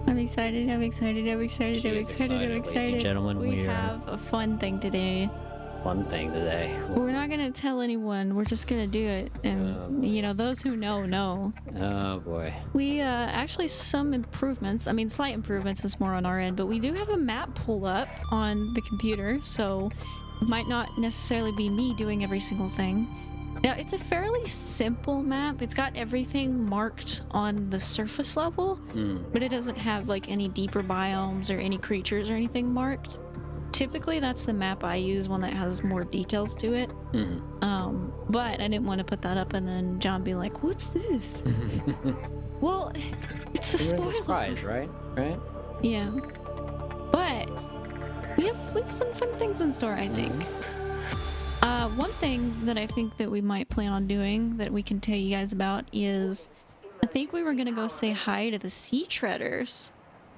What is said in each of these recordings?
I'm excited, I'm excited, I'm excited, I'm She is excited, I'm excited, ladies and excited. gentlemen, We we are- have a fun thing today. One thing today. We're not gonna tell anyone, we're just gonna do it. And, you know, those who know, know. Oh boy. We, actually some improvements, I mean slight improvements is more on our end, but we do have a map pull up on the computer, so it might not necessarily be me doing every single thing. Now, it's a fairly simple map. It's got everything marked on the surface level, but it doesn't have like any deeper biomes or any creatures or anything marked. Typically, that's the map I use, one that has more details to it. But I didn't want to put that up and then John be like, "What's this?" Well, it's a It was spoiler. a surprise, right? Right? Yeah, but we have some fun things in store, I think. One thing that I think that we might plan on doing that we can tell you guys about is, I think we were gonna go say hi to the sea treaders.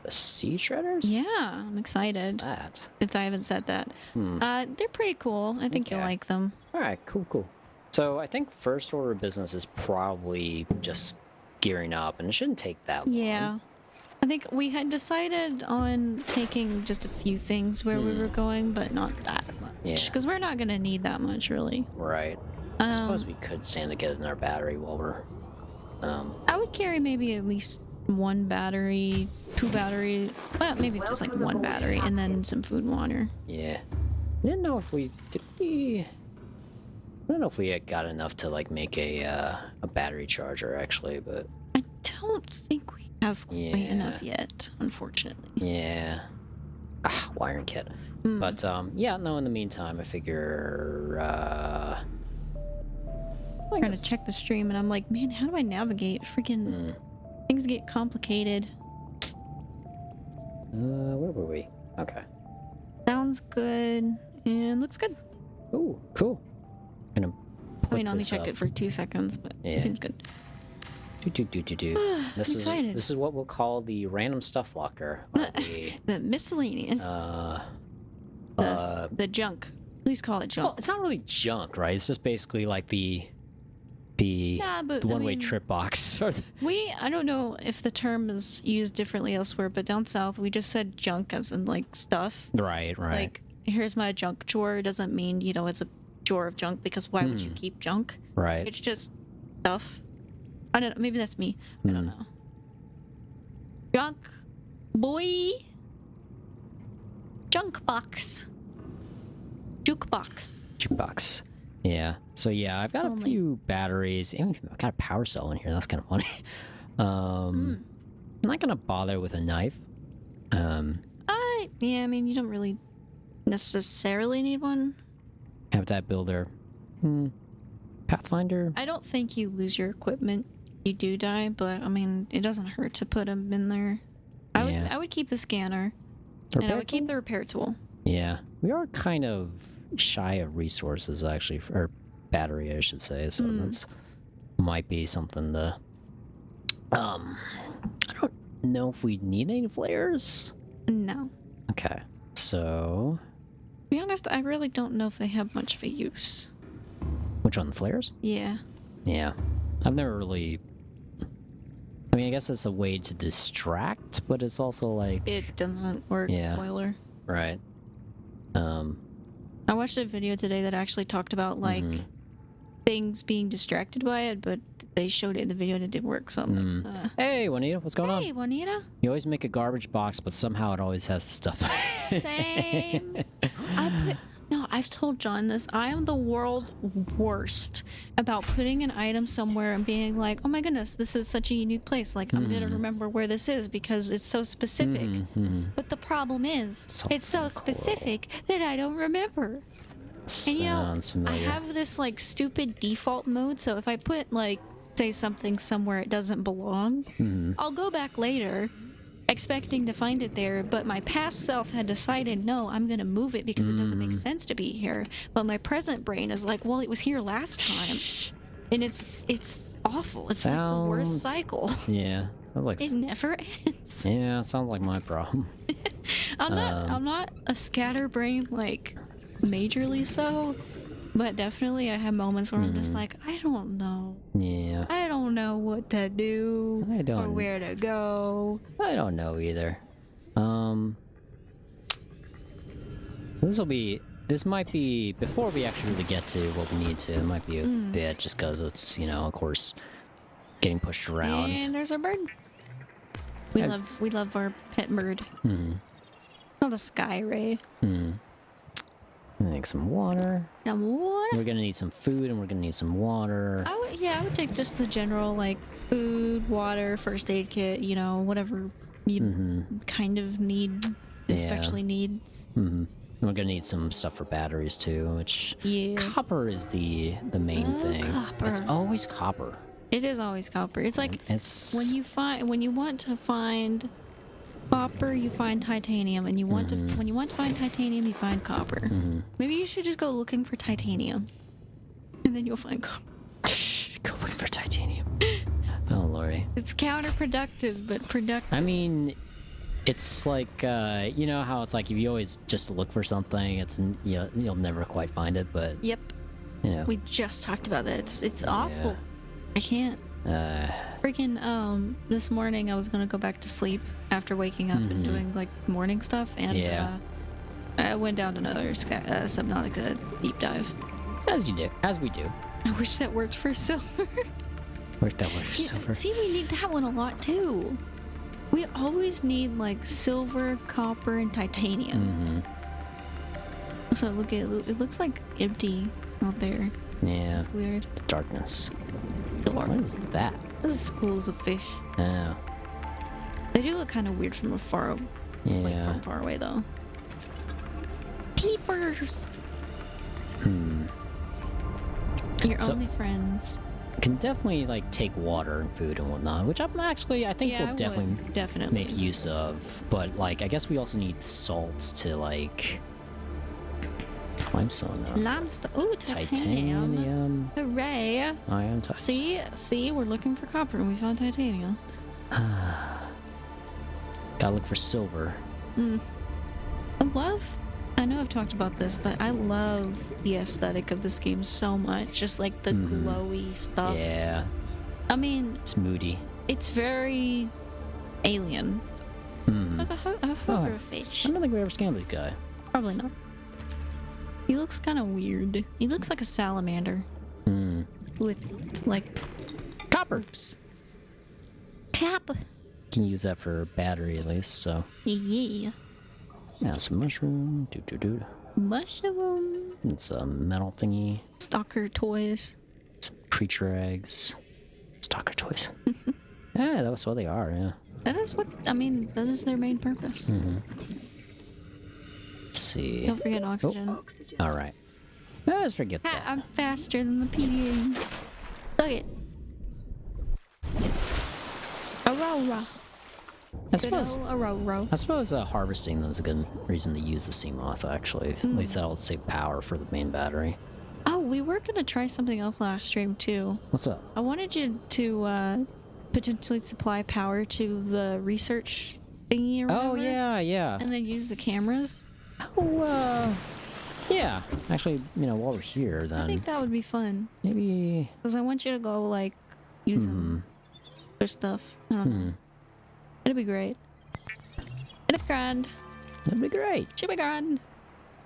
The sea shredders? Yeah, I'm excited. What's that? If I haven't said that. They're pretty cool. I think you'll Okay. like them. Alright, cool. So I think first order of business is probably just gearing up, and it shouldn't take that long. Yeah. I think we had decided on taking just a few things where we were going, but not that much. Yeah. Because we're not gonna need that much, really. Right. I suppose we could stand to get in our battery while we're... I would carry maybe at least one battery, two batteries, well, maybe just like one battery, and then some food and water. Yeah. I didn't know if we... Did we... I don't know if we had got enough to, like, make a battery charger, actually, but... I don't think we have quite Yeah. enough yet, unfortunately. Yeah. Wiring kit. But, yeah, no, in the meantime, I figure, I'm trying to check the stream, and I'm like, man, how do I navigate? Freaking things get complicated. where were we? Okay. Sounds good, and looks good. Ooh, cool. Gonna I mean, I only this checked up. it for 2 seconds, but Yeah. it seems good. This is excited. this is what we'll call the random stuff locker. Or The miscellaneous, the junk. Please call it junk. well, it's not really junk, right? It's just basically like the Yeah, but the I one-way mean, trip box. I don't know if the term is used differently elsewhere, but down south we just said junk as in like stuff. Right. Like, here's my junk drawer. It doesn't mean, you know, it's a drawer of junk, because why would you keep junk? Right. It's just stuff. I don't know. Maybe that's me. I don't know. Junk boy. Junk box. Jukebox. Jukebox. Yeah. So yeah, I've got a few batteries. And I've got a power cell in here. That's kind of funny. I'm not gonna bother with a knife. Yeah, I mean, you don't really necessarily need one. Habitat builder. Pathfinder. I don't think you lose your equipment. You do die, but I mean, it doesn't hurt to put them in there. I would keep the scanner, and I would keep the repair tool. Yeah, we are kind of shy of resources, actually, or battery, I should say. So that's might be something to. I don't know if we need any flares. No. Okay, so To be honest, I really don't know if they have much of a use. which one, the flares? Yeah. Yeah, I've never really. I mean, I guess it's a way to distract, but it's also like It doesn't work. Yeah. Spoiler. right. I watched a video today that actually talked about like things being distracted by it, but they showed it in the video and it didn't work. So I'm like, Hey, Juanita, what's going on? hey, Juanita. You always make a garbage box, but somehow it always has the stuff. Same. I've told John this. I am the world's worst about putting an item somewhere and being like, oh my goodness, this is such a unique place. Like, I'm going to remember where this is because it's so specific. But the problem is, it's so specific that I don't remember. And you know, Sounds familiar. I have this like stupid default mode, so if I put like, say something somewhere it doesn't belong, I'll go back later expecting to find it there, but my past self had decided, no, I'm gonna move it because it doesn't make sense to be here. But my present brain is like, well, it was here last time. And it's awful. It's like the worst cycle. Yeah. Sounds like It never ends. yeah, sounds like my problem. I'm not a scatterbrain like majorly so, but definitely I have moments where I'm just like, I don't know. Yeah. I don't don't know what to do I or don't. where to go. I don't know either. This might be before we actually really get to what we need to. It might be a bit just because it's, you know, of course, getting pushed around. And there's our bird. We love our pet bird. Oh, the sky ray. I think some water. Some water. We're gonna need some food and we're gonna need some water. I would take just the general, like, food, water, first aid kit, you know, whatever you kind of need, especially need. We're gonna need some stuff for batteries too, which Yeah. copper is the main thing. Copper. It's always copper. It is always copper. It's like It's when you want to find copper, you find titanium, and when you want to find titanium, you find copper. Maybe you should just go looking for titanium, and then you'll find copper. go looking for titanium. Oh lordy. It's counterproductive, but productive. I mean, it's like you know how it's like if you always just look for something, it's you'll never quite find it. But Yep. you know, We just talked about that. It's awful. I can't. Freaking this morning I was gonna go back to sleep after waking up and doing like morning stuff, and I went down another Subnautica deep dive. as you do, as we do. I wish that worked for silver. Worked that way for silver. See, we need that one a lot too. We always need like silver, copper, and titanium. So look at it looks like empty out there. Yeah. It's weird. The darkness. Door. What is that? This is schools of fish. Oh. They do look kind of weird from afar. Like Yeah. from far away though. Peepers. Your So- only friends. Can definitely like take water and food and whatnot, which I think Yeah, we'll definitely make use. use of. But like, I guess we also need salts to like limestone. Limestone. Ooh, titanium. Titanium. Hooray. Iron types. See, we're looking for copper and we found titanium. Gotta look for silver. I know I've talked about this, but I love the aesthetic of this game so much. Just like the glowy stuff. Yeah. I mean, It's moody. it's very alien. Like a hoverfish. I don't think we ever scanned this guy. Probably not. He looks kind of weird. He looks like a salamander. With, like, Copper. cap. Can use that for battery at least. So Yeah. yeah, some mushroom. Mushroom. It's a metal thingy. Stalker toys. Some creature eggs. Stalker toys. Yeah, that's what they are. Yeah. That is that is their main purpose. Let's see. Don't forget oxygen. All right. Let's forget Ha, that. I'm faster than the PDA. Look it. Aurora. I suppose. Aurora. I suppose harvesting is a good reason to use the sea moth. Actually, at least that'll save power for the main battery. Oh, we were gonna try something else last stream too. What's up? I wanted you to potentially supply power to the research thingy or whatever. Oh yeah. And then use the cameras. Oh, yeah. Actually, you know, while we're here, I then think that would be fun. maybe. Because I want you to go like use them for stuff. I don't know. It'd be great. It'd be grand. That'd be great. Should be grand.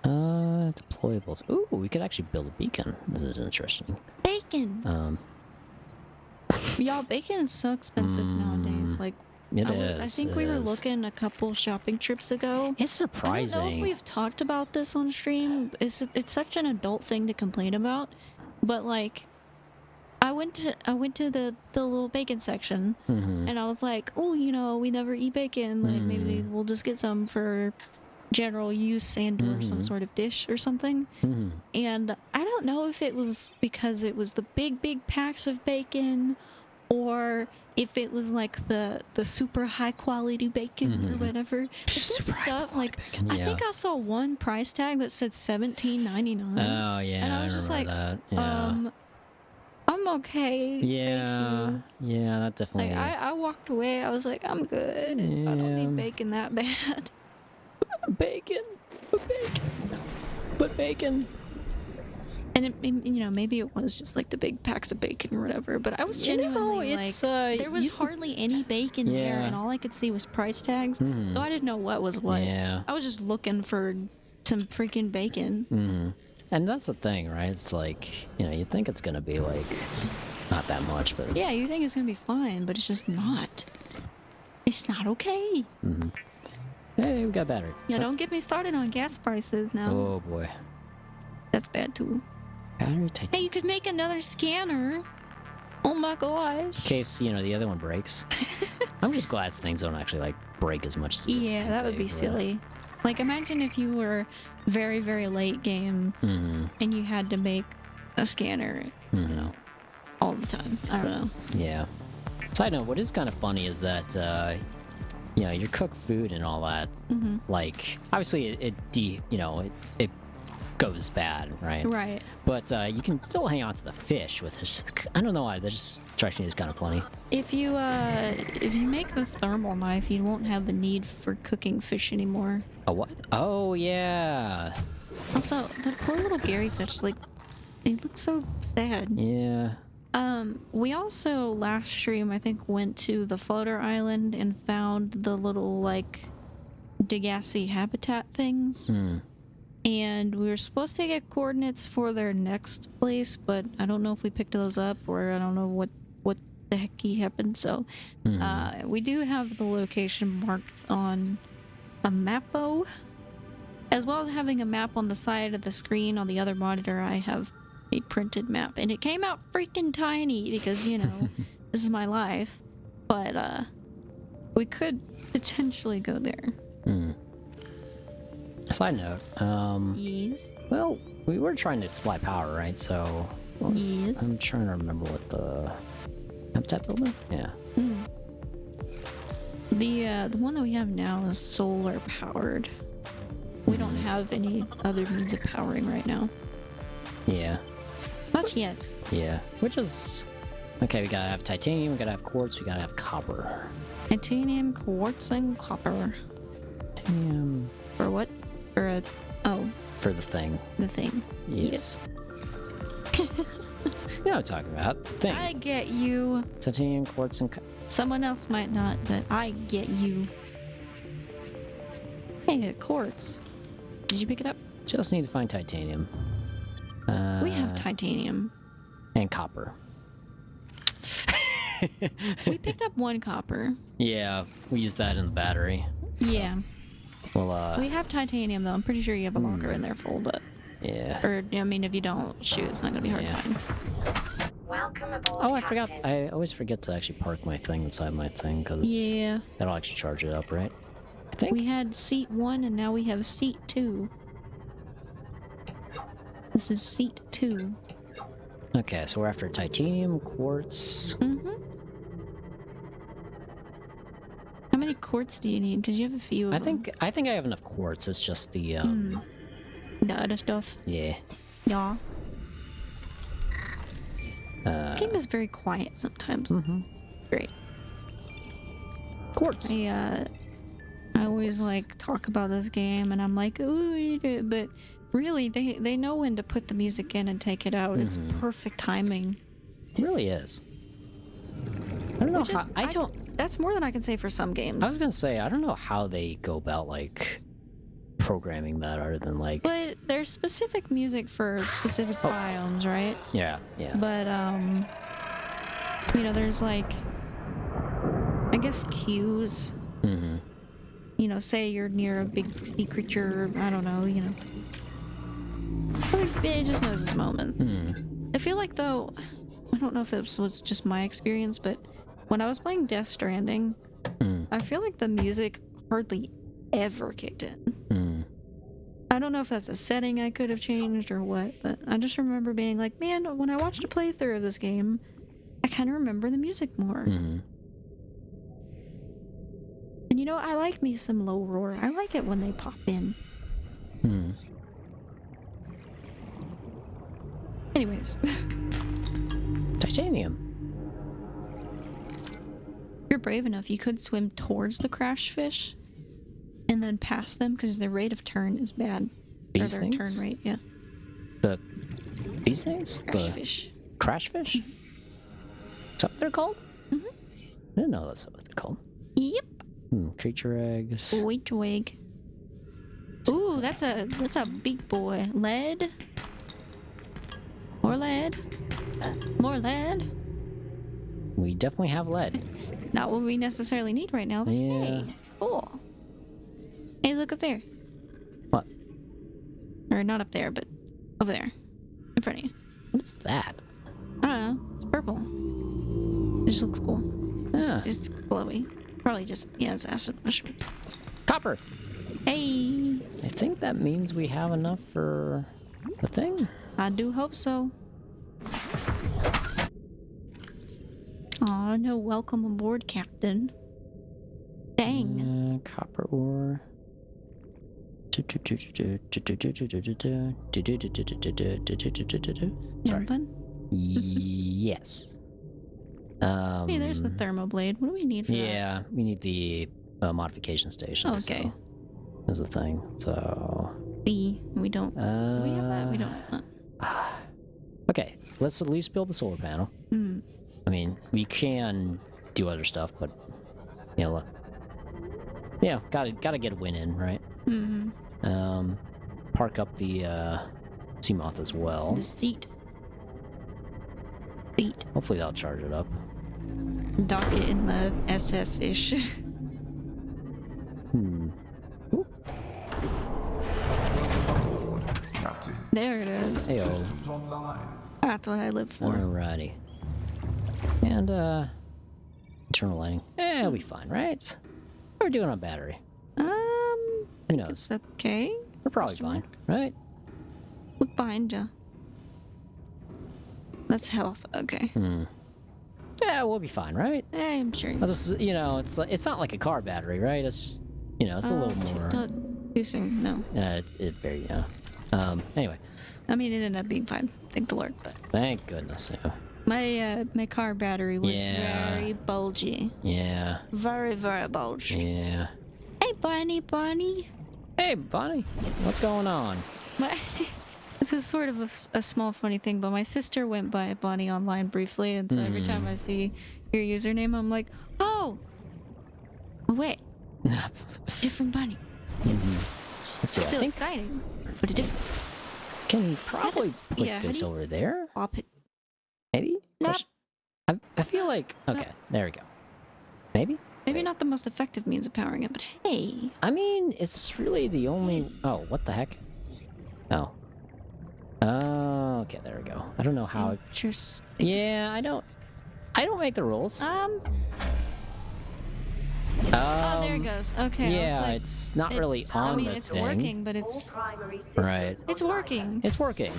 Deployables. Ooh, we could actually build a beacon. This is interesting. Bacon. Y'all, bacon is so expensive nowadays. Like, I think we were looking a couple shopping trips ago. It's surprising. I don't know if we've talked about this on stream. It's such an adult thing to complain about, but like, I went to the little bacon section, and I was like, oh, you know, we never eat bacon. Like, maybe we'll just get some for general use and or some sort of dish or something. And I don't know if it was because it was the big packs of bacon, or if it was like the super high quality bacon or whatever. But this stuff, like, bacon, I think I saw one price tag that said $17.99. Oh yeah, and I was just like, that. Yeah. I'm okay. Yeah, Thank you. yeah, that definitely. Like, I walked away. I was like, I'm good. I don't need bacon that bad. Bacon, but bacon. And maybe it was just like the big packs of bacon or whatever, but I was genuinely there was hardly any bacon there, and all I could see was price tags, so I didn't know what was what. Yeah. I was just looking for some freaking bacon. And that's the thing, right? It's like, you think it's gonna be like not that much, but yeah, you think it's gonna be fine, but it's just not. It's not okay. Hey, we got battery. Yeah, don't get me started on gas prices now. Oh boy, that's bad too. Battery titanium. Hey, you could make another scanner. Oh my gosh. In case, the other one breaks. I'm just glad things don't actually, like, break as much as yeah, that would be silly. Like, imagine if you were very, very late game and you had to make a scanner, all the time. I don't know. Yeah. Side note, what is kind of funny is that, you cook food and all that, like, obviously it goes bad, right? Right. But you can still hang on to the fish with this. I don't know why. That just strikes me as kind of funny. If you make the thermal knife, you won't have the need for cooking fish anymore. A what? Oh yeah. Also, that poor little Gary fish, like, they look so sad. Yeah. We also last stream I think went to the floater island and found the little like Degassi habitat things. And we were supposed to get coordinates for their next place, but I don't know if we picked those up or I don't know what the heck happened. So we do have the location marked on a mapo, as well as having a map on the side of the screen. On the other monitor I have a printed map, and it came out freaking tiny because this is my life, but we could potentially go there. Side note, yes. Well, we were trying to supply power, right? So, yes. I'm trying to remember what the habitat builder. Yeah. The one that we have now is solar powered. We don't have any other means of powering right now. Yeah. Not yet. Yeah. Which is okay. We gotta have titanium. We gotta have quartz. We gotta have copper. Titanium, quartz, and copper. Titanium. For what? For the thing. The thing. Yes. You know what I'm talking about. Thing. I get you. Titanium, quartz, and someone else might not, but I get you. Hey, quartz. Did you pick it up? Just need to find titanium. We have titanium. And copper. We picked up one copper. Yeah, we used that in the battery. Yeah. Well, we have titanium, though. I'm pretty sure you have a locker in there full, but... Yeah. Or, I mean, if you don't, shoot, it's not gonna be hard to find. Welcome aboard, oh, I Captain. forgot. I always forget to actually park my thing inside my thing, because yeah, that'll actually charge it up, right? I think. We had seat 1, and now we have seat 2. This is seat 2. Okay, so we're after titanium, quartz. How many quartz do you need? Because you have a few of them. I think I have enough quartz. It's just the the other stuff. Yeah. Yeah. This game is very quiet sometimes. Great. Quartz. I always like talk about this game, and I'm like, ooh, but really, they know when to put the music in and take it out. It's perfect timing. It really is. I don't know how. I don't. That's more than I can say for some games. I was gonna say I don't know how they go about like programming that, other than like. But there's specific music for specific biomes, right? Yeah. Yeah. But there's like, I guess cues. Say you're near a big sea creature. I don't know. It just knows its moments. I feel like though, I don't know if this was just my experience, but when I was playing Death Stranding, I feel like the music hardly ever kicked in. I don't know if that's a setting I could have changed or what, but I just remember being like, man, when I watched a playthrough of this game, I kind of remember the music more. And I like me some low roar. I like it when they pop in. Anyways. Titanium. If you're brave enough, you could swim towards the crash fish and then past them, because their rate of turn is bad. These or their things? turn rate, yeah. The These things? Crash The fish. crash fish? Is that what they're called? Mm-hmm. I didn't know that's what they're called. Yep. Creature eggs. Wait, twig. Ooh, that's a big boy. Lead. More lead. More lead. We definitely have lead. Not what we necessarily need right now, but Yeah. hey, cool. Hey, look up there. What? Or not up there, but over there. In front of you. What is that? I don't know. It's purple. It just looks cool. Yeah. It's glowy. Probably just, yeah, it's acid mushroom. Copper! Hey! I think that means we have enough for the thing. I do hope so. Aw, no welcome aboard, Captain. Dang. Copper ore. Sorry. Fun. Yes. Hey, there's the thermoblade. What do we need for that? Yeah, we need the modification station. Okay. So, is the thing. So. We don't. Do we have that? We don't. Okay, let's at least build the solar panel. Hmm. I mean, we can do other stuff, but you know, yeah, gotta get a win in, right? Mm-hmm. Park up the sea moth as well. The seat. Hopefully that'll charge it up. Dock it in the SS-ish. Ooh. There it is. Heyo. That's what I live for. Alrighty. And internal lighting. It'll be fine, right? How are we doing on battery? Who knows? It's okay. We're probably fine, right? Look behind you. That's health. Okay. Yeah, we'll be fine, right? I'm sure. Well, this is, you know, it's not like a car battery, right? It's just, you know, it's a little more. Too soon. No. It very anyway. I mean, it ended up being fine. Thank the Lord. But Thank goodness. Yeah. my car battery was very bulgy. Yeah. Very bulgy. Yeah. Hey, Bonnie. Hey, Bonnie. What's going on? This is sort of a small funny thing, but my sister went by Bonnie online briefly, and so every time I see your username, I'm like, oh, wait, different Bonnie. Let's see. Still I think exciting, but a different. can probably put this over there. Pop it. Maybe. Nope. I feel like okay. There we go. Maybe. Maybe not the most effective means of powering it, but hey. I mean, it's really the only. Oh, what the heck? Oh. Okay, there we go. I don't know how. Interesting. Yeah, I don't make the rules. Oh, there it goes. Okay. Yeah, like, it's not really on I mean, the it's thing. working, but it's Right. It's working. It's working.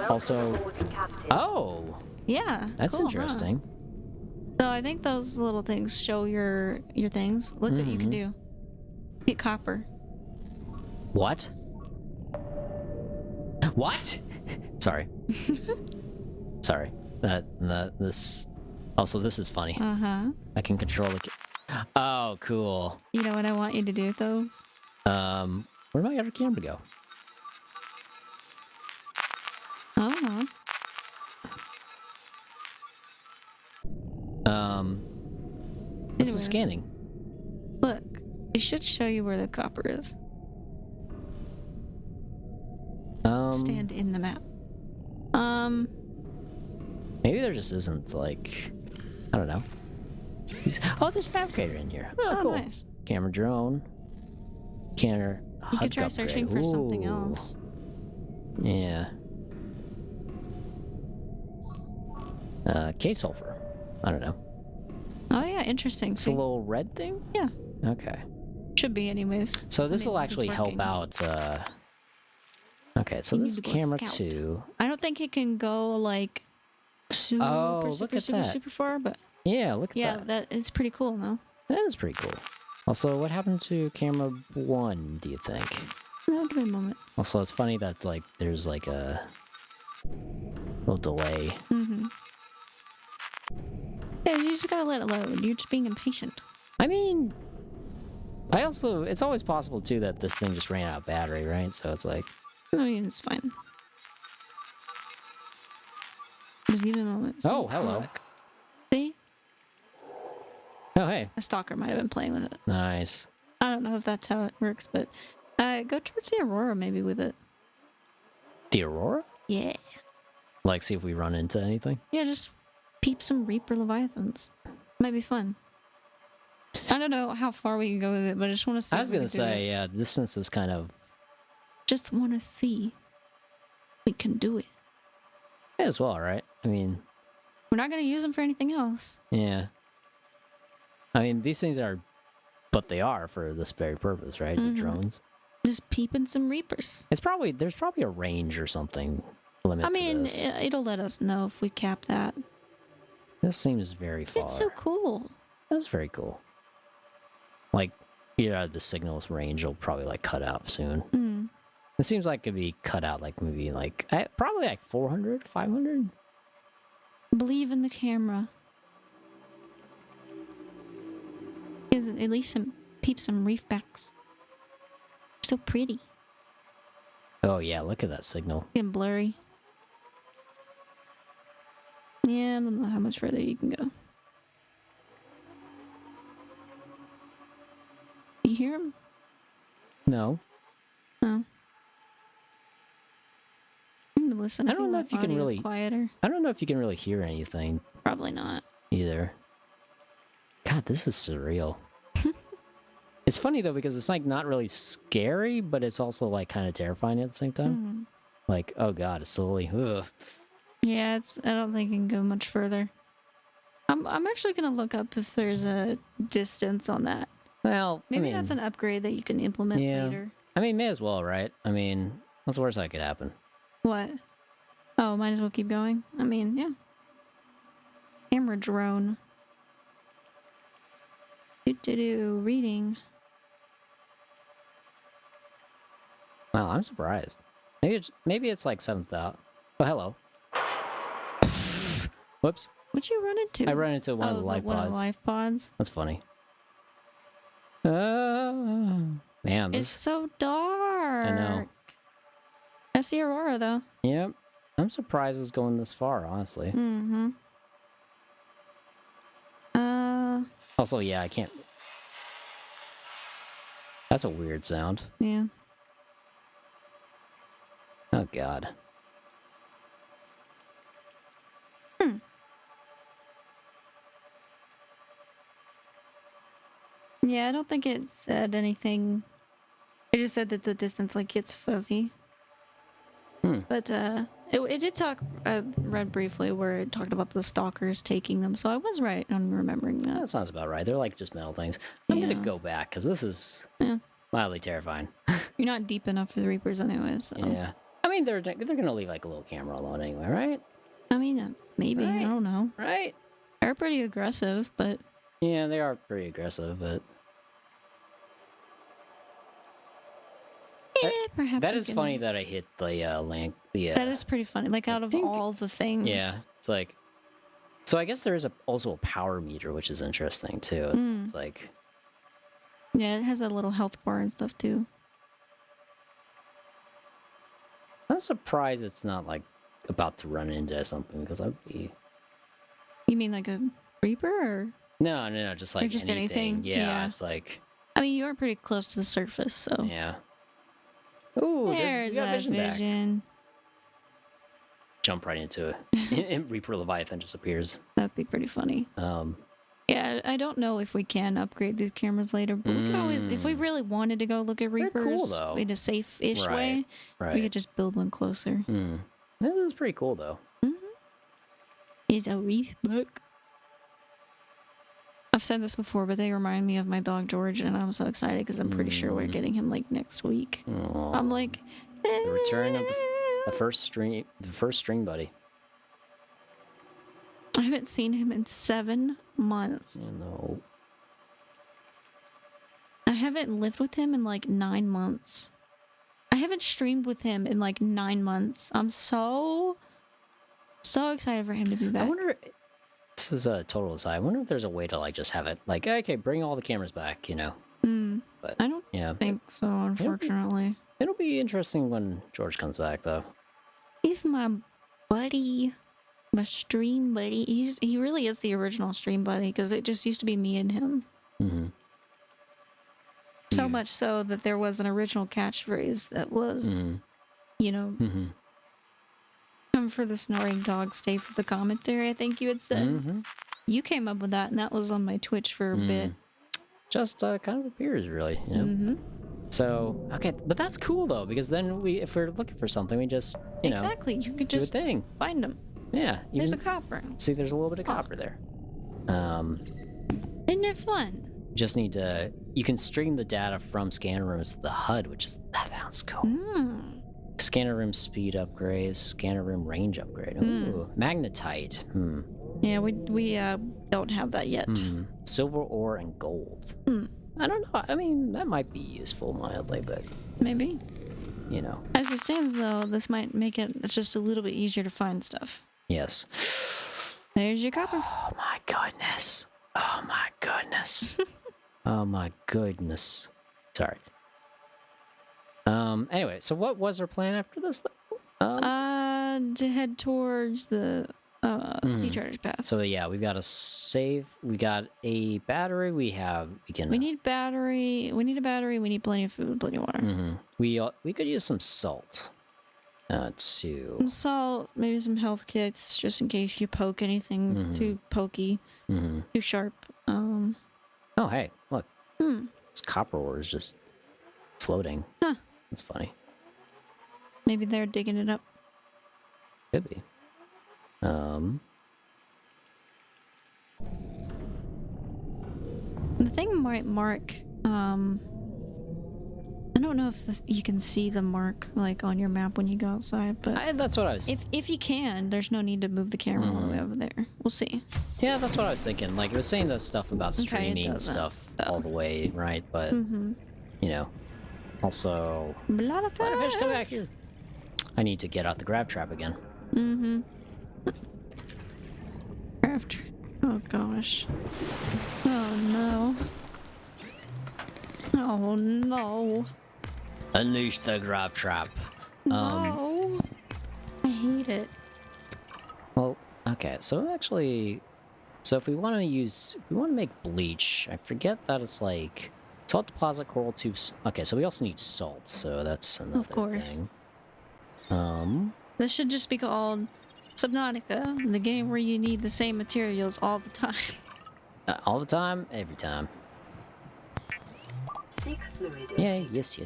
Also. Oh, Yeah. that's cool, interesting. Huh? So I think those little things show your things. Look what you can do. Hit copper. What? What? Sorry. Sorry. This. Also, this is funny. I can control the. Oh, cool. You know what I want you to do with those? Where'd my other camera go? Oh. This is Anyways. scanning. Look, it should show you where the copper is. Stand in the map. Maybe there just isn't like, I don't know. Oh, there's a fabricator in here. Oh, cool. Nice. Camera drone. Canner. You could try searching for something Ooh. else. Yeah. Cave sulfur. I don't know. Oh yeah, interesting. It's a little red thing? Yeah. Okay. Should be anyways. So this I mean, will if actually it's help working. out, okay, so You this is need to go camera scout. 2. I don't think it can go like super, look super, at super, that. super far, but Yeah, look at yeah, that. it's pretty cool, though. That is pretty cool. Also, what happened to camera 1, do you think? No, give it a moment. Also, it's funny that, like, there's, like, a little delay. Yeah, you just gotta let it load. You're just being impatient. I mean, it's always possible, too, that this thing just ran out of battery, right? So it's like... I mean, it's fine. There's even a moment. Oh, hello. Look. See? Oh, hey. A stalker might have been playing with it. Nice. I don't know if that's how it works, but go towards the Aurora maybe with it. The Aurora? Yeah. Like, see if we run into anything? Yeah, just peep some Reaper Leviathans. Might be fun. I don't know how far we can go with it, but I just want to see. I was gonna say, yeah, distance is kind of... Just want to see. We can do it. May as well, right? I mean... We're not going to use them for anything else. Yeah. I mean, these things are... But they are for this very purpose, right? The drones. Just peeping some Reapers. It's probably... There's probably a range or something limit I mean, to this. it'll let us know if we cap that. This seems very far. It's so cool. That's very cool. Like, yeah, the signals range will probably, like, cut out soon. Mm. It seems like it could be cut out, like, maybe, like, probably, like, 400, 500? Believe in the camera. At least peep some reef backs. So pretty. Oh, yeah, look at that signal. Getting blurry. Yeah, I don't know how much further you can go. You hear him? No. Oh. I'm gonna listen. I don't know if you can really... Quieter. I don't know if you can really hear anything. Probably not. Either. God, this is surreal. It's funny, though, because it's, like, not really scary, but it's also, like, kind of terrifying at the same time. Like, oh god, it's slowly... Ugh. Yeah, I don't think it can go much further. I'm actually gonna look up if there's a distance on that. Well, maybe that's an upgrade that you can implement later. I mean, may as well, right? I mean, what's the worst that could happen? What? Oh, might as well keep going? I mean, yeah. Camera drone. Reading. Wow, I'm surprised. Maybe it's like 7,000. Oh, hello. Whoops. What'd you run into? I ran into one of the life pods. One of the life pods. That's funny. Man, it's so dark. I know. That's the Aurora, though. Yep. I'm surprised it's going this far, honestly. Mm-hmm. Also, yeah, I can't... That's a weird sound. Yeah. Oh, God. Yeah, I don't think it said anything. It just said that the distance, like, gets fuzzy. But, it did talk, read briefly where it talked about the stalkers taking them, so I was right on remembering that. That sounds about right. They're like just metal things. I'm gonna go back, because this is mildly terrifying. You're not deep enough for the Reapers anyway, so... Yeah. I mean, they're gonna leave, like, a little camera alone anyway, right? I mean, maybe. Right. I don't know. Right? They're pretty aggressive, but... Yeah, they are pretty aggressive, but... Yeah, perhaps. That is funny that I hit the land. That is pretty funny. Like, out of all the things. Yeah, it's like. So I guess there is also a power meter, which is interesting too. It's like. Yeah, it has a little health bar and stuff too. I'm surprised it's not like about to run into something because I'd be. You mean like a Reaper or? No, just like just anything. anything. Yeah, it's like. I mean, you are pretty close to the surface, so. Yeah. Ooh, there's that vision. Jump right into it. And Reaper Leviathan just appears. That'd be pretty funny. Yeah, I don't know if we can upgrade these cameras later, but we could always, if we really wanted to go look at Reapers in a safe-ish way, we could just build one closer. This is pretty cool, though. Is a reef book. I've said this before, but they remind me of my dog George, and I'm so excited because I'm pretty sure we're getting him like next week. Aww. I'm like, the return of the first string buddy. I haven't seen him in 7 months. Oh, no. I haven't lived with him in like 9 months. I haven't streamed with him in like 9 months. I'm so excited for him to be back. I wonder. This is a total aside. I wonder if there's a way to like just have it like, okay, bring all the cameras back, you know. But I don't think so, unfortunately. It'll be interesting when George comes back, though. He's my buddy. My stream buddy. He really is the original stream buddy because it just used to be me and him. Mm-hmm. So much so that there was an original catchphrase that was, you know, come for the snoring dog, stay for the commentary, I think you had said. You came up with that, and that was on my Twitch for a bit. Just kind of appears, really, you know? So, okay, but that's cool, though, because then if we're looking for something, we just, you know... Exactly, you could just find them. Yeah. There's a copper. See, there's a little bit of copper there. Isn't it fun? Just need to... You can stream the data from scanner rooms to the HUD, that sounds cool. Scanner room speed upgrades, scanner room range upgrade. Ooh, magnetite. Yeah, we don't have that yet. Silver ore and gold. I don't know. I mean, that might be useful mildly, but maybe. You know. As it stands, though, this might make it just a little bit easier to find stuff. Yes. There's your copper. Oh my goodness. Oh my goodness. Oh my goodness. Sorry. Anyway, so what was our plan after this, though? To head towards the sea charter's path. So yeah, we've got a save. We got a battery. We need battery. We need a battery. We need plenty of food, plenty of water. We could use some salt. Some salt, maybe some health kits, just in case you poke anything too pokey, too sharp. Oh hey, look. This copper ore is just floating. Huh. That's funny. Maybe they're digging it up. Could be. The thing might mark, I don't know if you can see the mark, like, on your map when you go outside, but... that's what I was... If you can, there's no need to move the camera all the way over there. We'll see. Yeah, that's what I was thinking. Like, it was saying the stuff about streaming stuff all the way, right? But, you know, also... Fish, come back here. I need to get out the grab trap again. Grab trap. Oh, gosh. Oh, no. Oh, no. Unleash the grab trap. No. I hate it. Well, okay, so actually... So if we want to make bleach, I forget that it's like... Salt deposit, coral tubes... Okay, so we also need salt, so that's another thing. This should just be called Subnautica, the game where you need the same materials all the time. All the time? Every time. Seek fluid. Yeah, yes.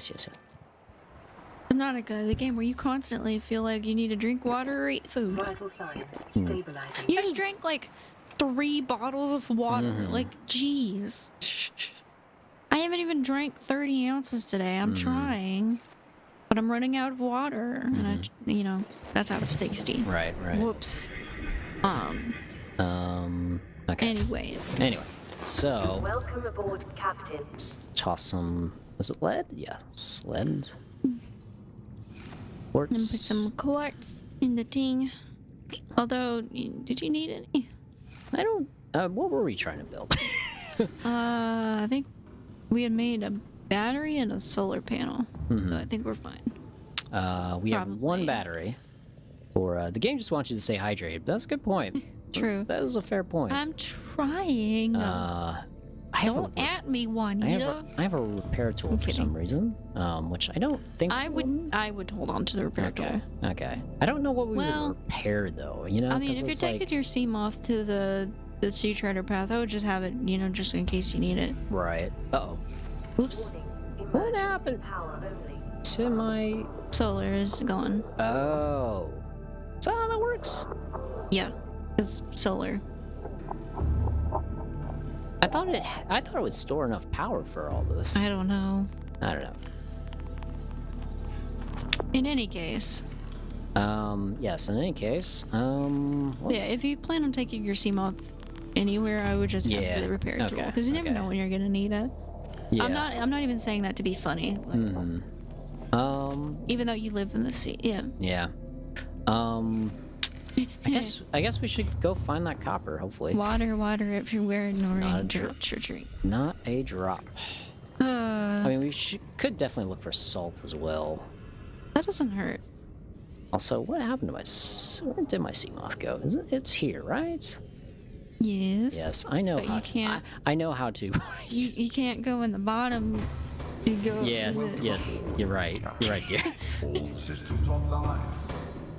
Subnautica, the game where you constantly feel like you need to drink water or eat food. Vital signs stabilizing. You just drank like 3 bottles of water. Like, jeez. I haven't even drank 30 ounces today. I'm trying. But I'm running out of water. And you know, that's out of 60. Right. Whoops. Okay. Anyway, so... Welcome aboard, Captain. Let's toss some... Is it lead? Yes, lead. Quartz. and put some quartz in the thing. Although, did you need any? I don't... what were we trying to build? I think we had made a battery and a solar panel. So I think we're fine. We have one battery. For the game just wants you to stay hydrated. But that's a good point. True. That is a fair point. I'm trying. Don't at me, Juanita. I have a repair tool for some reason, which I don't think... I would hold on to the repair tool. Okay. I don't know what we would repair, though, you know? I mean, if you're taking your sea moth to the sea treader path, I would just have it, you know, just in case you need it. Right. Uh-oh. Oops. What happened to my... Solar is gone. Oh. Is that how that works? Yeah. It's solar. I thought it would store enough power for all this. I don't know. In any case. Yes, in any case. Yeah, if you plan on taking your sea moth anywhere, I would just have the repair tool. Because you never know when you're gonna need it. Yeah. I'm not even saying that to be funny. Like, even though you live in the sea. Yeah. Yeah. I guess we should go find that copper, hopefully. Water everywhere, nor a drop. Not a drop. I mean, we could definitely look for salt as well. That doesn't hurt. Also, what happened to my... Where did my sea moth go? It's here, right? Yes. Yes, I know But how you to... can't. I know how to... You can't go in the bottom. You go. Yes, yes, you're right. You're right, dear. All systems online.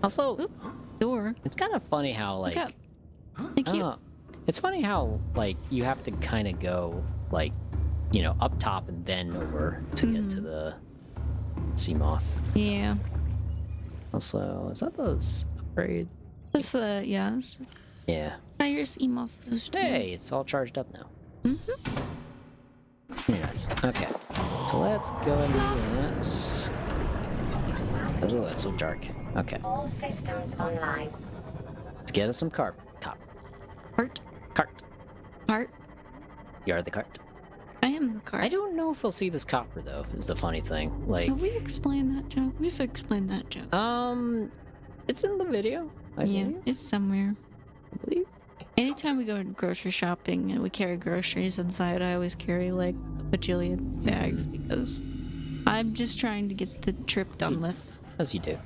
Also, Oop, door. it's kind of funny how, like... Look up. Thank you. It's funny how, like, you have to kind of go, like, you know, up top and then over to get to the sea moth. Yeah. Also, is that those upgrade? That's yeah. Yeah. Now your emo boost. Hey, it's all charged up now. Very nice. Okay. So let's go and do that. Oh, that's so dark. Okay. All systems online. Let's get us some cart. Cart. Cart. You are the cart. I am the cart. I don't know if we'll see this copper though, is the funny thing. Like, Have we explained that joke? We've explained that joke. it's in the video, I Yeah, believe. it's somewhere. I believe. Anytime we go grocery shopping and we carry groceries inside, I always carry like a bajillion bags because I'm just trying to get the trip done with. As you do.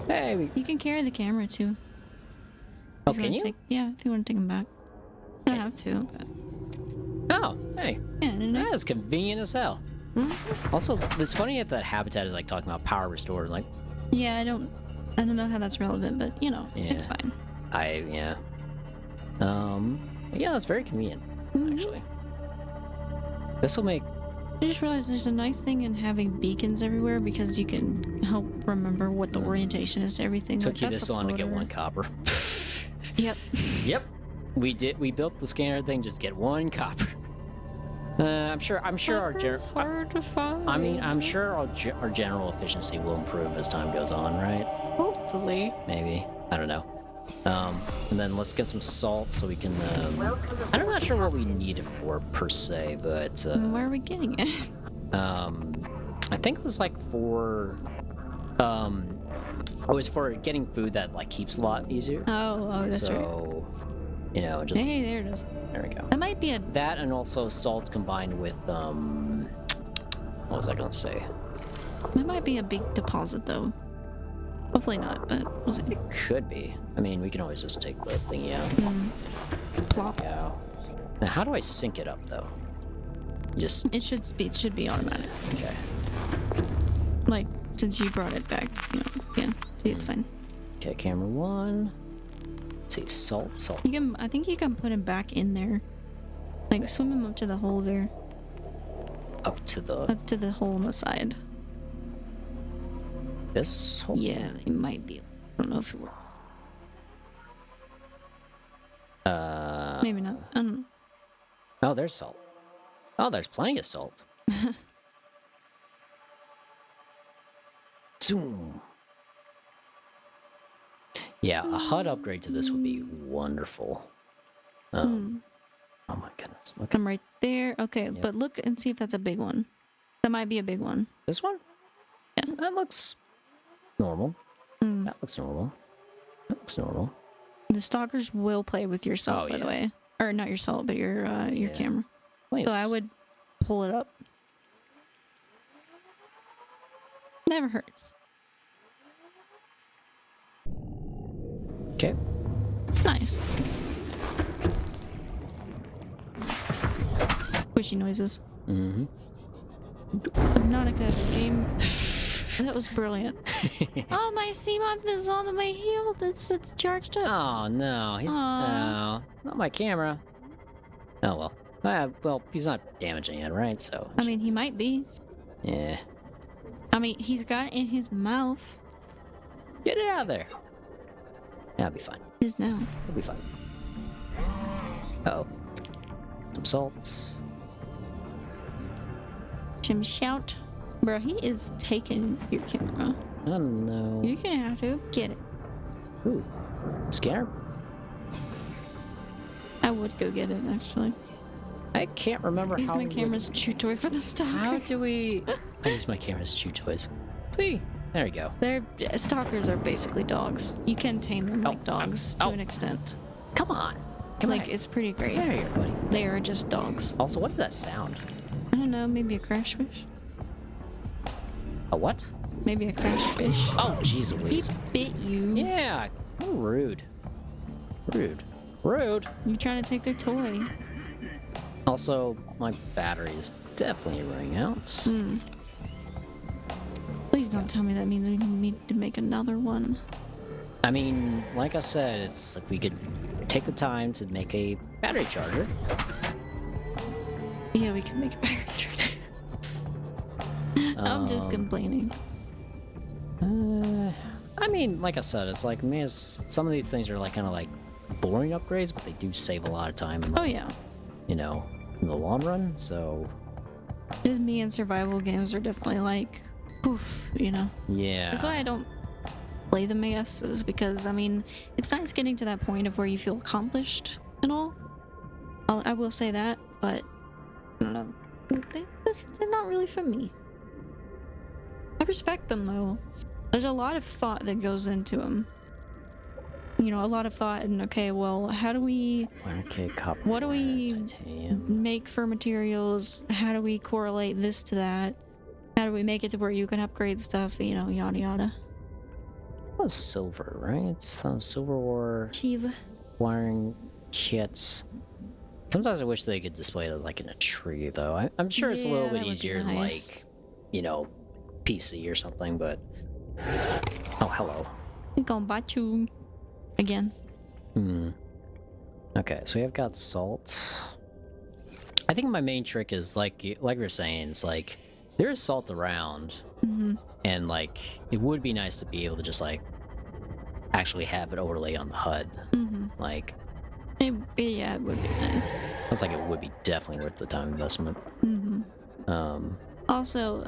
Hey, we... You can carry the camera too. Oh, If can wanna you? yeah, if you want to take them back. I don't have to, but Oh, hey. yeah, and That is convenient as hell. Also, it's funny that Habitat is like talking about power restore. Like, yeah, I don't know how that's relevant, but you know, it's Yeah. fine. yeah. Yeah, that's very convenient, actually. This will make... I just realized there's a nice thing in having beacons everywhere because you can help remember what the orientation is to everything. Took like, you that's this the long to get floater. one copper. Yep. Yep. We built the scanner thing just to get one copper. I'm sure our Copper's hard to find. I'm sure our general efficiency will improve as time goes on, right? Hopefully. Maybe. I don't know. And then let's get some salt so we can, Welcome I'm not sure what we need it for per se, but, Where are we getting it? I think it was like for, it was for getting food that like keeps a lot easier. Oh, that's right. So, you know, just, Hey, there it is. there we go. That might be a. That and also salt combined with, what was I gonna say? That might be a big deposit though. Hopefully not, but we'll see. It could be. I mean, we can always just take the thingy out. Plop. Yeah. Now, how do I sync it up, though? Just... It should be automatic. Okay. Like since you brought it back, you know. Yeah, it's fine. Okay, camera one. Let's see, salt. You can. I think you can put him back in there. Like swim him up to the hole there. Up to the... Up to the hole on the side. This hole? Yeah, it might be. I don't know if it works. Maybe not. I don't know. Oh, there's salt. Oh, there's plenty of salt. Zoom. Yeah, a HUD upgrade to this would be wonderful. Oh my goodness. Look at I'm right there. Okay, Yep. but look and see if that's a big one. That might be a big one. this one. Yeah. That looks normal. Hmm. That looks normal. That looks normal. The stalkers will play with your salt, Oh, by the yeah. way. Or not your salt, but your Yeah. camera. Plenty So of I would pull it up. Never hurts. Okay. Nice. Squishy noises. Mm-hmm. Subnautica game. That was brilliant. Oh, my sea moth is on my heel. It's charged up. Oh no, he's Aw. no, not my camera. Oh well. Well, he's not damaging it, right? So I mean, he might be. yeah, I mean, he's got it in his mouth. get it out of there. Yeah, it'll be fine. Is now. It'll be fine. Oh, some salt. Jim shout. Bro, he is taking your camera. Oh no. You're gonna have to get it. Ooh, scanner. I would go get it, actually. I can't remember Use how. my we camera's chew toy for the stalker. How do we? I use my camera's chew toys. See, there you go. Stalkers are basically dogs. You can tame them like dogs to oh. an extent. Come on. Come Like, on. it's pretty great. There you go, buddy. They are just dogs. Also, what is that sound? I don't know, maybe a crash fish? A what? Maybe a crashed fish. Oh, jeez He Louise. bit you. Yeah, how rude. Rude. Rude. You trying to take their toy. Also, my battery is definitely running out. Please don't tell me that means we need to make another one. I mean, like I said, it's like we could take the time to make a battery charger. Yeah, we can make a battery charger. I'm just complaining. I mean, like I said, it's like, man, some of these things are like kind of like boring upgrades, but they do save a lot of time. And, Oh yeah. You know, in the long run. So. Just me and survival games are definitely like, oof, you know. Yeah. That's why I don't play them, I guess, is because I mean, it's nice getting to that point of where you feel accomplished and all. I will say that, but I don't know. They're not really for me. I respect them though. There's a lot of thought that goes into them. You know, a lot of thought and okay, well, how do we... Okay, copper, what do we titanium. make for materials? How do we correlate this to that? How do we make it to where you can upgrade stuff? You know, yada yada. That was silver, right? It's silver ore Chiva. wiring kits. Sometimes I wish they could display it like in a tree, though. I'm sure it's a little Yeah, bit that would be easier than nice. like, you know, PC or something, but... Oh, hello. We're gonna bite you again. Okay, so we have got salt. I think my main trick is like we were saying, it's like there is salt around, and like it would be nice to be able to just like actually have it overlaid on the HUD. Like, Yeah, it would be nice. looks like it would be definitely worth the time investment. Also,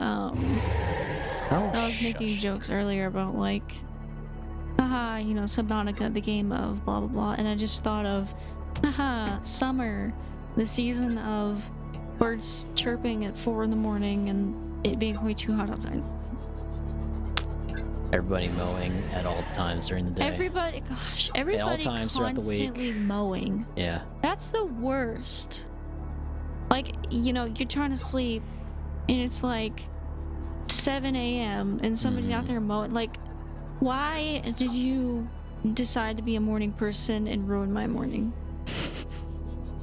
Oh, I was making jokes earlier about like, haha, you know, Subnautica, the game of blah blah blah, and I just thought of, haha, summer, the season of birds chirping at 4 in the morning and it being way too hot outside. Everybody mowing at all times during the day. Everybody times throughout the week. constantly mowing. Yeah. That's the worst. Like, you know, you're trying to sleep and it's like 7 a.m. and somebody's out there mowing. Like, why did you decide to be a morning person and ruin my morning?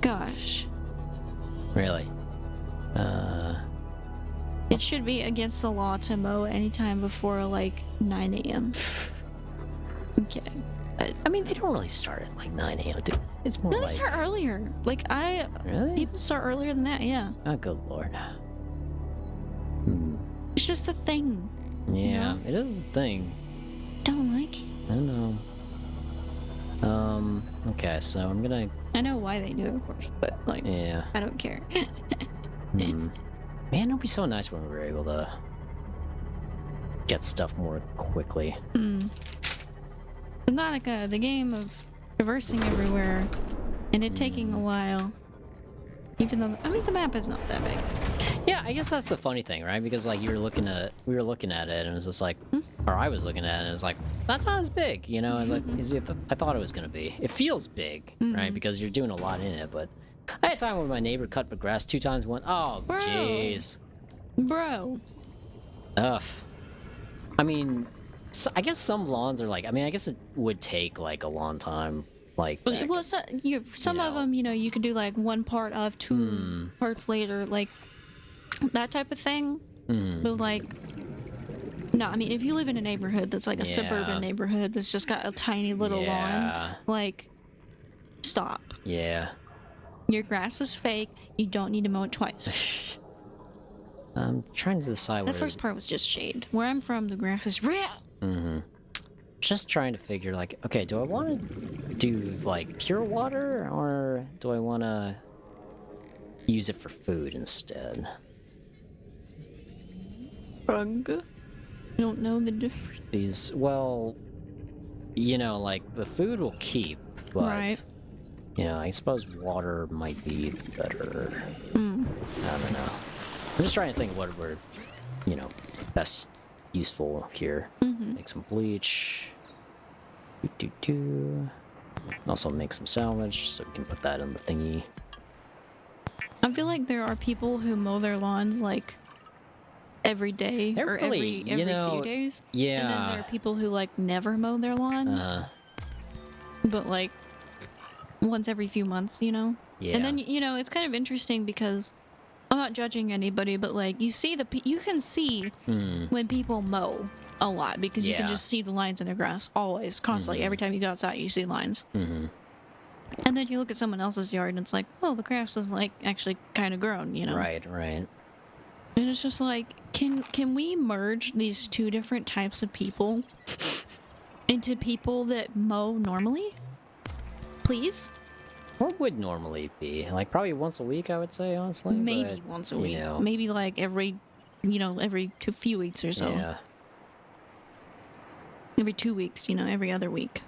Gosh. Really? It should be against the law to mow anytime before like 9 a.m. I'm kidding. But I mean, they don't really start at like 9 a.m. It's more no, they like... start earlier. Like, Really? people start earlier than that, yeah. Oh, good lord. It's just a thing. Yeah, it is a thing. Don't like it. I know. Okay, so I'm gonna... I know why they do it, of course, but like, Yeah. I don't care. Man, it'd be so nice when we were able to get stuff more quickly. Subnautica, the game of traversing everywhere and it taking a while. Even though, I mean, the map is not that big. Yeah, I guess that's the funny thing, right? Because like we were looking at it and it was just like, or I was looking at it and it was like, that's not as big, you know? It's like, I thought it was gonna be. It feels big, right? Because you're doing a lot in it, but I had time when my neighbor cut the grass 2 times. Oh, Bro. jeez. Bro. Ugh. I mean, so I guess some lawns are like, I mean, I guess it would take like a long time. Like, back- Well, some of know. them, you know, you could do like one part of 2 parts later, like that type of thing. But like, no, I mean, if you live in a neighborhood that's like a suburban neighborhood that's just got a tiny little lawn, like, stop. Yeah. Your grass is fake. You don't need to mow it twice. I'm trying to decide The where... first part was just shade. Where I'm from, the grass is real. Just trying to figure, like, okay, do I want to do, like, pure water, or do I want to use it for food instead? Rug. You don't know the difference. Well, you know, like, the food will keep, but... Right. You know, I suppose water might be better. I don't know. I'm just trying to think of what we're, you know, best useful here. Make some bleach. Also make some salvage, so we can put that in the thingy. I feel like there are people who mow their lawns like every day They're or really, every you know, few days. yeah. And then there are people who like never mow their lawn, but like once every few months, you know? Yeah. And then, you know, it's kind of interesting because I'm not judging anybody, but like you see you can see when people mow a lot because you can Yeah. just see the lines in the grass always, constantly. Every time you go outside, you see lines. And then you look at someone else's yard and it's like, oh, the grass is like actually kind of grown, you know? Right. And it's just like, can we merge these two different types of people into people that mow normally? Please? What would normally be? Like probably once a week, I would say, honestly. Maybe but, once a week. Know. Maybe like every few weeks or so. Yeah. Every 2 weeks, you know, every other week.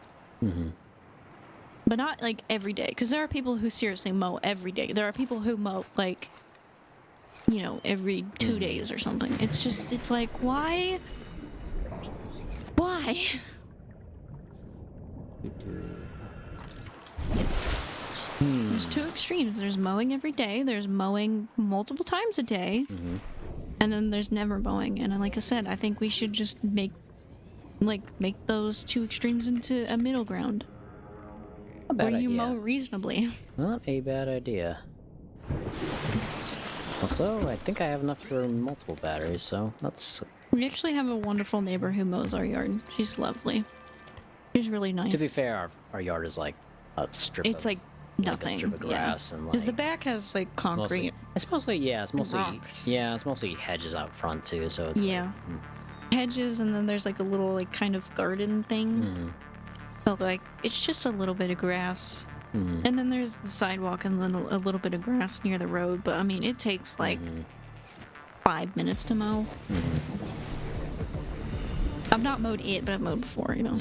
But not like every day, because there are people who seriously mow every day. There are people who mow like, you know, every 2 days or something. It's just, it's like, why? There's two extremes. There's mowing every day. There's mowing multiple times a day. And then there's never mowing. And like I said, I think we should just make those two extremes into a middle ground. Where you mow reasonably. Not a bad idea. Also, I think I have enough for multiple batteries, so that's... We actually have a wonderful neighbor who mows our yard. She's lovely. She's really nice. To be fair, our yard is like a strip It's of... like nothing. Like a strip of grass and like... Because the back has like concrete. It's mostly rocks. Yeah, it's mostly hedges out front too, so it's hedges, and then there's like a little like kind of garden thing. So like it's just a little bit of grass. And then there's the sidewalk and then a little bit of grass near the road, but I mean it takes like 5 minutes to mow. I've not mowed it, but I've mowed before, you know.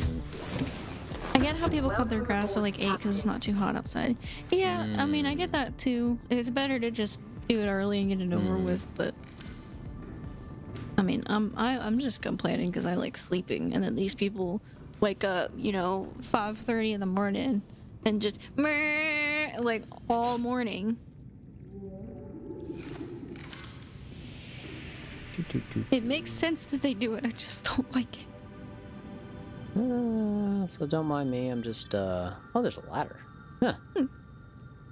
I get how people cut their grass at like 8 because it's not too hot outside. Yeah, I mean I get that too. It's better to just do it early and get it over with, but I mean I'm just complaining because I like sleeping, and then these people wake up, you know, 5:30 in the morning and just like all morning. It makes sense that they do it. I just don't like it. So don't mind me. I'm just oh, there's a ladder. Huh. I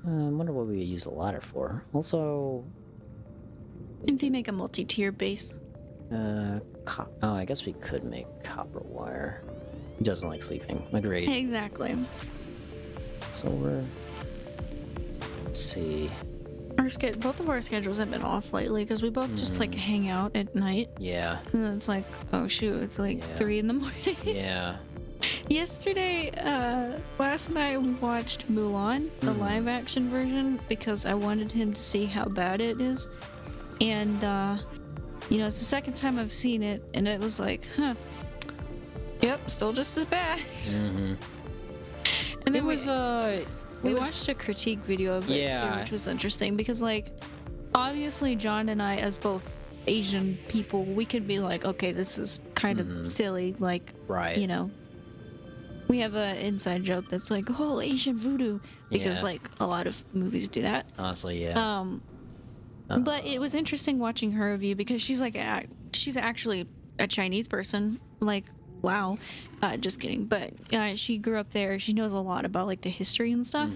wonder what we would use the ladder for. Also, If you make a multi-tier base. oh, I guess we could make copper wire. He doesn't like sleeping. Agreed. Exactly. So let's see. Both of our schedules have been off lately because we both just like hang out at night. Yeah. And then it's like, oh shoot, it's like 3 in the morning. Yeah. Yesterday, last night we watched Mulan, the live action version, because I wanted him to see how bad it is. And, you know, it's the second time I've seen it, and it was like, huh. Yep, still just as bad. And then we watched a critique video of it too, which was interesting because, like, obviously John and I, as both Asian people, we could be like, okay, this is kind of silly, like, you know. We have an inside joke that's like, oh, Asian voodoo, because like a lot of movies do that. Honestly, yeah. But it was interesting watching her review because she's like, she's actually a Chinese person. Like, wow. Just kidding. But she grew up there. She knows a lot about like the history and stuff.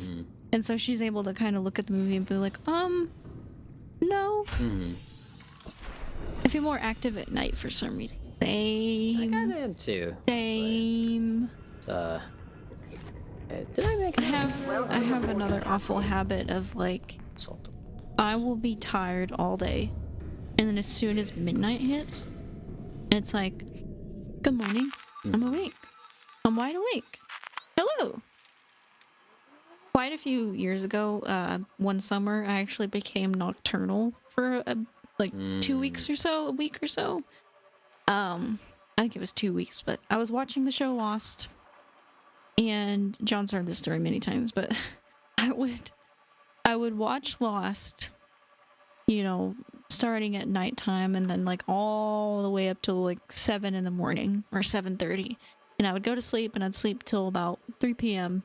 And so she's able to kind of look at the movie and be like, no. I feel more active at night for some reason. Same. I kind of am too. Same. Did I make? I have another awful habit of like, I will be tired all day, and then as soon as midnight hits, it's like, good morning. I'm awake. I'm wide awake. Hello. Quite a few years ago, one summer, I actually became nocturnal for like 2 weeks or so, a week or so. I think it was 2 weeks, but I was watching the show Lost, and John's heard this story many times, but I would watch Lost, you know, starting at nighttime and then like all the way up till like 7 in the morning or 7:30, and I would go to sleep and I'd sleep till about 3 p.m.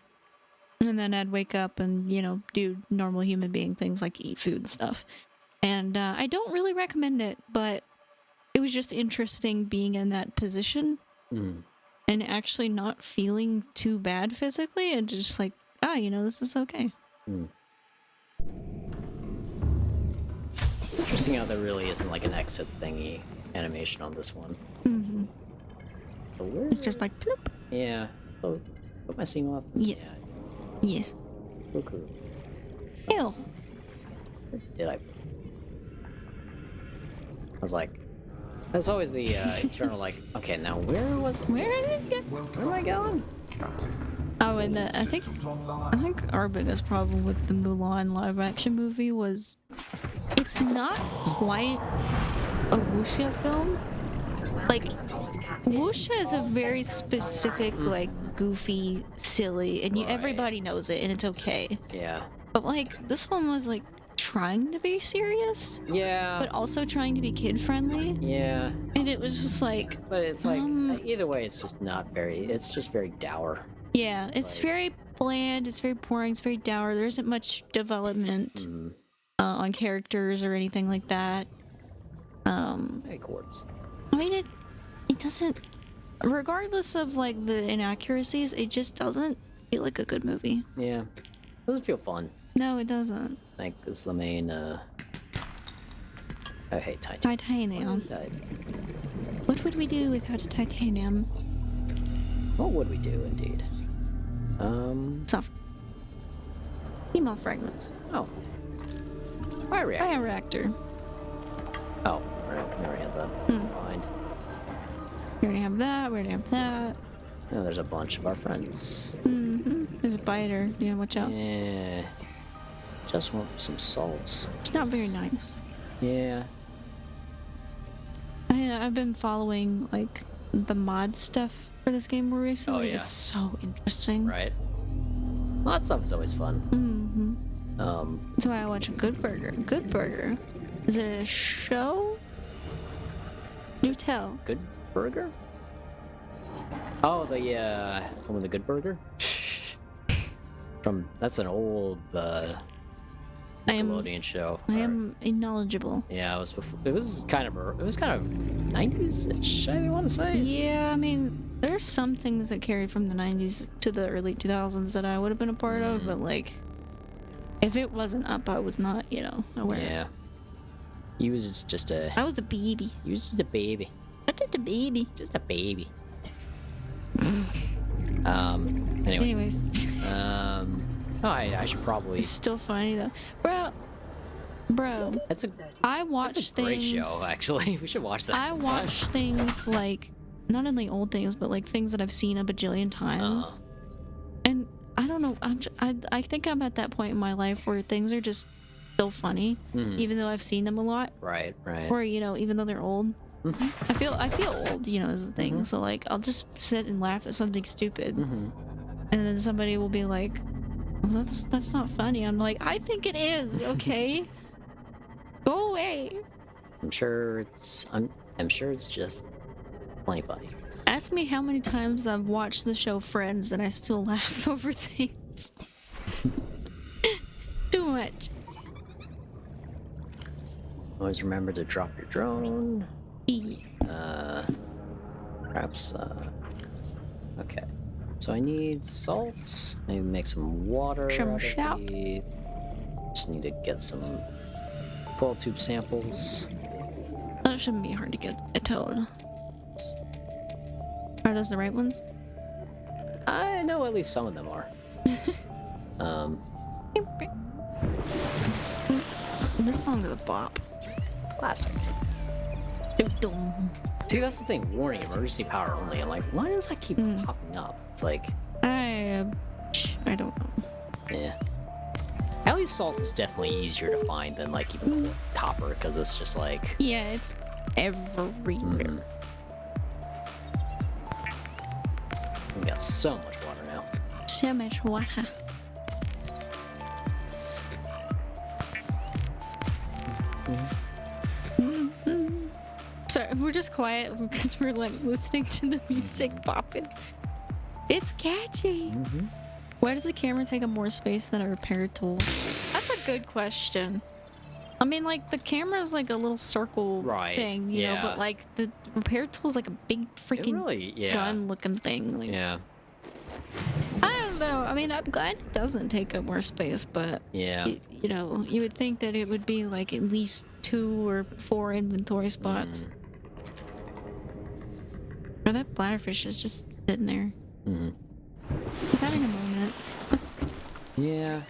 and then I'd wake up and, you know, do normal human being things like eat food and stuff. And I don't really recommend it, but it was just interesting being in that position Mm. and actually not feeling too bad physically and just like, this is okay. Mm. Interesting how there really isn't like an exit thingy animation on this one. Mm-hmm. So where... It's just like, bloop. Yeah. So, put my seam off. Yes. Yes. Yeah. Cool. Ew. Where did I was like, that's always the eternal like, okay, now where Where did it get? where am I going? Oh, and I think Systems online. our biggest problem with the Mulan live action movie was it's not quite a wuxia film. Like, wuxia is a very specific, like, goofy, silly, and Right. everybody knows it, and it's okay. Yeah. But, like, this one was, like, trying to be serious, Yeah. but also trying to be kid-friendly, Yeah. and it was just like, But it's like either way, it's just not very. It's just very dour. yeah, it's like- very bland, it's very boring, it's very dour. There isn't much development Mm. on characters or anything like that. Hey, chords. I mean, it doesn't, regardless of like the inaccuracies, it just doesn't feel like a good movie. Yeah. Doesn't feel fun. No, it doesn't. I think is the main. Oh, hey, Titan. Titanium. What would we do without a titanium? What would we do, indeed? Soft. Female fragments. Oh. Bioreactor. Bioreactor. Oh, alright. We already have that. Hmm. Mind. We already have that. We already have that. Now there's a bunch of our friends. Mm-hmm. There's a biter. Yeah, watch out. Yeah. Just want some salts. It's not very nice. Yeah. I've been following like the mod stuff for this game more recently. Oh, yeah. It's so interesting. Right. Well, that stuff is always fun. Mm-hmm. That's why I watch Good Burger. Good Burger. Is it a show? Do tell. Good Burger? Oh, the one with the Good Burger? That's an old I am Nickelodeon show. I am knowledgeable. Yeah, it was before. It was kind of 90s-ish, I want to say. Yeah, I mean, there's some things that carried from the 90s to the early 2000s that I would have been a part of, but like, if it wasn't up, I was not, aware. Yeah. He was just a. I was a baby. He was just a baby. I did the baby. Just a baby. Anyway. Anyways, I should probably. it's still funny though, bro. That's I watch a great things. show, actually. We should watch that. I sometime. watch things like not only old things, but like things that I've seen a bajillion times. And I don't know. I think I'm at that point in my life where things are just still funny, Mhm. even though I've seen them a lot, Right. or even though they're old. Mhm. I feel old, is the thing. So like I'll just sit and laugh at something stupid, Mhm. and then somebody will be like, well, "That's not funny." I'm like, "I think it is." Okay, go away. I'm sure it's just plenty funny. Ask me how many times I've watched the show Friends and I still laugh over things. Too much. Always remember to drop your drone. E. Perhaps. Okay. So I need salt. Maybe make some water. Some out of salt. Just need to get some coil tube samples. That shouldn't be hard to get a toad. Are those the right ones? I know at least some of them are. This song is a bop. Classic. Dum. See, that's the thing. Warning, emergency power only. I'm like, why does that keep popping up? It's like, I don't know. yeah. At least salt is definitely easier to find than like even copper, because it's just like. Yeah, it's everywhere. We got so much water now. So much water. Sorry, we're just quiet because we're like listening to the music popping. It's catchy. Why does the camera take up more space than a repair tool? That's a good question. I mean, like, the camera's like a little circle Right, thing, you know, yeah. but like the repair tool's like a big It freaking really, yeah. gun-looking thing. Like, Yeah. I don't know. I mean, I'm glad it doesn't take up more space, but Yeah. you know, you would think that it would be like at least 2 or 4 inventory spots. Or that bladderfish is just sitting there. He's having a moment. Yeah.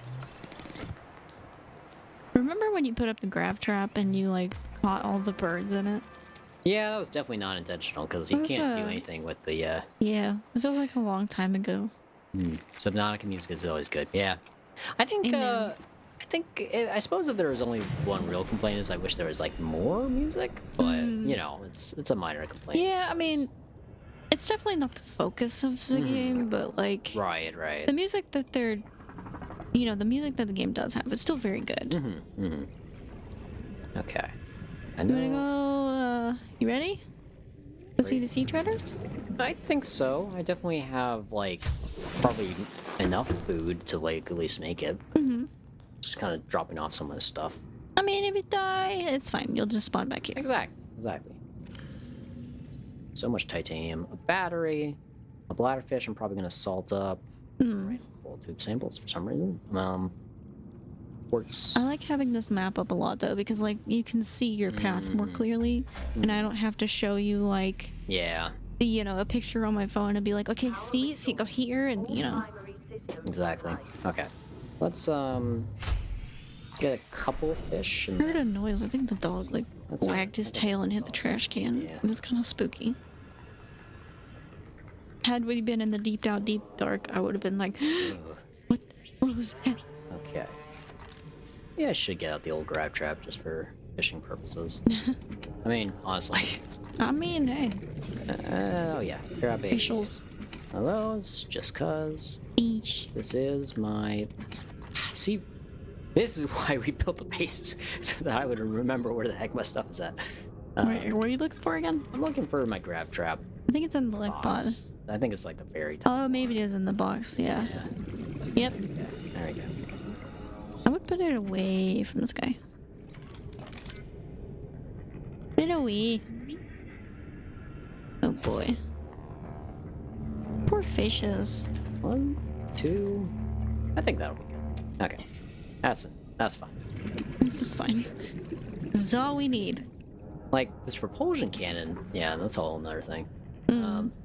Remember when you put up the grab trap and you like caught all the birds in it? Yeah, that was definitely not intentional because you That was, can't do anything with the Yeah, it feels like a long time ago. Subnautica music is always good. Yeah. I think Amen. I suppose if there was only one real complaint is I wish there was like more music, but you know, it's a minor complaint. Yeah, I mean, it's definitely not the focus of the game, but like Right. the music that they're, you know, the music that the game does have is still very good. Okay. I You wanna know. go? You ready? Go see the sea treaders? I think so. I definitely have like probably enough food to like at least make it. Just kind of dropping off some of this stuff. I mean, if you die, it's fine. You'll just spawn back here. Exactly. So much titanium, a battery, a bladderfish. I'm probably gonna salt up. Right, full tube samples for some reason. Quartz. I like having this map up a lot though, because like you can see your path more clearly, and I don't have to show you like Yeah. the, you know, a picture on my phone and be like, okay, see, go here, and you know. Exactly. Okay. Let's get a couple of fish. I And heard a noise. I think the dog like wagged his tail and hit the trash can. Yeah. It was kind of spooky. Had we been in the deep dark, I would have been like, what was that? Okay. Yeah, I should get out the old grab trap just for fishing purposes. I mean, honestly. I mean, hey, Oh yeah, grab a. facials. Hellos, just cause. Eesh. This is my. See, this is why we built the bases so that I would remember where the heck my stuff is at. What are you looking for again? I'm looking for my grab trap. I think it's in the like pod. box. I think it's like the very top. Oh, maybe it is in the box. Yeah. Yep. There we go. I would put it away from this guy. Put it away. Oh boy. Poor fishes. 1, 2. I think that'll be good. Okay, that's it. That's fine. This is fine. This is all we need. Like this propulsion cannon. Yeah, that's a whole another thing.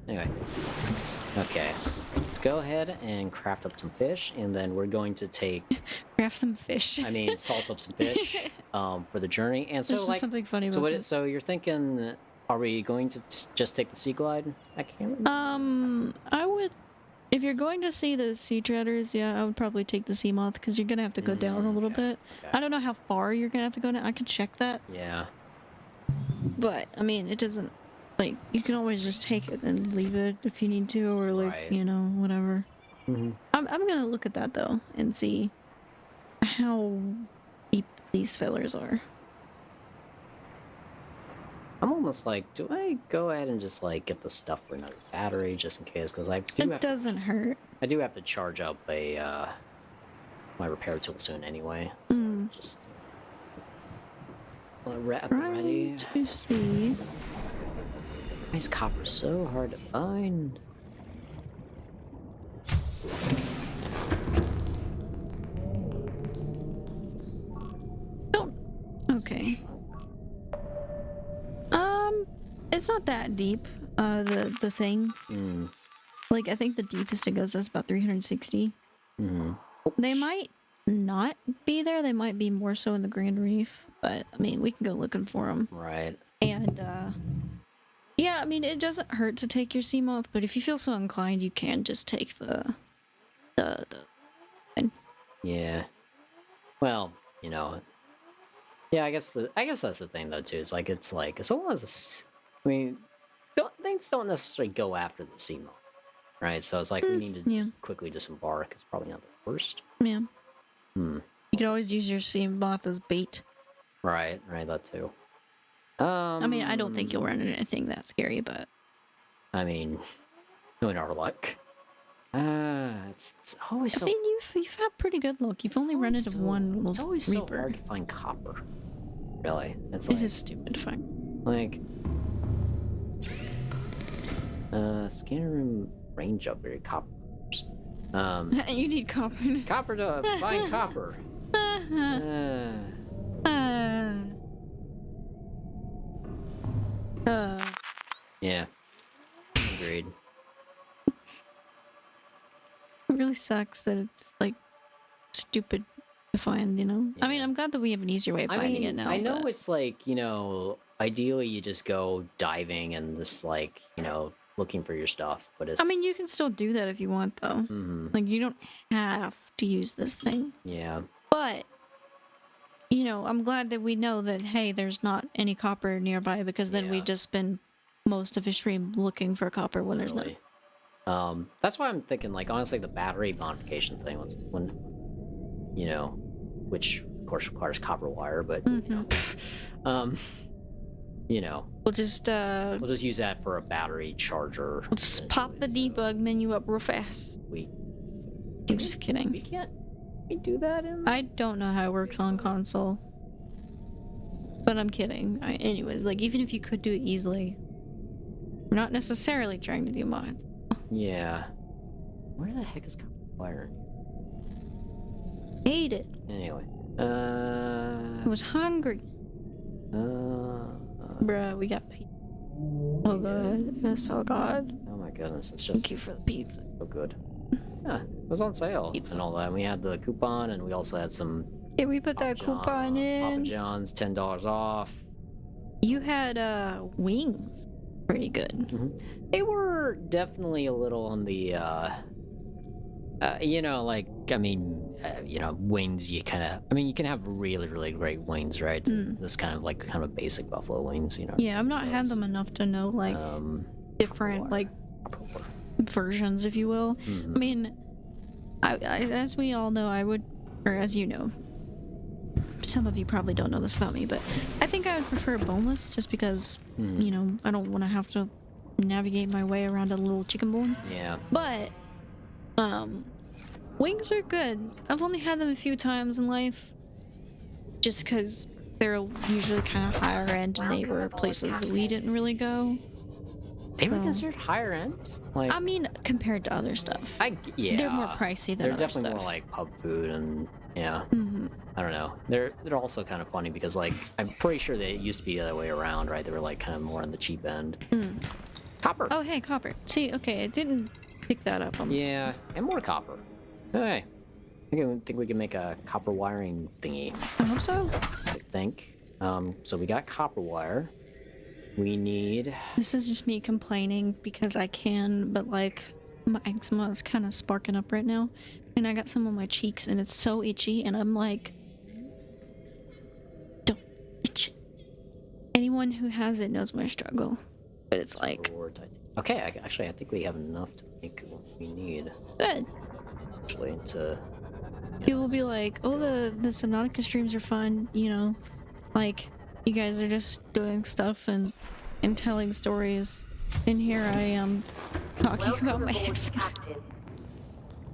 Anyway. Okay. Let's go ahead and craft up some fish, and then we're going to take. Craft some fish. I mean, salt up some fish for the journey. And so, There's like, something funny so about what? this. So you're thinking, are we going to just take the sea glide? I can't. I would. If you're going to see the sea treaders, yeah, I would probably take the sea moth because you're gonna have to go down a little bit. Okay. I don't know how far you're gonna have to go down. I can check that, Yeah. but I mean, it doesn't. Like, you can always just take it and leave it if you need to, or like, Right. you know, whatever. Mm-hmm. I'm gonna look at that though and see how deep these fillers are. I'm almost like, do I go ahead and just like get the stuff for another battery just in case? Because I do It have doesn't hurt. I do have to charge up a my repair tool soon anyway. So just ready. Trying to see. Nice copper, so hard to find. Don't. Okay. It's not that deep. The thing. Like, I think the deepest it goes is about 360. They might not be there. They might be more so in the Grand Reef. But I mean, we can go looking for them. Right. And yeah, I mean, it doesn't hurt to take your sea moth, but if you feel so inclined, you can just take the. Yeah. Well, you know. Yeah, I guess that's the thing though too. It's like as long as I mean, things don't necessarily go after the sea moth, right? So it's like we need to just quickly disembark. It's probably not the worst. Yeah. You could always use your sea moth as bait. Right, that too. I mean, I don't think you'll run into anything that scary, but I mean, knowing our luck. It's always I so. mean, you've had pretty good luck. You've only run into one. It's always so Reaper. hard to find copper. Really. It's It like, is stupid. Fine. like, scanner room range upgrade copper. You need copper. Copper to find copper. Yeah. Agreed. It really sucks that it's like stupid to find, you know? I mean, Yeah. I'm glad that we have an easier way of finding it now. I know but... it's like, ideally you just go diving and just like, looking for your stuff, but it's... I mean, you can still do that if you want, though. Mhm. Like, you don't have to use this thing. Yeah. But, I'm glad that we know that, hey, there's not any copper nearby, because then Yeah. we've just spend most of his stream looking for copper when there's none. Really. That's why I'm thinking, like, honestly, the battery modification thing was which of course requires copper wire, but We'll just we'll just use that for a battery charger. we'll just pop the debug menu up real fast. I'm just kidding. We can't do that in... I don't know how it works on console, but I'm kidding. Anyways, like, even if you could do it easily, we're not necessarily trying to do mods. Yeah. Where the heck is copper wire? Hate it. Anyway. I was hungry. Bruh, we got pizza. Oh god. Yes, oh god. Oh my goodness, it's Thank just you for the pizza. so good. Yeah, it was on sale Pizza. and all that. We had the coupon, and we also had some Yeah, we put that coupon Papa in. John's, $10 off. You had wings. Pretty good. They were definitely a little on the wings, you can have really, really great wings, right? This kind of basic buffalo wings, Yeah, I've not So had it's, them enough to know like different like versions, if you will. I mean, I as we all know, or as you know, some of you probably don't know this about me, but I think I would prefer boneless, just because I don't want to have to navigate my way around a little chicken bone. Yeah. But wings are good. I've only had them a few times in life, just because they're usually kind of higher end and they were places that we didn't really go. They were considered higher end? Like, I mean, compared to other stuff. yeah. They're more pricey than They're other definitely stuff. more like pub food, and yeah. Mm-hmm. I don't know. They're also kind of funny because, like, I'm pretty sure they used to be the other way around, right? They were like kind of more on the cheap end. Copper. Oh, hey, copper. See, okay, I didn't pick that up. Yeah, and more copper. Hey, I think we can make a copper wiring thingy. I hope so. I think. So we got copper wire. We need... This is just me complaining because I can, but like my eczema is kind of sparking up right now, and I got some on my cheeks, and it's so itchy, and I'm like, don't itch. Anyone who has it knows my struggle, but it's like Okay, actually, I think we have enough to make what we need. good. Actually, to... People will be like, oh, the Subnautica streams are fun, like you guys are just doing stuff and telling stories, and here I am talking about my eczema.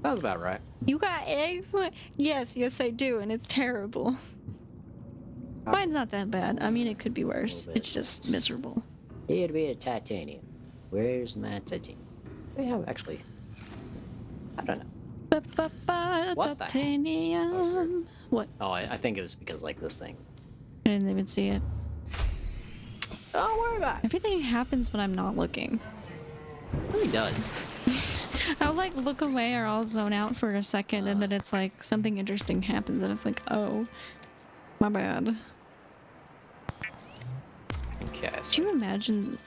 That was about right. You got eczema? Yes, I do, and it's terrible. Mine's not that bad. I mean, it could be worse. It's just miserable. It'd be a titanium. Where's my titanium? We have actually... I don't know. What the heck? Titanium. What? Oh, I think it was because, like, this thing. I didn't even see it. Don't worry about it. Everything happens when I'm not looking. It really does. I'll like look away or I'll zone out for a second, and then it's like something interesting happens, and it's like, oh, my bad. Okay, Do so... you imagine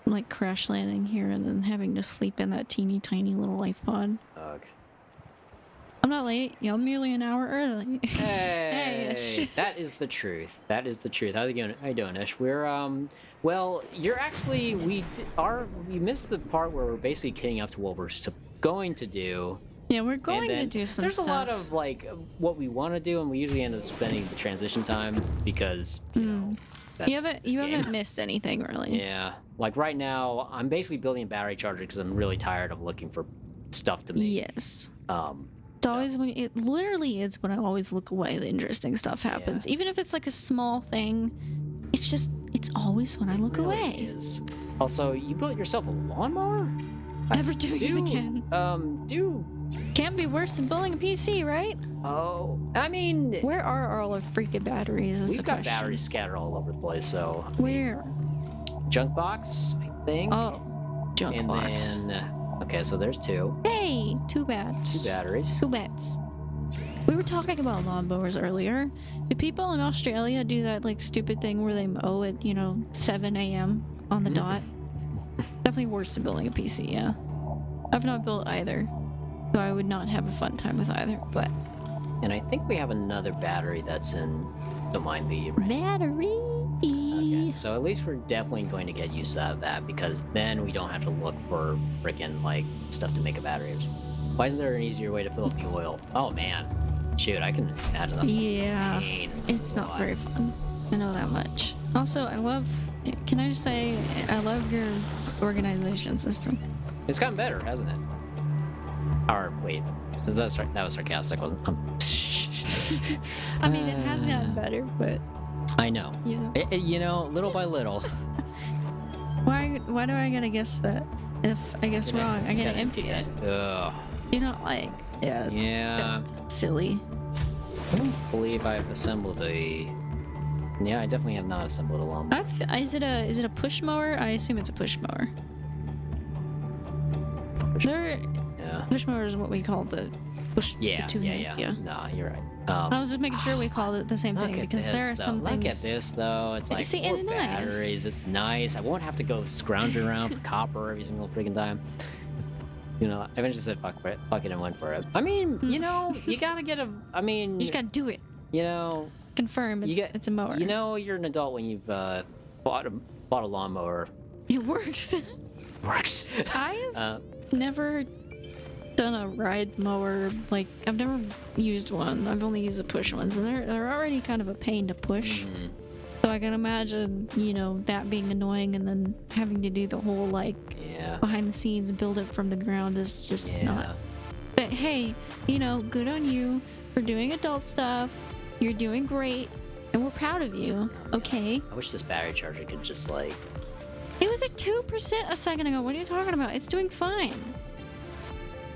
like crash landing here and then having to sleep in that teeny tiny little life pod? Ugh. I'm not late. I'm merely an hour early. Hey, Ish. that is the truth. That is the truth. How you doing, Ish? We're well, you're actually we missed the part where we're basically getting up to what we're going to do. Yeah, we're going to do some there's stuff. There's a lot of like what we want to do, and we usually end up spending the transition time because that's you haven't missed anything really. Yeah, like right now, I'm basically building a battery charger because I'm really tired of looking for stuff to make. Yes. It's always when it literally is when I always look away, the interesting stuff happens. Yeah. Even if it's like a small thing, it's always when I look Really away. is. Also, you built yourself a lawnmower? Never doing it again. Can't be worse than building a PC, right? Oh, I mean, Where are all our freaking batteries? Is we've the got question. batteries scattered all over the place. So Where? junk box, I think. Oh, junk and box. then okay, so there's 2. Hey, 2 bats. 2 batteries. 2 bats. We were talking about lawnmowers earlier. Do people in Australia do that like stupid thing where they mow at 7 a.m. on the dot? Definitely worse than building a PC. Yeah, I've not built either, so I would not have a fun time with either. But And I think we have another battery that's in Domain B. Right? battery. Okay, so at least we're definitely going to get use out of that because then we don't have to look for freaking like stuff to make a battery. Why isn't there an easier way to fill up the oil? Oh man, shoot, I can add enough. Yeah, pain. it's not very fun. I know that much. Also, I love. Can I just say I love your organization system. It's gotten better, hasn't it? Or wait, that was sarcastic, wasn't it? I mean, it has gotten better, but I know. Little by little. Why do I gotta guess that? If I guess wrong, I gotta empty it. Ugh. You know, like, yeah, that's silly. I don't believe I've assembled a. Yeah, I definitely have not assembled a lawnmower. Is it a push mower? I assume it's a push mower. Yeah. Push mower is what we call the push. Yeah. the two-hand, yeah. No, you're right. I was just making sure we called it the same thing because there are some things. Look at this though. It's like See, 4 it's nice. batteries. It's nice. I won't have to go scrounging around for copper every single freaking time. I eventually said fuck it and went for it. I mean, you gotta get a. I mean, You just gotta do it. Confirm it's a mower. You're an adult when you've bought a lawnmower. It works. Works. I've never done a ride mower. Like, I've never used one. I've only used the push ones, and they're already kind of a pain to push. Mm-hmm. So I can imagine, that being annoying, and then having to do the whole behind the scenes build it from the ground is just not. But hey, good on you for doing adult stuff. You're doing great, and we're proud of you. Okay. I wish this battery charger could just like. It was at 2% a second ago. What are you talking about? It's doing fine.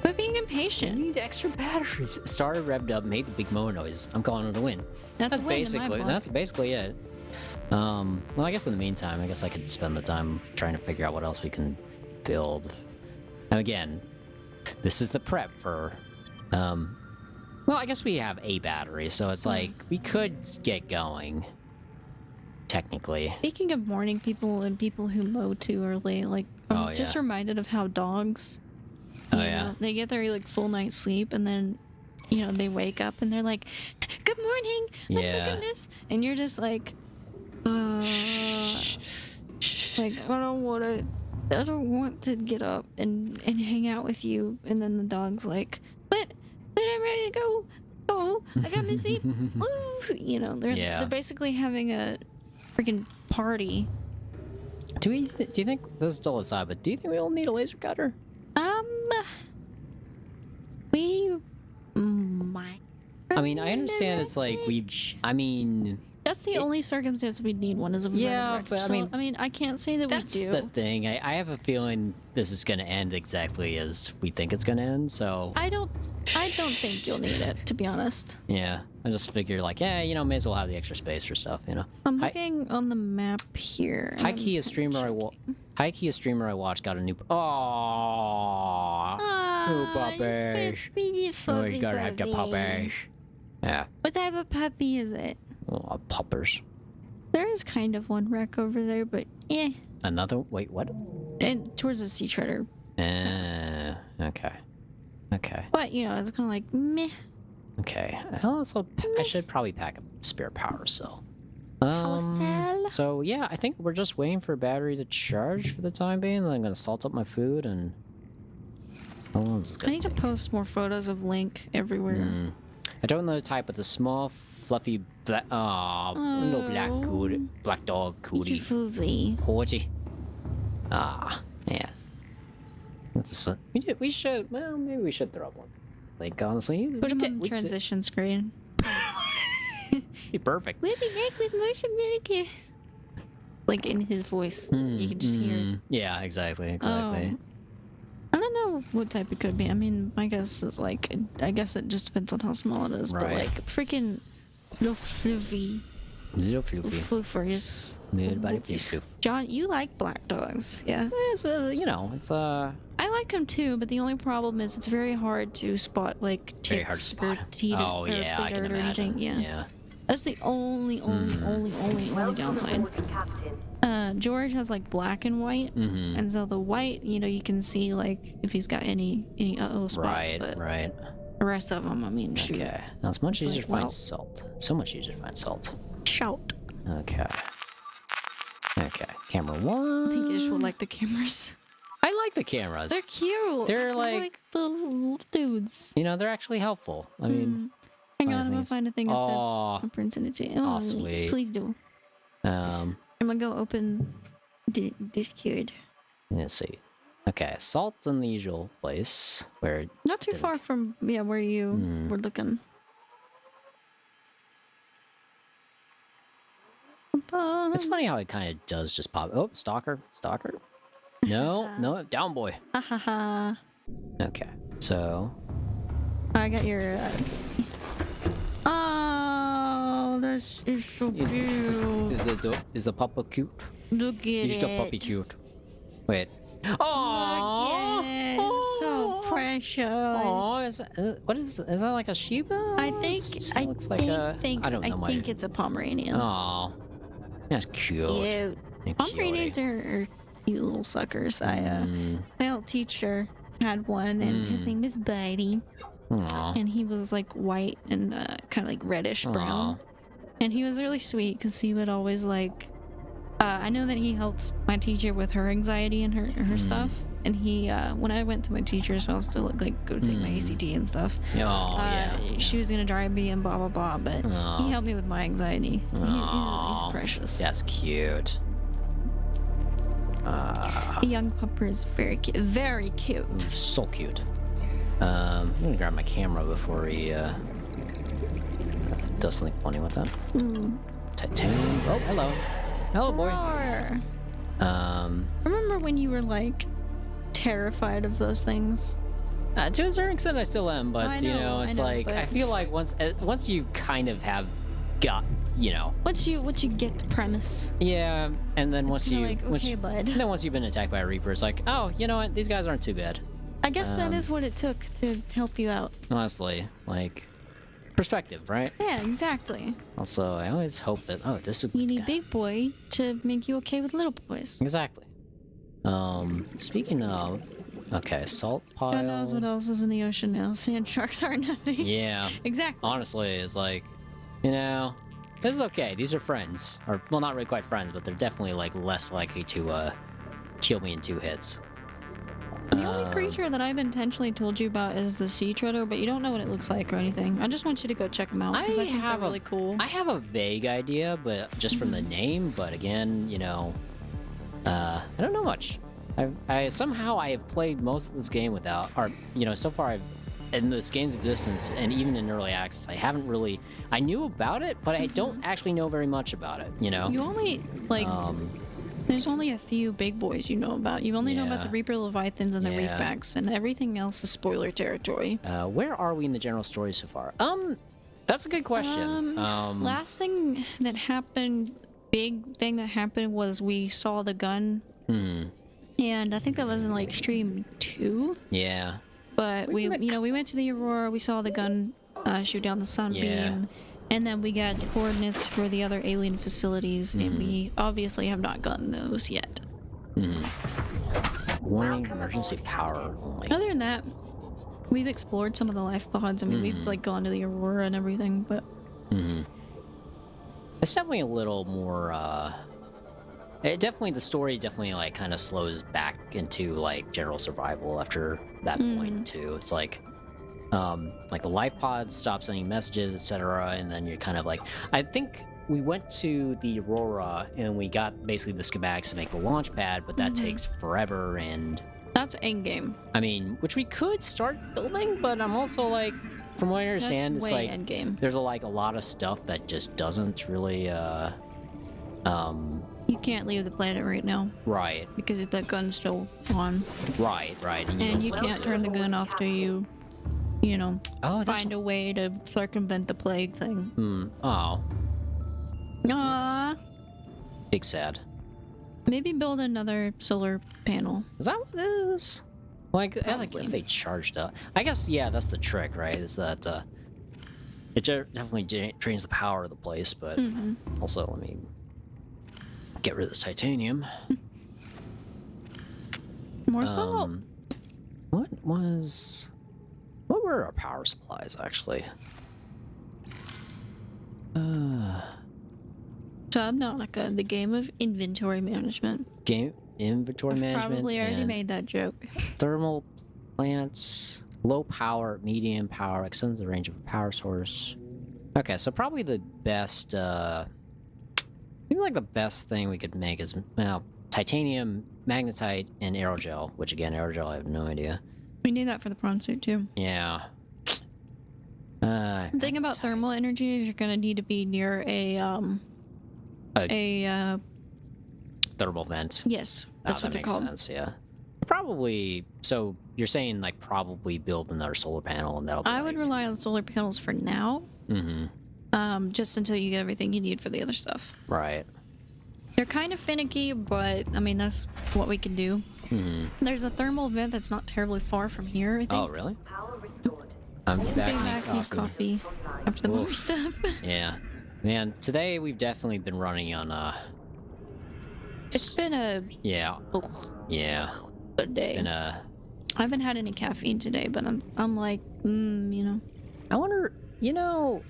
Quit being You impatient. need extra batteries. Started, revved up, made the big mower noise. I'm calling it a win. That's a win in my book. That's basically it. Well, I guess in the meantime, I guess I could spend the time trying to figure out what else we can build. Now again, this is the prep for. Well, I guess we have a battery, so it's like we could get going. Technically. Speaking of morning people and people who mow too early, I'm just reminded of how dogs. They get their full night's sleep and then, they wake up and they're like, "Good morning! Oh my goodness!" And you're just like, I don't want to get up and hang out with you. And then the dog's like, but I'm ready to go. Oh, I got my sleep. Woo! They're basically having a freaking party. Do you think this is still aside? But do you think we all need a laser cutter? We might. I mean, I understand it's like That's the only circumstance we'd need one is if we but I mean, I can't say that we do. That's the thing. I have a feeling this is going to end exactly as we think it's going to end. So I don't think you'll need it, to be honest. Yeah, I just figure may as well have the extra space for stuff. I'm looking on the map here. High key, a streamer I watched got a new. Oh, new puppies. Oh, you gotta have the puppies. Yeah. What type of puppy is it? Oh, puppers. There is kind of one wreck over there, but Another? Wait, what? And towards the sea treader. Okay. But it's kind of like meh. Okay. Also, I should probably pack a spare power cell. So yeah, I think we're just waiting for a battery to charge for the time being. Then I'm gonna salt up my food and. I need to post more photos of Link everywhere. I don't know the type, but the small, fluffy black. No black dog cootie. Porgy. Yeah. That's fun. We should. Well, maybe we should throw up one. think honestly. Put him on the transition screen. Be perfect. We'll be back with more Subnautica. Like in his voice, you can just hear it. Yeah, exactly. I don't know what type it could be. I mean, my guess is like, I guess it just depends on how small it is. But Right. like, freaking little fluffy, Little floofers. Little body floof. John, you like black dogs, yeah? It's it's I like them too, but the only problem is it's very hard to spot like very hard to ticks spot. or teeth Oh or yeah, I can flitter or imagine. anything. Yeah. That's the only downside. George has like black and white, and so the white, you can see like if he's got any spots. Right, but right. the rest of them, I mean, shoot. Okay. Now it's much easier like, to find well- salt. So much easier to find salt. Shout. Okay. Okay. Camera one. I think Ish will like the cameras. I like the cameras. They're cute. They're like the little dudes. they're actually helpful. I mean, Hang other on, I'm gonna things. find a thing that said oh, I'm printing it to you. Aw, sweet. Please do. I'm gonna go open Discord. let's see. Okay, salt's in the usual place where. Not too far from where you were looking. It's funny how it kind of does just pop. Oh, stalker. No, down boy. Ha ha ha. Okay, so I got your. Oh, this is so cute. is the papa cute? Look at Is it. the puppy cute? Wait. Look at it. It's so precious. Oh, is that like a Shiba? I think. It looks like a. I don't know. I think it's a Pomeranian. Oh, that's cute. Cute. Cute. Pomeranians are cute little suckers. My old teacher had one, and his name is Buddy. Aw. And he was like white and kind of like reddish brown. And he was really sweet because he would always like. I know that he helped my teacher with her anxiety and her stuff. And he, when I went to my teacher's house to go take my ACT and stuff, she was gonna drive me and blah blah blah. But he helped me with my anxiety. He's precious. That's cute. The young pupper is very cute. Very cute. So cute. I'm gonna grab my camera before he does something funny with that. Titanium. Oh, hello. Hello, boy. Roar. Remember when you were like terrified of those things? To a certain extent, I still am, but I know, it's but- I feel like once you kind of have got, Once you get the premise, yeah, and then once kinda you, like, once, okay, bud. then once you've been attacked by a Reaper, it's like, oh, you know what, these guys aren't too bad. I guess that is what it took to help you out. Honestly, like, perspective, right? Yeah, exactly. Also, I always hope that, this is You need big boy to make you okay with little boys. exactly. Speaking of, okay, salt pile. God knows what else is in the ocean now. Sand sharks are nothing. Yeah, Exactly. honestly, it's like, this is okay. These are friends, or well, not really quite friends, but they're definitely like less likely to kill me in 2 hits. The only creature that I've intentionally told you about is the sea trotter, but you don't know what it looks like or anything. I just want you to go check them out because I think they're really cool. I have a vague idea, but just from the name. But again, I don't know much. I somehow I have played most of this game without, or so far in this game's existence and even in early access, I haven't really. I knew about it, but I don't actually know very much about it. You only like. There's only a few big boys you know about. You only know about the Reaper Leviathans and the Reefbacks, and everything else is spoiler territory. Where are we in the general story so far? That's a good question. Last thing that happened, big thing that happened was we saw the gun. And I think that was in like stream 2. Yeah. But we went to the Aurora, we saw the gun shoot down the sunbeam. Yeah. And then we got coordinates for the other alien facilities, and we obviously have not gotten those yet. Warning, emergency power only. Other than that, we've explored some of the life pods. I mean, we've like gone to the Aurora and everything, but It's definitely a little more. The story definitely like kind of slows back into like general survival after that point too. It's like the life pods stop sending messages, etc., and then you're kind of like, I think we went to the Aurora and we got basically the schematics to make the launch pad, but that takes forever, and That's endgame. I mean, which we could start building, but I'm also like, from what I understand, That's it's way like endgame. there's a lot of stuff that just doesn't really You can't leave the planet right now right, because the gun's still on, right, and you also can't turn the gun off till you know, oh, that's find a way to circumvent the plague thing. oh, Ah, big sad. maybe build another solar panel. Is that what it is? Like, I Probably. guess they charged up. I guess, yeah, that's the trick, right? Is that it definitely drains the power of the place, but also, let me get rid of this titanium. More salt. What were our power supplies, actually? Subnautica, the game of inventory management. Game inventory management. Probably already and made that joke. thermal plants, low power, medium power, extends the range of a power source. Okay, so probably the best, maybe like the best thing we could make is, well, titanium, magnetite, and aerogel, which again, aerogel, I have no idea. We need that for the prawn suit too. Yeah. The thing about thermal energy is you're gonna need to be near a thermal vent. yes, that's what that they're makes called. sense, yeah. Probably, so you're saying like probably build another solar panel and that'll be I would rely on solar panels for now, just until you get everything you need for the other stuff. right. They're kind of finicky, but I mean that's what we can do. There's a thermal vent that's not terribly far from here, I think. Oh, really? Power restored. I'm Big back Mac in needs coffee. coffee after the more Oof. stuff. Yeah. Man, today we've definitely been running on, It's been a yeah. Yeah. good day. It's been I haven't had any caffeine today, but I'm like, you know. I wonder, you know,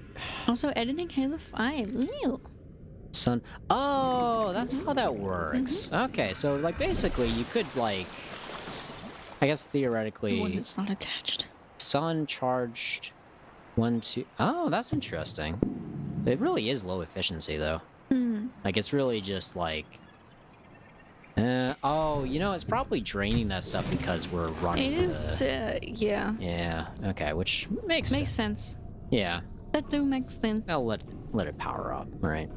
Also editing Halo 5. Ew. Sun. Oh, that's how that works. Okay, so like basically you could like, I guess The one theoretically, that's not attached. sun charged 1, 2. Oh, that's interesting. It really is low efficiency though. Like it's really just like, oh, you know, it's probably draining that stuff because we're running. It is, yeah. Yeah. Okay, which makes Makes sense. Yeah. That do make sense. I'll let it power up. All right.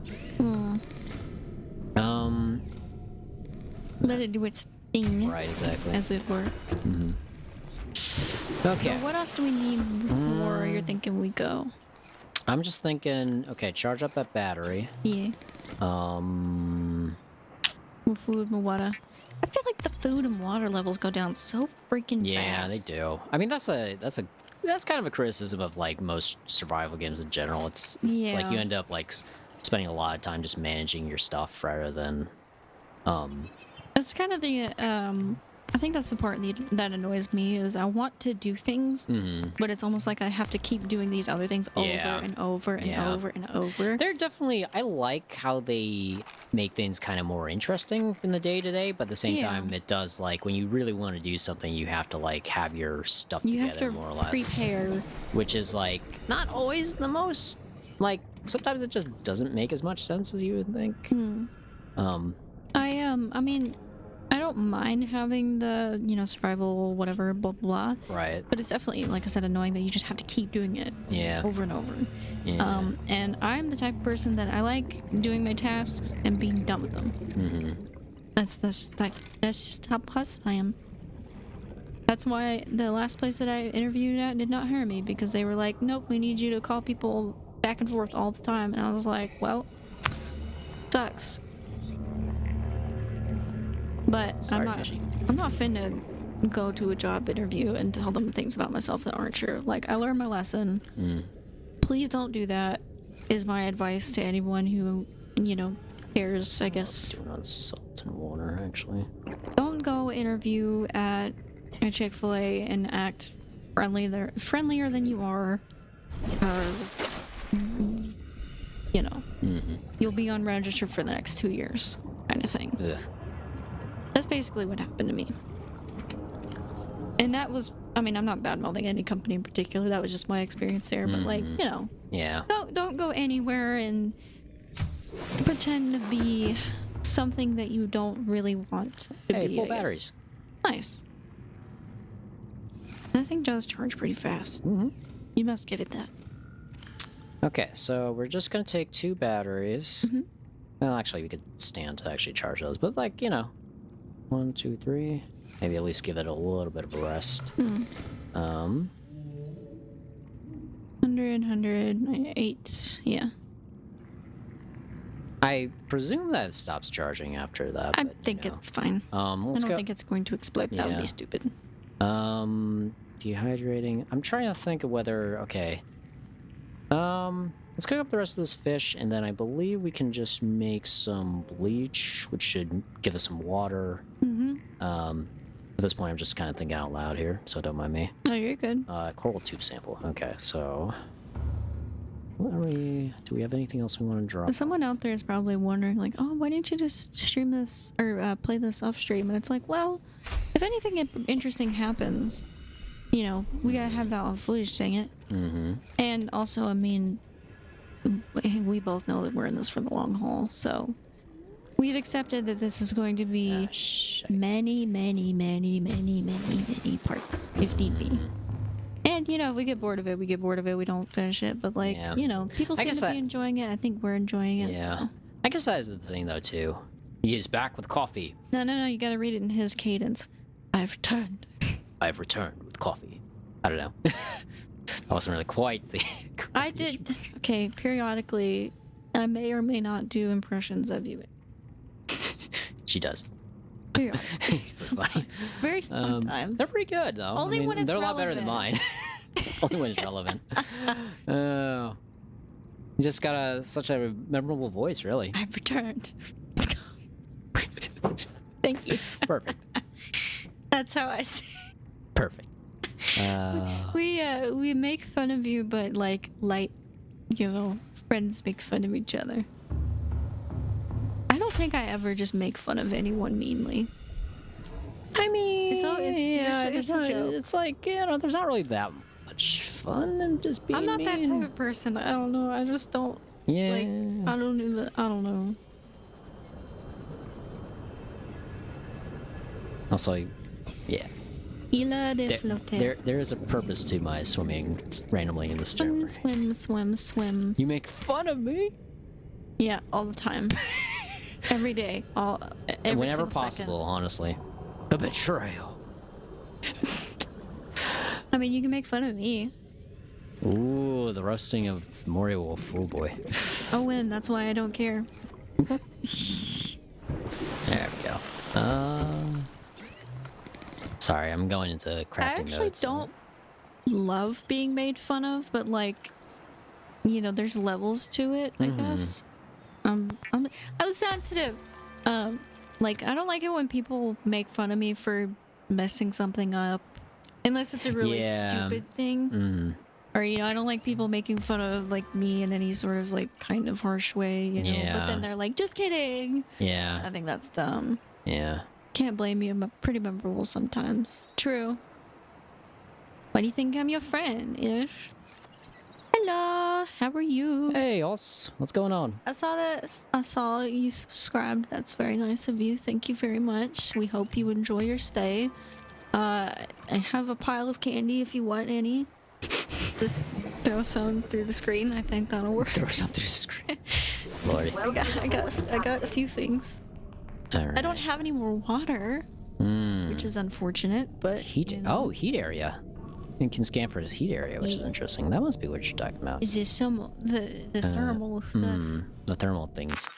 Let it do its thing, Right. Exactly. as it were. Okay. So what else do we need before you're thinking we go? I'm just thinking. Okay, charge up that battery. Yeah. Um. More food, more water. I feel like the food and water levels go down so freaking Yeah, fast. they do. I mean, that's kind of a criticism of like most survival games in general. It's like Yeah. you end up like spending a lot of time just managing your stuff rather than That's kind of the I think that's the part that annoys me is I want to do things, but it's almost like I have to keep doing these other things over Yeah. and over and Yeah. over and over. They're definitely. I like how they make things kind of more interesting in the day to day, but at the same Yeah. time, it does like when you really want to do something, you have to like have your stuff You together have to more or less, prepare. which is like not always the most like. Sometimes it just doesn't make as much sense as you would think. I mean, I don't mind having the, survival, whatever, blah, blah, Right. but it's definitely, like I said, annoying that you just have to keep doing it Yeah. over and over. Yeah. And I'm the type of person that I like doing my tasks and being done with them. That's just how positive I am. That's why the last place that I interviewed at did not hire me, because they were like, nope, we need you to call people back and forth all the time. And I was like, well, sucks. But Sorry, fishy. I'm not finna go to a job interview and tell them things about myself that aren't true. Like, I learned my lesson. Please don't do that, is my advice to anyone who, cares, I guess. Doing on salt and water, actually. Don't go interview at a Chick-fil-A and act friendlier than you are, because you'll be unregistered for the next 2 years, kind of thing. Ugh. That's basically what happened to me. And that was, I'm not bad-mouthing any company in particular, that was just my experience there, but Yeah. don't go anywhere and pretend to be something that you don't really want to Hey, be. full I guess. batteries. Nice. That thing does charge pretty fast. Mm-hmm. You must give it that. Okay, so we're just gonna take 2 batteries. Mhm. Well, actually, we could stand to actually charge those, but like, you know, 1, 2, 3. Maybe at least give it a little bit of a rest. 108. Yeah. I presume that it stops charging after that. I but, think you know. it's fine. I Let's don't go. think it's going to explode. That would Yeah. be stupid. Dehydrating. I'm trying to think of whether. Okay. Let's cook up the rest of this fish, and then I believe we can just make some bleach, which should give us some water. Mm-hmm. At this point, I'm just kind of thinking out loud here, so don't mind me. Oh, you're good. Coral tube sample. Okay, so what are we? Do we have anything else we want to drop? Someone out there is probably wondering, like, oh, why didn't you just stream this or play this off stream? And it's like, well, if anything interesting happens, you know, we gotta have that on footage, dang it. Mm-hmm. And also, I mean, we both know that we're in this for the long haul, so we've accepted that this is going to be many parts, if need be. And, you know, if we get bored of it, we get bored of it. We don't finish it. But, like, Yeah. you know, people seem to be enjoying it. I think we're enjoying it. Yeah. So. I guess that is the thing, though, too. He's back with coffee. No. You gotta read it in his cadence. I've returned. I've returned with coffee. I don't know. I wasn't really quite the... I did. Okay, periodically, I may or may not do impressions of you. She does. Periodically. It's fine. Very sometimes. They're pretty good, though. Only when it's they're a lot better than mine. Only when it's relevant. You just got such a memorable voice, really. I've returned. Thank you. Perfect. That's how I say. Perfect. We make fun of you, but like light, you know, friends make fun of each other. I don't think I ever just make fun of anyone meanly. I mean, it's a joke. It's like, you know, there's not really that much fun in just being I'm not that mean. type of person. I don't know. I just don't. Yeah. Like, I don't know. Also, yeah. Ila de flote. There is a purpose to my swimming randomly in this chamber. Swim. You make fun of me? Yeah, all the time. Every day. Every Whenever single possible, honestly. The betrayal. I mean, you can make fun of me. Ooh, the roasting of Mori Wolf. Oh boy. I'll win. That's why I don't care. There we go. Sorry, I'm going into crafting I actually mode, so- don't love being made fun of, but like, you know, there's levels to it, I guess. I was sensitive. Like, I don't like it when people make fun of me for messing something up, unless it's a really stupid thing. Or, you know, I don't like people making fun of, like, me in any sort of, like, kind of harsh way, you know? But then they're like, just kidding. Yeah. I think that's dumb. Yeah. Can't blame you. I'm pretty memorable sometimes. True. Why do you think I'm your friend, Ish? Hello. How are you? Hey, Os. What's going on? I saw you subscribed. That's very nice of you. Thank you very much. We hope you enjoy your stay. I have a pile of candy if you want any. Just throw some through the screen. I think that'll work. Throw something to the screen. Lordy. I got a few things. All right. I don't have any more water, which is unfortunate, but Heat. you know. Oh, heat area. You can scan for his heat area, which is interesting. That must be what you're talking about. Is this some the thermal stuff The thermal things.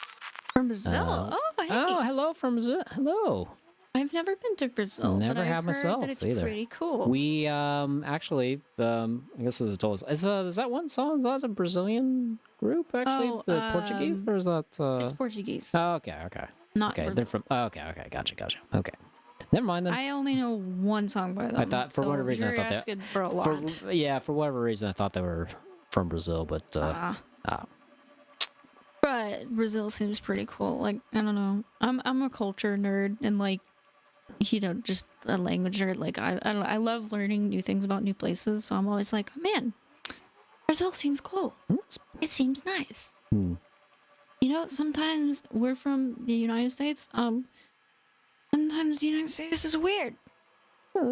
from Brazil? Oh, hey. Oh, hello from Brazil. Hello. I've never been to Brazil. Never but I've have heard myself that it's either. pretty cool. We actually I guess this is told us. Is that one song? Is that a Brazilian group actually? Oh, The Portuguese, or is that? It's Portuguese. Oh, okay. Not Okay, Brazil. they're from. Oh, okay. Gotcha. Okay. Never mind then. I only know one song by them. I thought for whatever reason you're I thought asking for a lot. For whatever reason I thought they were from Brazil, but But Brazil seems pretty cool. Like, I don't know. I'm a culture nerd and like, you know, just a language nerd. Like I love learning new things about new places. So I'm always like, man, Brazil seems cool. It seems nice. You know, sometimes we're from the United States. Sometimes the United States is weird.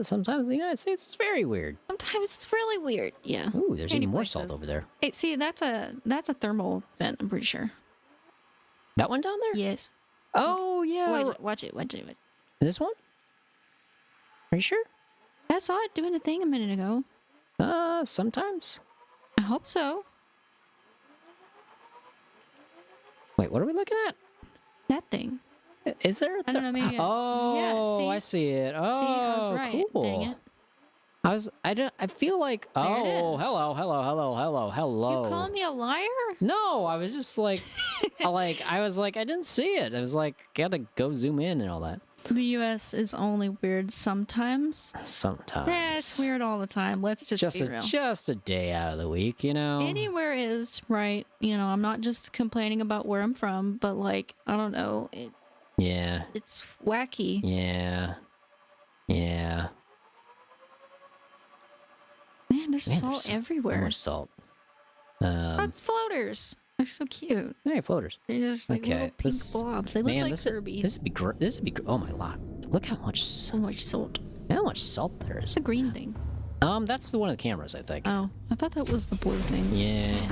Sometimes in the United States it's very weird. Sometimes it's really weird. Yeah. Ooh, there's Many even more places. salt over there. Hey, see, that's a thermal vent. I'm pretty sure. That one down there? Yes. Oh yeah. Watch it. This one? Are you sure? I saw it doing a thing a minute ago. Sometimes. I hope so. Wait, what are we looking at? That thing. Is there? I don't know, maybe. Oh, Yeah, see? I see it. Oh, See, I was right. cool. Dang it. I feel like. There it Oh, is. hello. You calling me a liar? No, I was just like, I was like, I didn't see it. I was like, gotta go zoom in and all that. The U.S. is only weird sometimes. Sometimes. Yeah, it's weird all the time. Let's just be real. Just a day out of the week, you know. Anywhere is right. You know, I'm not just complaining about where I'm from, but like, I don't know. Yeah. It's wacky. Yeah. Yeah. Man, there's salt everywhere. More salt. That's floaters. They're so cute. Hey, floaters. They're just like little pink blobs. They look like Kirby. This would be great. This would be. Oh my god! Look how much. So much salt. How much salt there is. It's a green thing. That's the one of the cameras, I think. Oh, I thought that was the blue thing. Yeah.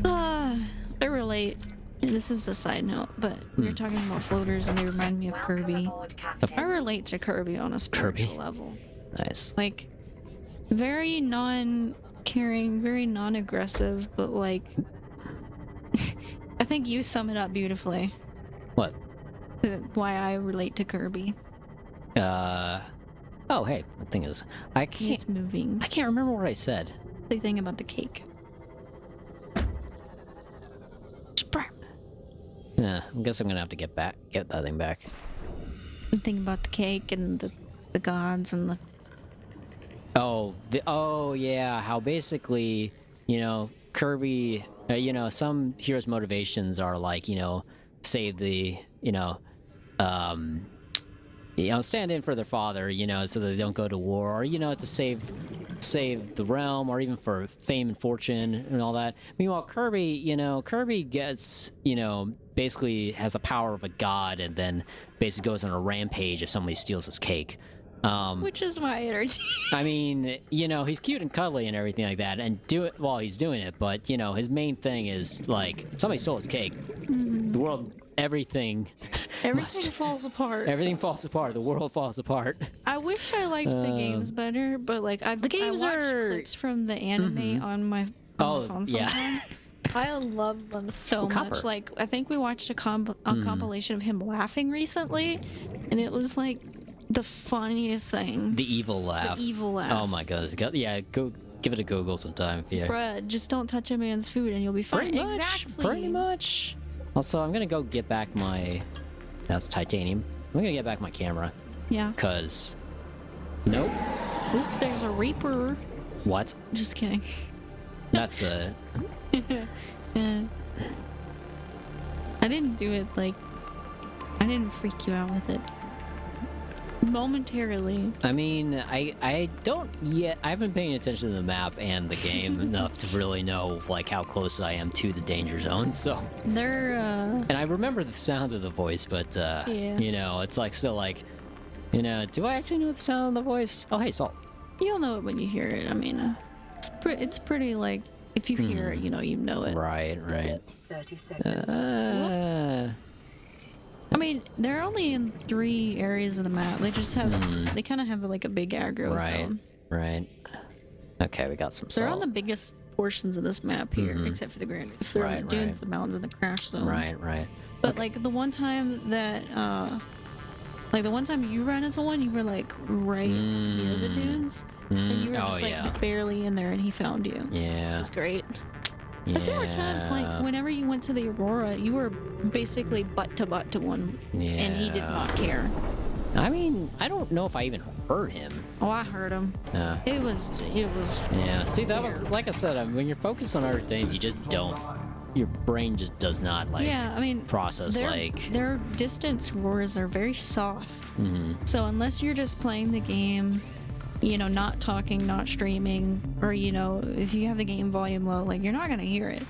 I relate. This is a side note, but we were talking about floaters and they remind me of Welcome Kirby. aboard, Captain. I relate to Kirby on a spiritual level. Nice. Like, very non-caring, very non-aggressive, but like, I think you sum it up beautifully. What? Why I relate to Kirby. Oh, hey. The thing is, I It's moving. can't remember what I said. The thing about the cake. Yeah. I guess I'm gonna have to get that thing back. The thing about the cake and the gods and the. Oh yeah, how basically, you know, Kirby, you know, some heroes' motivations are like, you know, save the, stand in for their father, you know, so that they don't go to war, or, you know, to save the realm, or even for fame and fortune and all that. Meanwhile, Kirby gets, you know, basically has the power of a god, and then basically goes on a rampage if somebody steals his cake. Which is my energy. I mean, you know, he's cute and cuddly and everything like that, and do it while he's doing it, but, you know, his main thing is, like, somebody stole his cake. The world, everything falls apart. Everything falls apart. The world falls apart. I wish I liked the games better, but, like, I watched clips from the anime on my phone yeah. sometimes. I love them so much. Like, I think we watched a compilation of him laughing recently, and it was, like, the funniest thing. The evil laugh. The evil laugh. Oh my god. Yeah, go give it a Google sometime. Yeah. Bruh, just don't touch a man's food and you'll be fine. Pretty much. Also, I'm gonna go get back my... That's titanium. I'm gonna get back my camera. Yeah. Cause... Nope. Oop, there's a Reaper. What? Just kidding. That's a... I didn't do it, like... I didn't freak you out with it. Momentarily. I mean, I don't yet... I haven't been paying attention to the map and the game enough to really know, like, how close I am to the danger zone, so... They're, And I remember the sound of the voice, but, yeah. you know, it's, like, still, like... You know, do I actually know the sound of the voice? Oh, hey, Salt. You'll know it when you hear it. I mean, it's pretty, like... If you hear it, you know it. Right. 30 seconds. I mean, they're only in 3 areas of the map. They just have, they kind of have like a big aggro zone. Right. Okay, we got some salt. They're on the biggest portions of this map here, except for the grand. If they're on the dunes, the mountains, and the crash zone. Right. But like the one time that, like the one time you ran into one, you were like right near the dunes, and you were just like barely in there, and he found you. Yeah. It's great. Yeah. But there were times, like, whenever you went to the Aurora, you were basically butt to one, and he did not care. I mean, I don't know if I even heard him. Oh, I heard him. It was. Yeah, see, that was, like I said, when you're focused on other things, you just don't, your brain just does not, like, yeah, I mean, process, their distance roars are very soft. So unless you're just playing the game, you know, not talking, not streaming, or, you know, if you have the game volume low, like, you're not gonna hear it.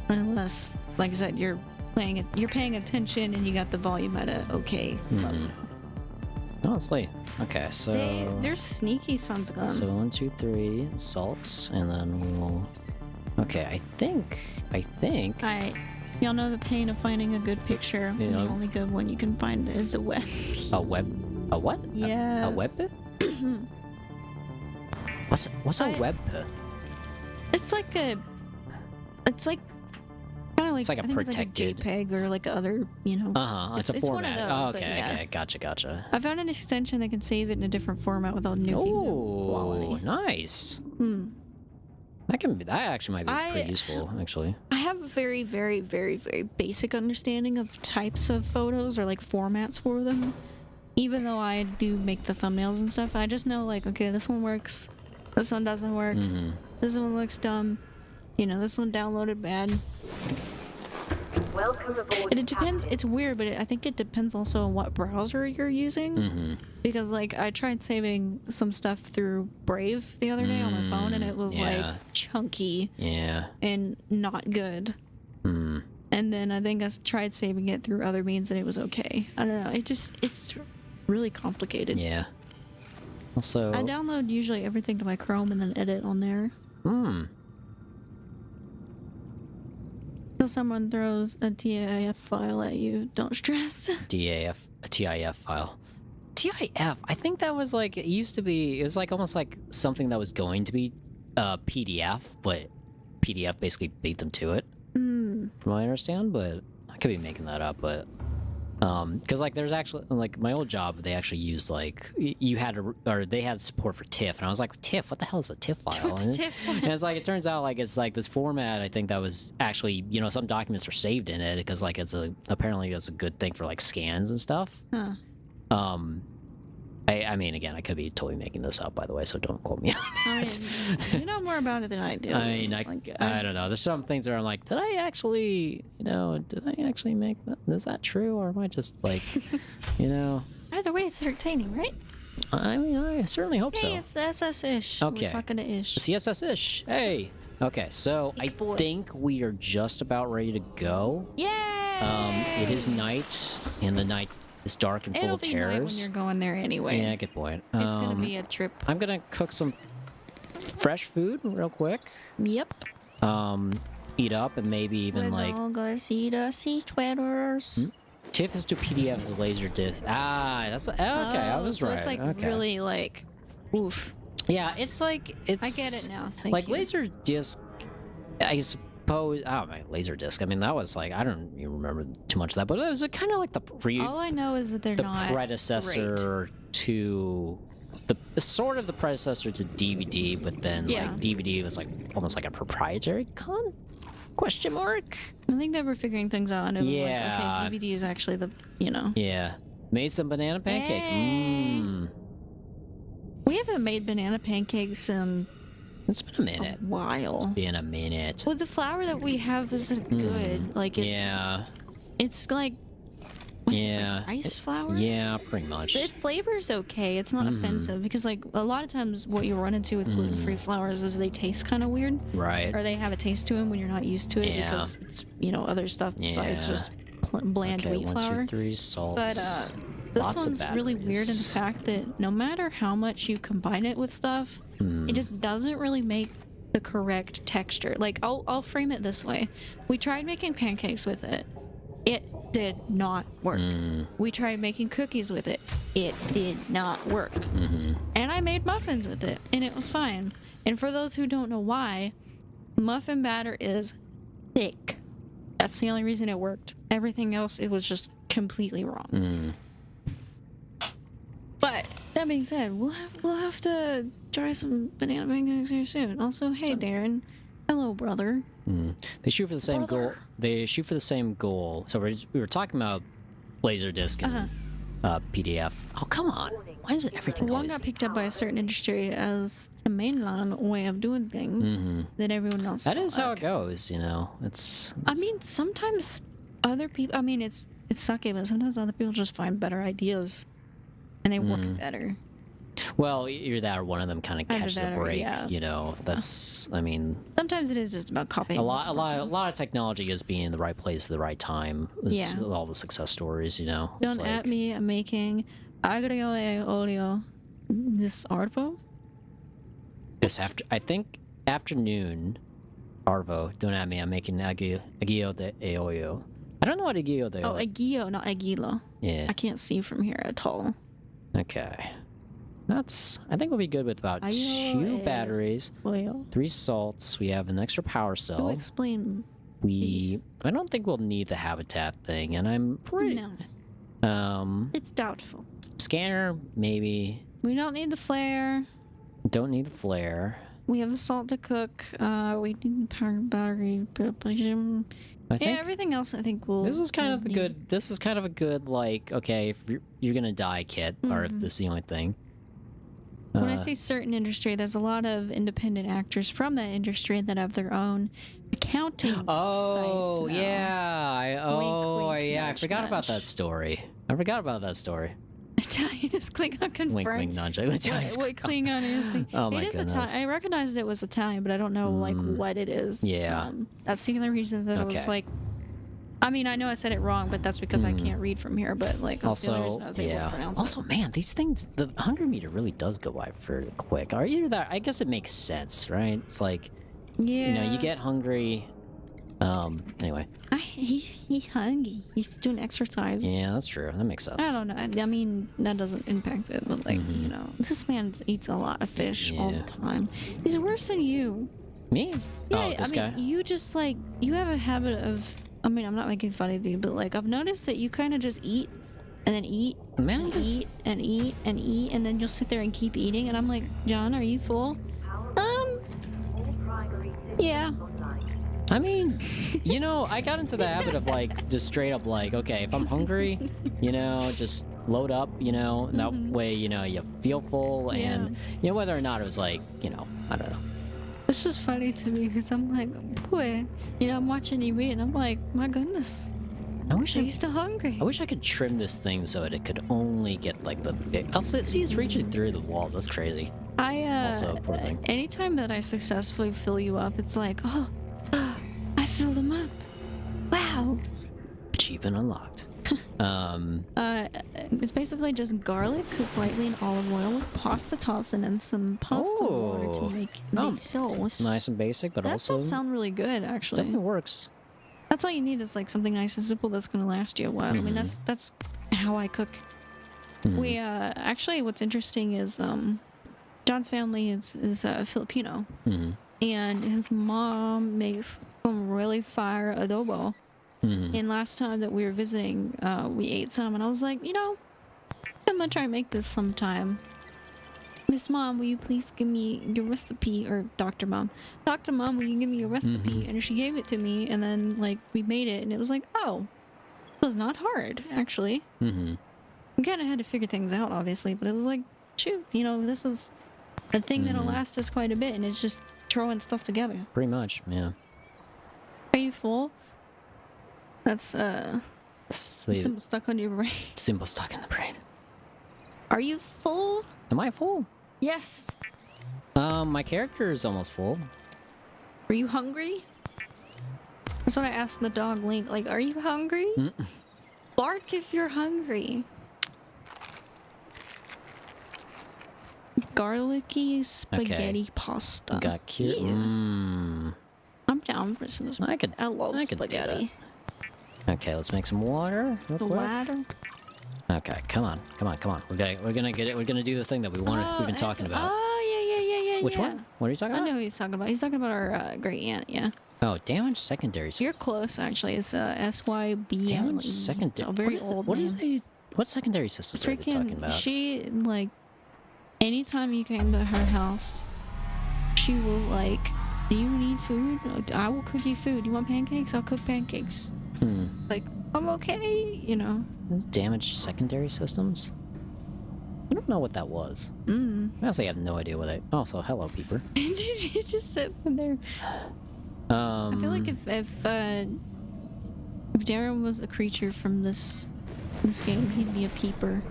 Unless, like I said, you're paying attention and you got the volume at a okay level. Honestly. Okay, so... They're sneaky sons of guns. So 1, 2, 3, salt, and then we'll... Okay, I think... Alright. Y'all know the pain of finding a good picture. And Yeah. the only good one you can find is a web. A web... A what? Yeah. A web? What's a web? It's like a... It's like... Kind of like... It's like a I think protected... It's like a JPEG or like other, you know... It's a it's one of format. those, Oh, but okay, yeah. okay. Gotcha. I found an extension that can save it in a different format without nuking the quality. Oh, nice. That actually might be pretty useful, actually. I have a very, very, very, very basic understanding of types of photos or like formats for them. Even though I do make the thumbnails and stuff, I just know like, okay, this one works, this one doesn't work, this one looks dumb, you know, this one downloaded bad. Welcome aboard. And it depends, it's weird, but I think it depends also on what browser you're using. Because like I tried saving some stuff through Brave the other day on my phone and it was like chunky and not good. And then I think I tried saving it through other means and it was okay. I don't know, it's really complicated. Yeah. Also... I download usually everything to my Chrome and then edit on there. Till someone throws a TIF file at you, don't stress. a TIF file. TIF, I think that was like, it used to be, it was like almost like something that was going to be PDF, but PDF basically beat them to it, from what I understand, but I could be making that up, but... because like there's actually, like my old job, they actually used like, you had to, or they had support for TIFF, and I was like, TIFF? What the hell is a TIFF file? What's TIFF file? And it's like, it turns out like it's like this format, I think that was actually, you know, some documents are saved in it, because like it's apparently it's a good thing for like scans and stuff. I mean, again, I could be totally making this up, by the way, so don't quote me on I that. mean, you know more about it than I do. I mean, I don't know. There's some things where I'm like, did I actually make that? Is that true? Or am I just like, you know? Either way, it's entertaining, right? I mean, I certainly hope so. Hey, it's the SS-ish. Okay. We're talking to Ish. It's the SS-ish. Hey. Okay, so I think we are just about ready to go. Yay! It is night, and the night is dark and full of It'll be night when terrors. you're going there anyway. Yeah, good point. It's gonna be a trip. I'm gonna cook some fresh food real quick. Yep. Eat up and maybe even We're all gonna see the sea tweeters. TIFF is to PDF as a laser disc. Ah, that's okay. I was so right. it's like okay. really like, oof. Yeah, it's like it's. I get it now. Thank like you. laser disc, I suppose. Oh my, laser disc. I mean, that was like I don't even remember too much of that, but it was kind of like All I know is that they're not predecessor to the sort of the predecessor to DVD, but then like DVD was like almost like a proprietary question mark. I think they were figuring things out, and it was like, okay, DVD is actually the, you know. Yeah, made some banana pancakes. Hey. We haven't made banana pancakes in It's been a minute. a while. It's been a minute. Well, the flour that we have isn't good. Like it's like rice flour. Yeah, pretty much. The flavor's okay. It's not offensive because like a lot of times what you run into with gluten-free flours is they taste kind of weird. Right. Or they have a taste to them when you're not used to it because it's, you know, other stuff besides just bland wheat flour. 1, 2, 3, salt. But this one's really weird in the fact that no matter how much you combine it with stuff, it just doesn't really make the correct texture. Like I'll frame it this way. We tried making pancakes with it. It did not work. We tried making cookies with it. It did not work. And I made muffins with it, and it was fine. And for those who don't know why, muffin batter is thick. That's the only reason it worked. Everything else, it was just completely wrong. But that being said, we'll have to try some banana pancakes here soon. Also, hey Darren, hello brother. They shoot for the same goal. They shoot for the same goal. So we were talking about Laserdisc and PDF. Oh come on! Why is it everything? One got picked up by a certain industry as a mainline way of doing things that everyone else. That is how it goes, you know. It's I mean, sometimes other people. I mean, it's sucky, but sometimes other people just find better ideas, and they work better. Well, either that or one of them kind of catches the break. Yeah. You know, that's. I mean, sometimes it is just about copying. A lot of technology is being in the right place at the right time. It's all the success stories, you know. Don't at me. I'm making Agrio e olio. This Arvo? This I think afternoon. Arvo, don't at me. I'm making aguio de eoyo. I don't know what aguio de Oh, eoyo. Agio, not Aguilo. Yeah. I can't see from here at all. Okay. I think we'll be good with about 2 batteries, Oil. 3 salts. We have an extra power To cell. explain. I don't think we'll need the habitat thing, and I'm pretty. No. It's doubtful. Scanner, maybe. We don't need the flare. Don't need the flare. We have the salt to cook. We need power battery. I think Everything else I think will. this is kind of a good. This is kind of a good, like, okay, if you're gonna die kit, or if this is the only thing. When I say certain industry, there's a lot of independent actors from that industry that have their own accounting sites now. I forgot about that story. Italian is Klingon confirmed. Wink, wink, nudge. Italian. What Klingon is? Oh my it is goodness. Italian. I recognized it was Italian, but I don't know like what it is. Yeah. That's the only reason that I was like. I mean, I know I said it wrong, but that's because I can't read from here. But like, that's the only reason I was able to pronounce also, man, these things, the 100 meter really does go by fairly quick. Or either that, I guess it makes sense, right? It's like, you know, you get hungry. Anyway. He's hungry. He's doing exercise. Yeah, that's true. That makes sense. I don't know. I mean, that doesn't impact it, but like, you know, this man eats a lot of fish all the time. He's worse than you. Me? Yeah, this guy? you just like, you have a habit of, I mean, I'm not making fun of you, but like, I've noticed that you kind of just eat and then eat and eat and eat and eat, and then you'll sit there and keep eating, and I'm like, John, are you full? Yeah. I mean, you know, I got into the habit of like just straight up like, okay, if I'm hungry, you know, just load up, you know, and that way, you know, you feel full, and you know, whether or not it was like, you know, I don't know. It's just funny to me because I'm like, boy, you know, I'm watching you eat and I'm like, my goodness. Are you still hungry? I wish I could trim this thing so that it could only get like the big. Also, see, it's reaching through the walls. That's crazy. Poor thing. Anytime that I successfully fill you up, it's like, oh, I filled them up. Wow. Achievement unlocked. It's basically just garlic cooked lightly in olive oil with pasta toss and then some pasta water to make sauce. Nice and basic, but that also does sound really good, actually. Definitely works. That's all you need is like something nice and simple that's gonna last you a while. I mean, that's how I cook. We actually, what's interesting is John's family is Filipino, and his mom makes some really fire adobo. And last time that we were visiting, we ate some, and I was like, you know, I'm gonna try and make this sometime. Miss Mom, will you please give me your recipe? Or Dr. Mom. Dr. Mom, will you give me your recipe? And she gave it to me, and then, like, we made it, and it was like, oh, it was not hard, actually. We kind of had to figure things out, obviously, but it was like, shoot, you know, this is a thing that'll last us quite a bit, and it's just throwing stuff together. Pretty much, yeah. Are you full? That's, symbol stuck on your brain. Symbol stuck in the brain. Are you full? Am I full? Yes. My character is almost full. Are you hungry? That's what I asked the dog Link. Like, are you hungry? Bark if you're hungry. Garlicky spaghetti pasta. Got cute. Yeah. I'm down for some. I love spaghetti. Okay, let's make some water. Real quick. Water. Okay, come on. We're gonna get it. We're gonna do the thing that we've been talking about. Oh yeah. Which one? What are you talking about? I know who he's talking about. He's talking about our great aunt. Yeah. Oh, damage secondary. You're close, actually. It's SYB. Damage secondary. A very old. What secondary systems are they talking about? She like. Anytime you came to her house, she was like, "Do you need food? I will cook you food. You want pancakes? I'll cook pancakes." Like, I'm okay, you know. Damage secondary systems? I don't know what that was. I honestly have no idea what they... Oh, so hello, peeper. She's just sitting there. I feel like if Darren was a creature from this game, he'd be a peeper.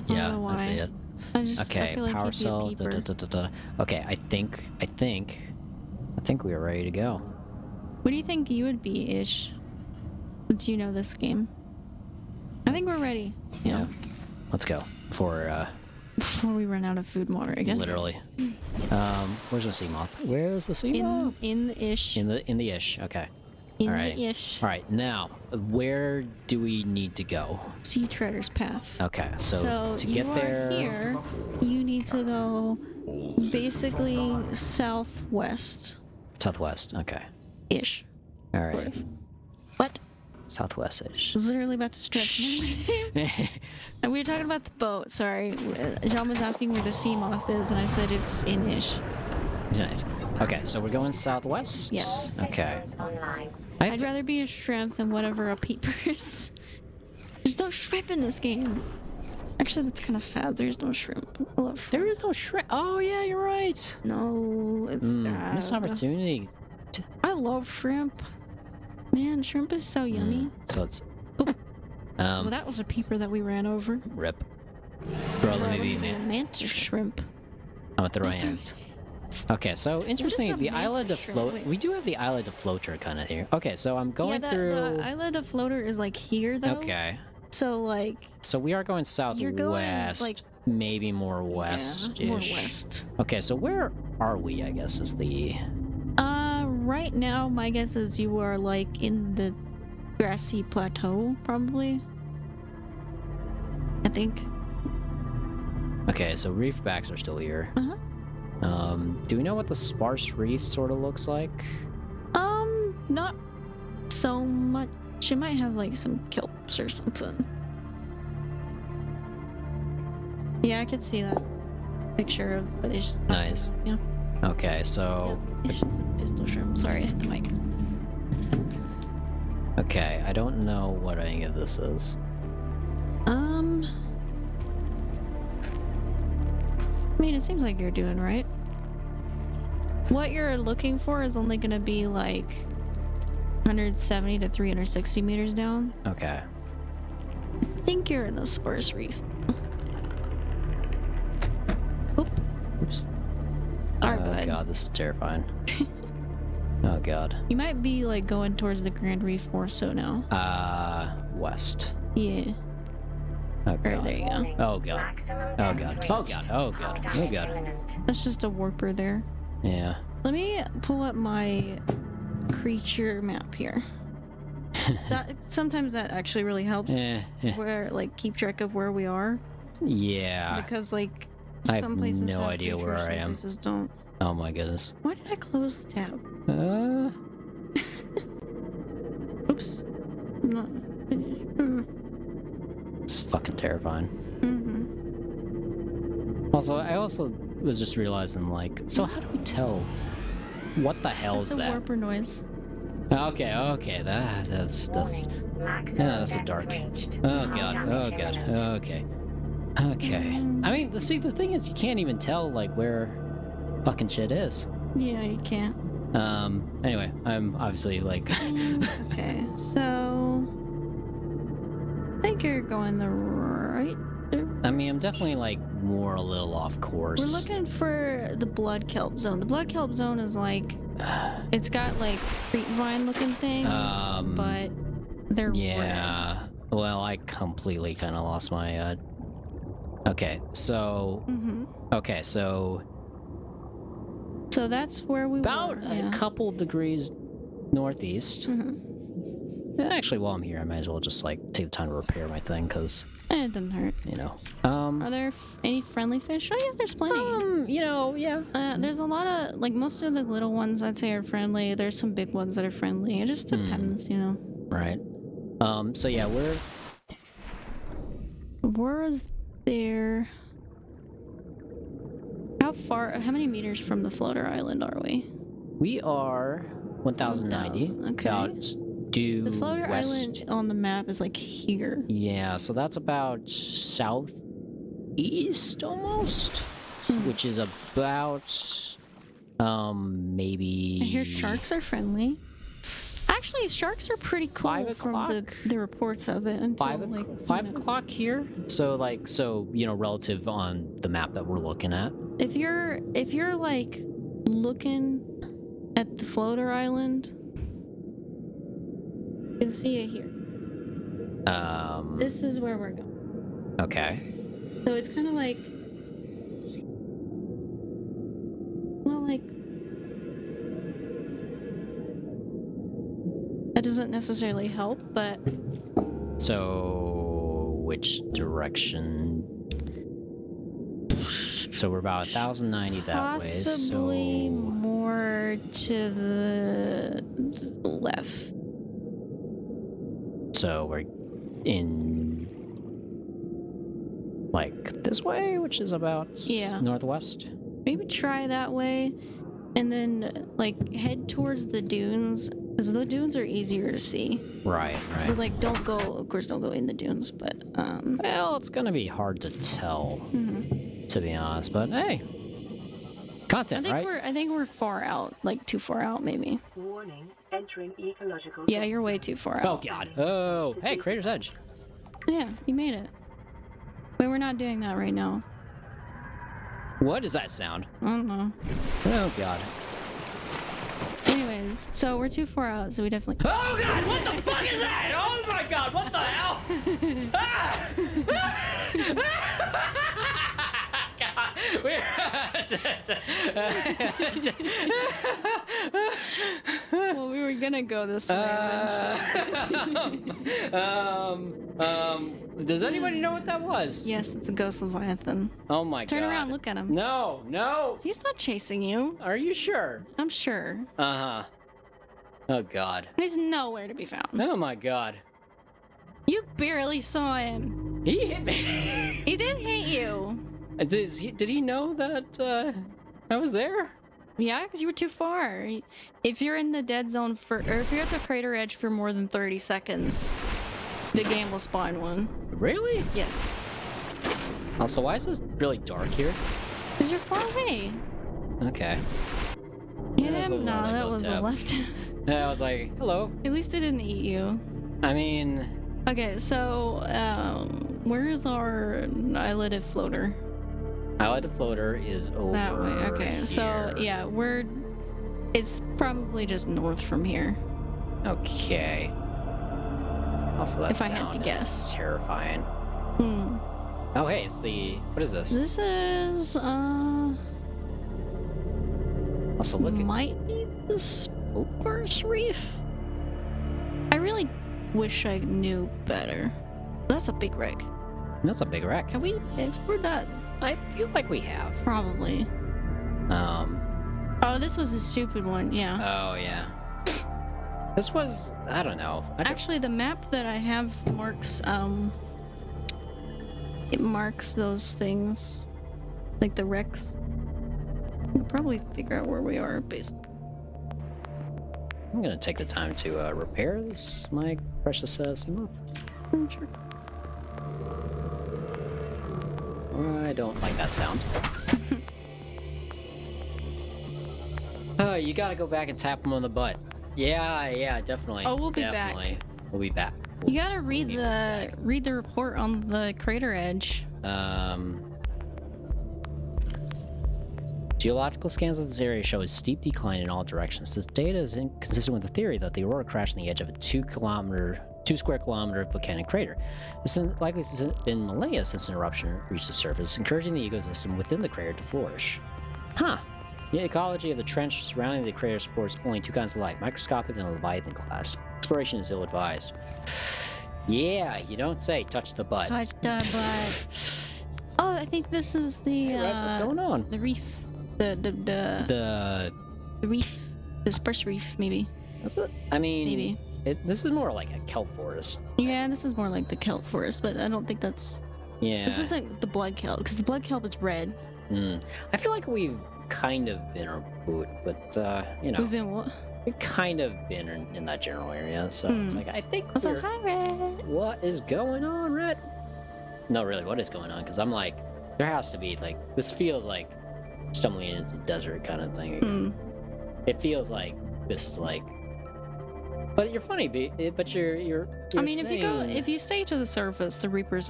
Yeah, I see it. I feel like power he'd cell. be a peeper. Okay, I think we are ready to go. What do you think you would be, Ish? Since you know this game. I think we're ready. Yeah. Let's go. Before we run out of food and water again. Literally. Where's the sea moth? Where's the sea moth? In the ish. In the ish. Okay. In Alright. the ish. All right. Now, where do we need to go? Sea Treader's Path. Okay. So to you get are there. here, you need to go basically southwest. Southwest. Okay. Ish. All right. What? Southwest-ish. I was literally about to stretch my name. And we were talking about the boat, sorry. John was asking where the sea moth is, and I said it's in ish. Nice. Okay, so we're going southwest? Yes. Okay. I'd rather be a shrimp than whatever a peeper is. There's no shrimp in this game. Actually, that's kind of sad. There's no shrimp. I love shrimp. There is no shrimp. Oh, yeah, you're right. No, it's sad. Missed opportunity. I love shrimp. Man, shrimp is so yummy. So it's... Well, that was a peeper that we ran over. Rip. Bro, let me be man. Mantis shrimp. I'm at the right hand. Okay, so interesting, a the island of mantis shrimp? float. Wait. We do have the island of floater kind of here. Okay, so I'm going through. The island of floater is like here though. Okay, So like so we are going southwest. you're going like maybe more west. more west. Okay, so where are we? I guess is the. Right now my guess is you are like in the grassy plateau probably. I think. Okay, so reef backs are still here. Do we know what the sparse reef sort of looks like? Not so much. It might have like some kelps or something. Yeah, I could see that picture of, but it's just Nice. Yeah. Okay, so Yep, it's just a pistol shrimp. Sorry, I hit the mic. okay, I don't know what any of this is. I mean, it seems like you're doing right. What you're looking for is only gonna be like 170 to 360 meters down. Okay. I think you're in the sparse reef. Oop. Oops. Sorry, Oh bud. god, this is terrifying. Oh god. You might be like going towards the Grand Reef more so now. West. Yeah. Oh Alright, god. there you go. Oh god. Oh god. Oh god. Oh god. Oh god. That's just a warper there. Yeah. Let me pull up my creature map here. Sometimes that actually really helps. Where like keep track of where we are. Yeah. Because like I have some places no have idea creatures, where some I am. places don't. Oh my goodness. Why did I close the tab? Oops. Not. It's fucking terrifying. Mm-hmm. Also, I also was just realizing, like, so how do we tell what the hell That's is a that? warper noise. Okay, that's a dark. Oh god, oh god, okay. Okay. I mean, see, the thing is, you can't even tell, like, where fucking shit is. Yeah, you can't. Anyway, I'm obviously, like... Okay, so... I think you're going the right... I mean, I'm definitely, like, more a little off course. We're looking for the blood kelp zone. The blood kelp zone is like... It's got, like, creepvine looking things, but they're Yeah. red. Well, I completely kind of lost my, Okay, so... Mm-hmm. Okay, so... So that's where we About were. a couple degrees northeast. Mm-hmm. Actually, while I'm here, I might as well just, like, take the time to repair my thing, because, It doesn't hurt. you know. Are there any friendly fish? Oh yeah, there's plenty. You know, yeah. There's a lot of, like, most of the little ones I'd say are friendly. There's some big ones that are friendly. It just depends, you know. Right. So yeah, Where is there... How many meters from the floater island are we? we are 1,090. 1,000, okay. About due The floater west. island on the map is like here. Yeah, so that's about southeast almost, which is about maybe. I hear sharks are friendly. Actually, sharks are pretty cool 5 from o'clock? the reports of it. Until, five o'clock here. So you know, relative on the map that we're looking at. If you're like looking at the floater island, you can see it here. This is where we're going. Okay. So it's kind of like, well, like that doesn't necessarily help, but So, which direction? So we're about 1,090 that way. possibly So more to the left. So we're in like this way, which is about Yeah. northwest. Maybe try that way, and then like head towards the dunes, because the dunes are easier to see. Right, But right. like, don't go. Of course, don't go in the dunes. But Well, it's gonna be hard to tell, mhm. to be honest. But hey, content, right? I think we're far out, like too far out, maybe. Warning, entering ecological. Yeah, dead you're way zone. too far Oh out. God! Oh, hey, Crater's Edge. Yeah, you made it. But we're not doing that right now. What does that sound? I don't know. Oh God! Anyways, so we're too far out, so we definitely. Oh God! What the fuck is that? Oh my God! What the hell? Ah! God, Well, we were gonna go this way. Does anybody know what that was? Yes, it's a ghost leviathan. Oh my God! Turn around, look at him. No, no. He's not chasing you. Are you sure? I'm sure. Uh-huh. Oh God. He's nowhere to be found. Oh my God. You barely saw him. He hit me. He did hit you. Did he know that I was there? Yeah, because you were too far. If you're in the dead zone or if you're at the crater edge for more than 30 seconds, the game will spawn one. Really? Yes. Also, why is this really dark here? Because you're far away. Okay. Hit That was the him? No, one I that looked was a up. left. I was like, hello. At least it didn't eat you. I mean, Okay, so where is our eyelided floater? the floater is over That way. Okay, so here. yeah, it's probably just north from here. Okay. Also, that If I had to sound is guess. terrifying. Hmm. Oh, hey, it's the... What is this? This is Also, look at... might be the Spokers Reef. I really wish I knew better. That's a big wreck. That's a big wreck. Have we explored that? I feel like we have. Probably. Oh, this was a stupid one. Yeah. Oh, yeah. This was... I don't know. Actually, the map that I have marks it marks those things, like the wrecks. We could probably figure out where we are based. I'm gonna take the time to repair this, my precious Seamoth. Sure. I don't like that sound. You gotta go back and tap him on the butt. Yeah, definitely. Oh, we'll be back. Definitely. We'll be back. You gotta read the report on the crater edge. Geological scans of this area show a steep decline in all directions. This data is inconsistent with the theory that the aurora crashed on the edge of a 2 square kilometer volcanic crater. It's likely been millennia since an eruption reached the surface, encouraging the ecosystem within the crater to flourish. Huh. The ecology of the trench surrounding the crater supports only 2 kinds of life, microscopic and leviathan class. Exploration is ill-advised. Yeah, you don't say touch the butt. Touch the butt. Oh, I think this is the Hey, Red, what's going on? the reef, the reef, the spruce reef, maybe. I mean, Maybe. This is more like a kelp forest. Yeah, this is more like the kelp forest, but I don't think that's. Yeah. This isn't the blood kelp, because the blood kelp is red. I feel like we've kind of been a boot, but you know, We've been what? we've kind of been in that general area. So it's like I think. Also, we're- hi, Red. What is going on, Red? No, really, what is going on? Because I'm like, there has to be like this feels like stumbling into the desert kind of thing. Again. It feels like this is like. But you're funny, but you're I mean, saying- if you stay to the surface, the Reapers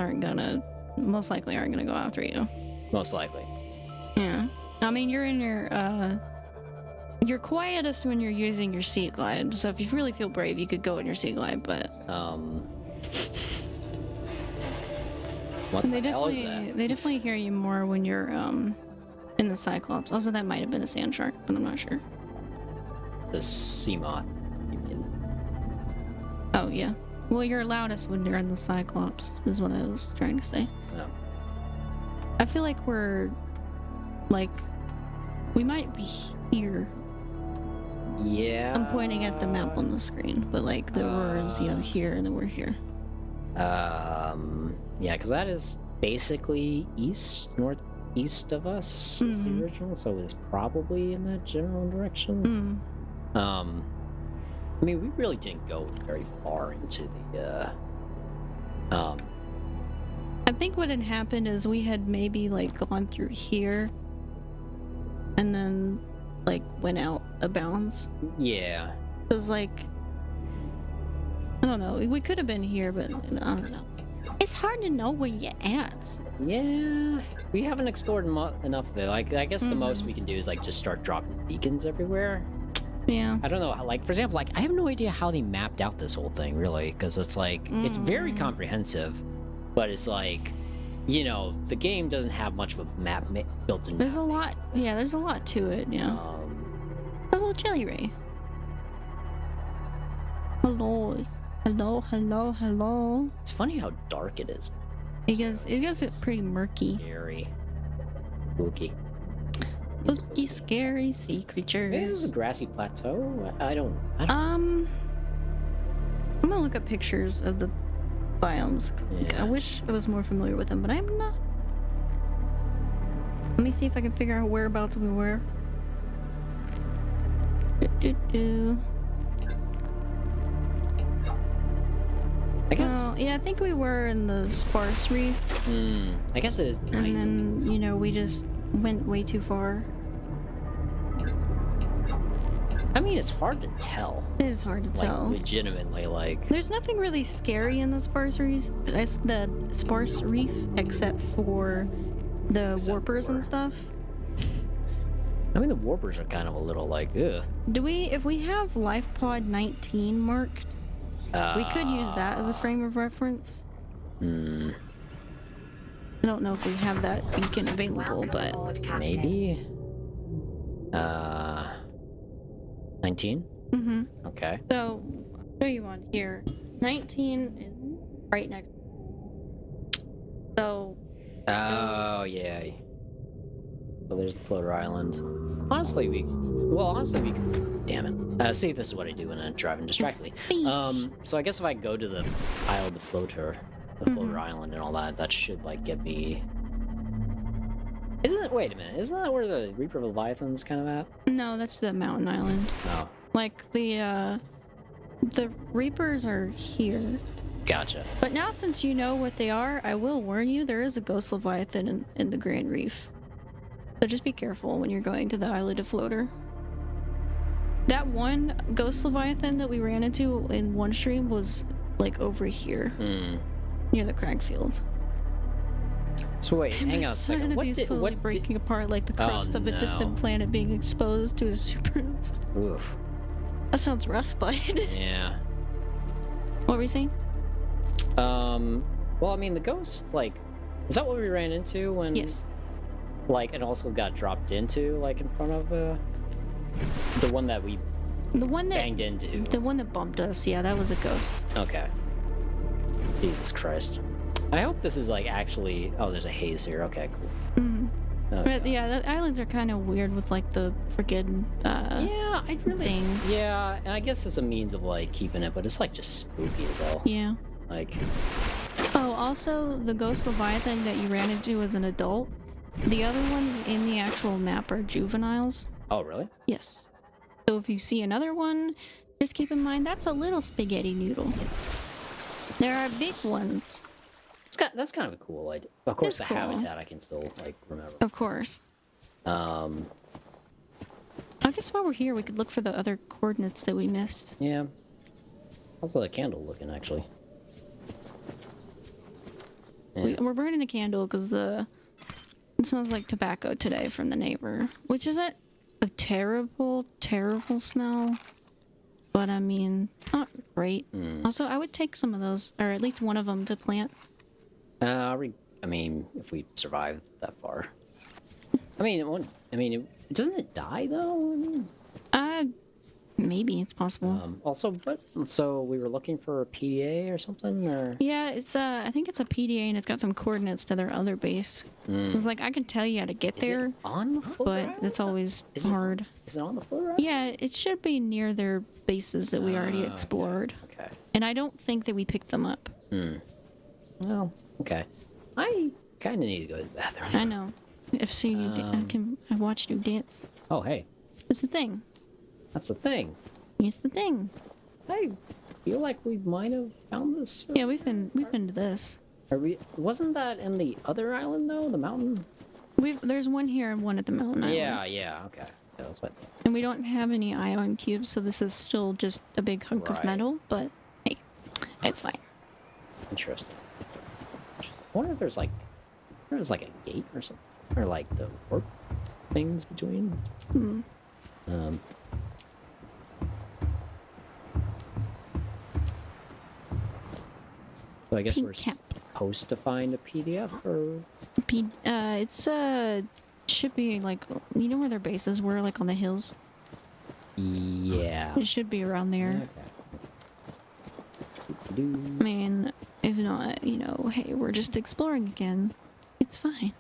most likely aren't gonna go after you. most likely. Yeah. I mean, you're in you're quietest when you're using your sea glide. So if you really feel brave, you could go in your sea glide. But What They the hell is definitely that? they definitely hear you more when you're in the Cyclops. Also, that might have been a sand shark, but I'm not sure. The sea moth. You mean? Oh yeah. Well, you're loudest when you're in the Cyclops, is what I was trying to say. No. I feel like we might be here. Yeah. I'm pointing at the map on the screen, but like the roar is, here, and then we're here. Yeah, because that is basically northeast of us, is the original, so it's probably in that general direction. I mean, we really didn't go very far into the, I think what had happened is we had maybe like gone through here and then like went out of bounds. yeah. It was like, I don't know, we could have been here, but I don't know. It's hard to know where you're at. Yeah, we haven't explored enough of it. Like, I guess the most we can do is like just start dropping beacons everywhere. Yeah. I don't know, like, for example, like, I have no idea how they mapped out this whole thing, really, because it's like, it's very comprehensive, but it's like, the game doesn't have much of a map built in. There's a lot, there's a lot to it, yeah. Hello, Jelly Ray. Hello. Hello. It's funny how dark it is. It gets pretty murky. Scary. Spooky. Spooky, scary sea Maybe creatures. this is a grassy plateau? I don't I'm gonna look up pictures of the biomes. Yeah. I wish I was more familiar with them, but I'm not. Let me see if I can figure out whereabouts we were. I guess. Yeah, I think we were in the sparse reef, I guess it is. and then we just went way too far. I mean, it's hard to tell. It is hard to tell. Like, legitimately, like. There's nothing really scary in the sparse reef, except for the warpers and stuff. I mean, the warpers are kind of a little like, ugh. If we have life pod 19 marked, we could use that as a frame of reference. I don't know if we have that beacon available, but Captain. Maybe. 19? Okay. So, I'll show you on here. 19 is right next. So. Oh, yeah. So there's the floater island. Honestly, damn it. See, this is what I do when I'm driving distractedly. So I guess if I go to the Isle of the floater island and all that, that should, like, get me... Wait a minute, isn't that where the Reaper of Leviathans kind of at? No, that's the mountain island. Oh. Like, the Reapers are here. Gotcha. But now, since you know what they are, I will warn you, there is a ghost leviathan in the Grand Reef. So just be careful when you're going to the Island of Floater. That one ghost leviathan that we ran into in one stream was, like, over here. Near the Cragfield. So wait, hang on a second. What breaking apart like the crust of a distant planet being exposed to a supernova. Oof. That sounds rough, bud. Yeah. What were you saying? Well, I mean, the ghost, like, is that what we ran into when... Yes. Like, and also got dropped into, like, in front of, the one that we banged into? The one that bumped us, yeah, that was a ghost. Okay. Jesus Christ. I hope this is, like, actually... Oh, there's a haze here. Okay, cool. Okay. But, yeah, the islands are kind of weird with, like, the freaking, yeah, I really... things. Yeah, and I guess it's a means of, like, keeping it, but it's, like, just spooky as hell. Yeah. Like... Oh, also, the ghost leviathan that you ran into was an adult. The other ones in the actual map are juveniles. Oh, really? Yes. So if you see another one, just keep in mind that's a little spaghetti noodle. There are big ones. That's kind of a cool idea. Of course, It's the cool. habitat I can still, like, remember. Of course. I guess while we're here, we could look for the other coordinates that we missed. Yeah. How's the candle looking, actually? Yeah. We're burning a candle because it smells like tobacco today from the neighbor, which isn't a terrible, terrible smell, but I mean, not great. Also, I would take some of those, or at least one of them to plant. I I mean, if we survive that far. I mean, it won't. I mean, doesn't it die though? I mean, maybe it's possible. Also, but so we were looking for a PDA or something, or Yeah, it's I think it's a PDA and it's got some coordinates to their other base. It's like I can tell you how to get there, on the floor? but it's always hard. Is it on the floor? Yeah, it should be near their bases that we already explored. Okay. And I don't think that we picked them up. Well, okay. I kind of need to go to the bathroom. I know. I've seen you. I watched you dance. Oh, hey, It's the thing. that's the thing. It's the thing. I feel like we might have found this. Yeah, we've been to this. Wasn't that in the other island though? The mountain? There's one here and one at the mountain island. Yeah, okay. Yeah, that's what. And we don't have any ion cubes, so this is still just a big hunk of Right. metal, but hey, it's fine. Interesting. I wonder if there's like a gate or something, or like the warp things between. So I guess Pink we're cap. supposed to find a PDF, or It's should be like, you know where their bases were, like on the hills. yeah. It should be around there. Okay. I mean, if not, hey, we're just exploring again. It's fine.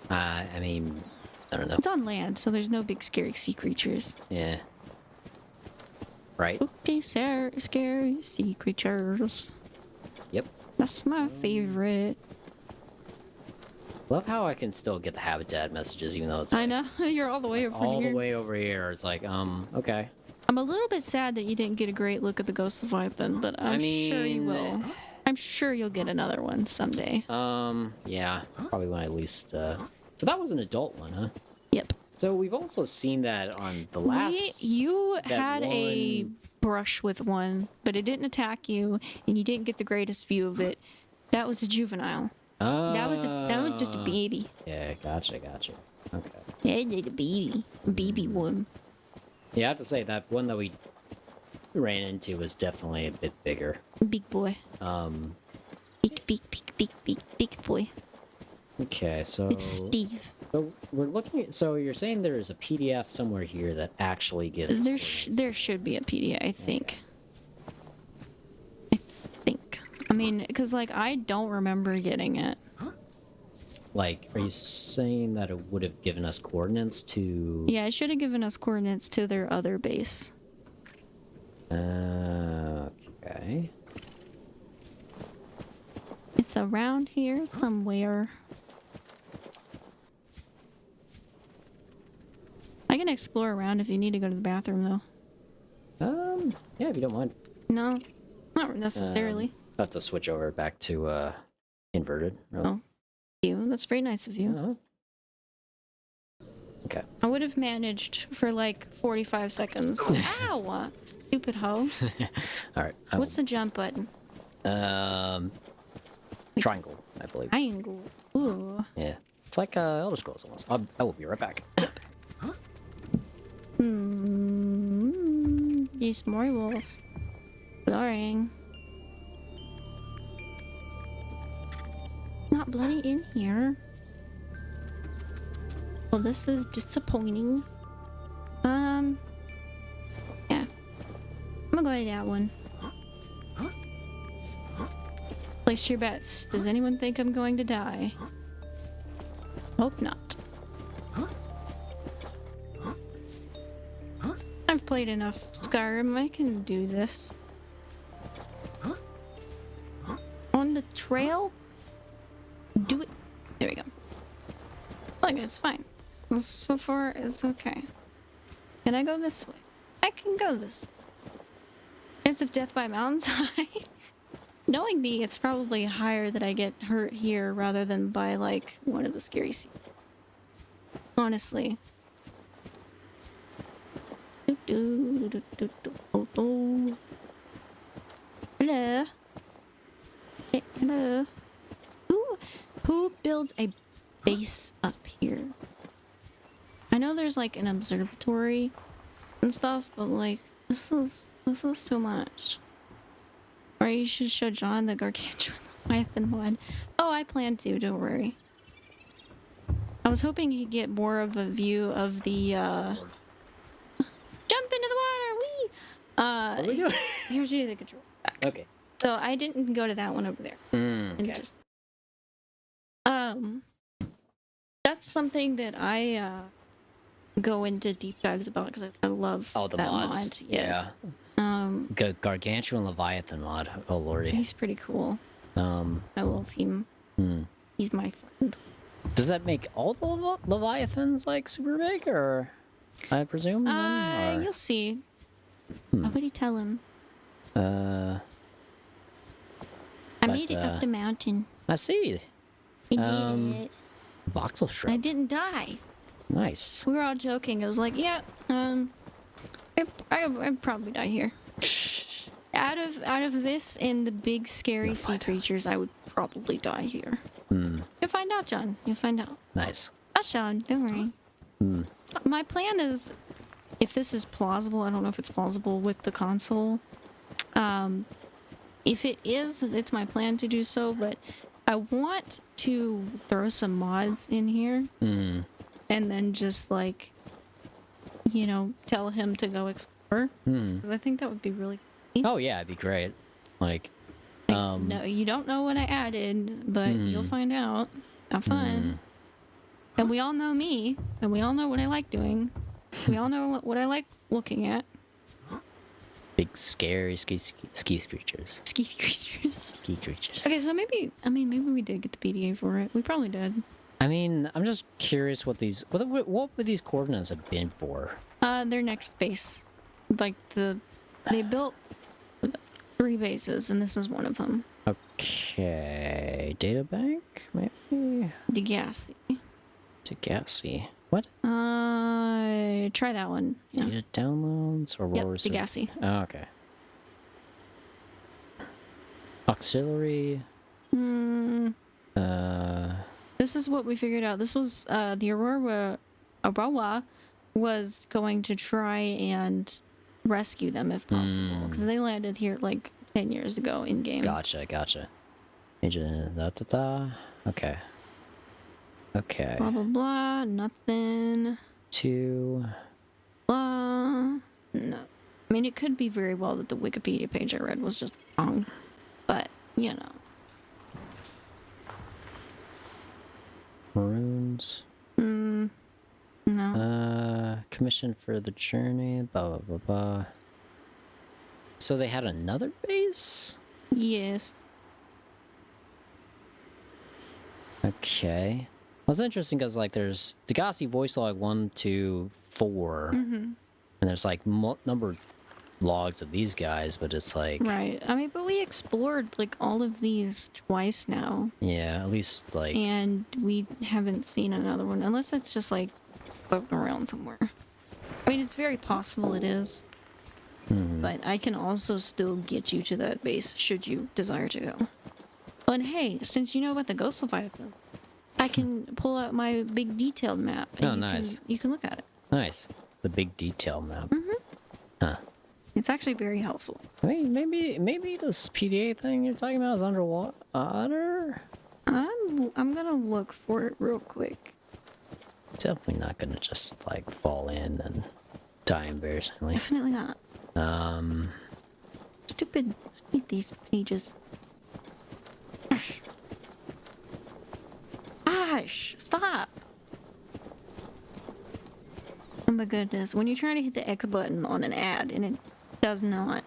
I mean, I don't know. It's on land, so there's no big scary sea creatures. Yeah. Right. Okay, scary sea creatures. Yep. That's my favorite. Love how I can still get the habitat messages, even though it's I know you're all the way over all here. the way over here. It's like, okay. I'm a little bit sad that you didn't get a great look at the ghost leviathan, but I'm sure you will. I'm sure you'll get another one someday. Yeah, probably when I at least. So that was an adult one, huh? Yep. So we've also seen that on the last. You that had a one- brush with one, but it didn't attack you, and you didn't get the greatest view of it. That was a juvenile. That was just a baby. Yeah, gotcha. Okay. Yeah, a baby one. Yeah, I have to say that one that we ran into was definitely a bit bigger. Big boy. Big boy. Okay, so It's Steve. so we're looking at. So you're saying there is a PDF somewhere here that actually gives. There should be a PDA, I think. I mean, because like I don't remember getting it. Like, are you saying that it would have given us coordinates to? Yeah, it should have given us coordinates to their other base. Okay. It's around here somewhere. I can explore around if you need to go to the bathroom, though. Yeah, if you don't mind. No, not necessarily. I'll have to switch over back to inverted. Really. Oh, you. That's very nice of you. Uh-huh. Okay. I would have managed for like 45 seconds. Ow! Stupid hoe. All right. What's the jump button? Triangle, I believe. Triangle. Ooh. Yeah. It's like Elder Scrolls almost. I will be right back. Yes, more wolf. Boring. Not bloody in here. Well, this is disappointing. Yeah. I'm gonna go to that one. Place your bets. Does anyone think I'm going to die? Hope not. I've played enough Skyrim. I can do this. On the trail? Do it. There we go. Look, it's fine. So far, it's okay. Can I go this way? I can go this way. Chance of death by mountainside? Knowing me, it's probably higher that I get hurt here rather than by, like, one of the scary scenes. Honestly. Hello. Hey, hello. Who builds a base up here? I know there's like an observatory and stuff, but like this is too much. Or you should show John the gargantuan. Leviathan mod. Oh, I plan to, don't worry. I was hoping he'd get more of a view of the, jump into the water, wee! What are we doing? Here's you the control back. Okay. So I didn't go to that one over there. And Okay. just, that's something that I, go into deep dives about because I love Oh, the that mods. mod. Yes. Gargantuan Leviathan mod. Oh lordy. He's pretty cool. I love him. He's my friend. Does that make all the Leviathans like super big, or I presume? Then, or... You'll see. Nobody tell him. I made it up the mountain. I see. I did it. Voxel shrub. I didn't die. Nice. We were all joking. I was like, yeah, I'd probably die here. Out of this and the big scary sea creatures, I would probably die here. You'll find out, John. You'll find out. Nice. That's John. Don't worry. My plan is, if this is plausible, I don't know if it's plausible with the console. If it is, it's my plan to do so, but I want to throw some mods in here. And then just, like, you know, tell him to go explore. Because I think that would be really cool. Oh, yeah, it'd be great. Like, no, you don't know what I added, but you'll find out. Have fun. And we all know me, and we all know what I like doing. We all know what I like looking at. big, scary ski creatures. Ski creatures. Ski creatures. Okay, so maybe we did get the PDA for it. We probably did. I mean, I'm just curious what would these coordinates have been for? Their next base. Like, they built 3 bases, and this is one of them. Okay, data bank, maybe? Degassi. Degassi. What? Try that one. Yeah. Data downloads or what? Yep, was it? Degassi. Oh, okay. Auxiliary. This is what we figured out. This was the Aurora was going to try and rescue them if possible, because they landed here like 10 years ago in game. Gotcha. Agent Okay. Okay. Blah blah blah. Nothing. 2. Blah. No. I mean, it could be very well that the Wikipedia page I read was just wrong, but you know. Maroons. No. Commission for the journey. Blah blah blah blah. So they had another base? Yes. Okay. Well, it's interesting because, like, there's Degassi voice log 1, 2, 4. And there's, like, numbered logs of these guys, but it's like... Right. I mean, but we explored, like, all of these twice now. Yeah, at least, like... And we haven't seen another one, unless it's just, like, floating around somewhere. I mean, it's very possible it is. But I can also still get you to that base, should you desire to go. But hey, since you know about the Ghost Leviathan, I can pull out my big detailed map. And you can look at it. Nice. The big detail map. Huh. It's actually very helpful. I mean, maybe this PDA thing you're talking about is underwater? I'm gonna look for it real quick. Definitely not gonna just, like, fall in and die embarrassingly. Definitely not. Stupid. I hate these pages. Ash! Stop! Oh my goodness. When you're trying to hit the X button on an ad and it does not.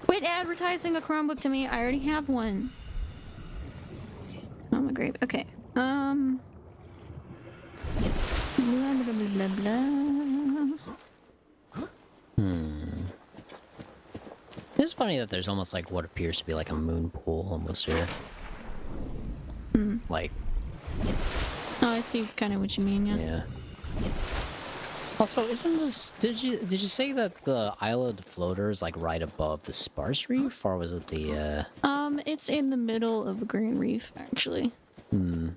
Quit advertising a Chromebook to me. I already have one. Oh my great. Okay. Blah blah blah blah blah. It's funny that there's almost like what appears to be like a moon pool almost here. Like... Oh, I see kind of what you mean, yeah. Yeah. Also, isn't this... Did you say that the Isle of the Floater is like right above the Sparse Reef? Or was it the, It's in the middle of the Green Reef, actually. Y'all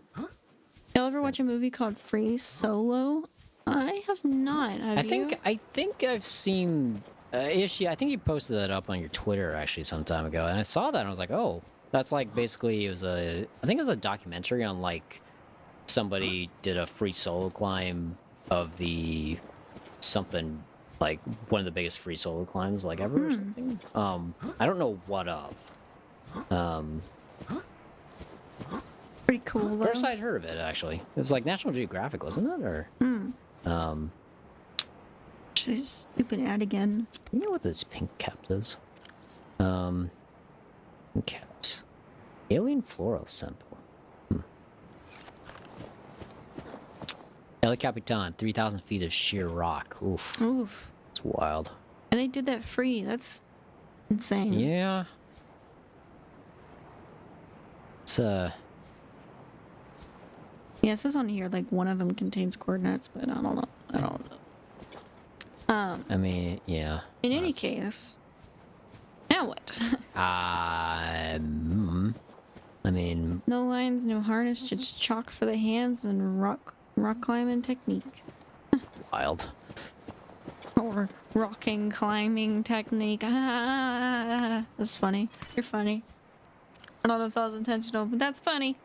ever watch a movie called Free Solo? I have not. Have you? I think I've seen... I think you posted that up on your Twitter actually some time ago, and I saw that and I was like, oh, That's like basically I think it was a documentary on like somebody did a free solo climb of the something like one of the biggest free solo climbs like ever or something. I don't know what of. Pretty cool though. First I'd heard of it actually. It was like National Geographic, wasn't it? Or This stupid ad again. you know what this pink cap is? Caps. Alien floral sample. El Capitan, 3,000 feet of sheer rock. Oof. Oof. It's wild. And they did that free. That's insane. Yeah. It's Yeah, it says on here like one of them contains coordinates, but I don't know. I mean, yeah. In any case, now what? I mean, No lines, no harness, just chalk for the hands and rock climbing technique. wild. Or rocking climbing technique. Ah, that's funny. You're funny. I don't know if that was intentional, but that's funny.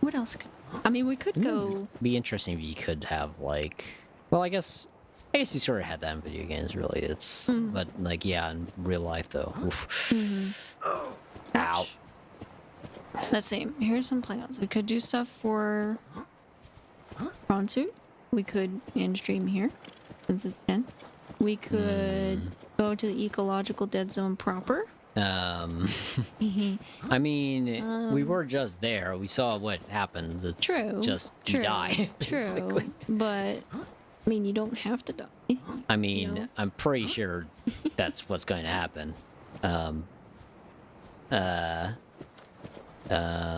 What else could... I mean, we could go... Be interesting if you could have like, well, I guess you sort of had that in video games, really. It's but like, yeah, in real life though. Oof. Ow. Let's see. Here's some plans. We could do stuff for Ronsu. We could end stream here, since it's 10. We could go to the ecological dead zone proper. I mean, we were just there. We saw what happens. It's True. just True. you die. True. Basically. But, I mean, you don't have to die. I mean, You know? I'm pretty sure that's what's going to happen.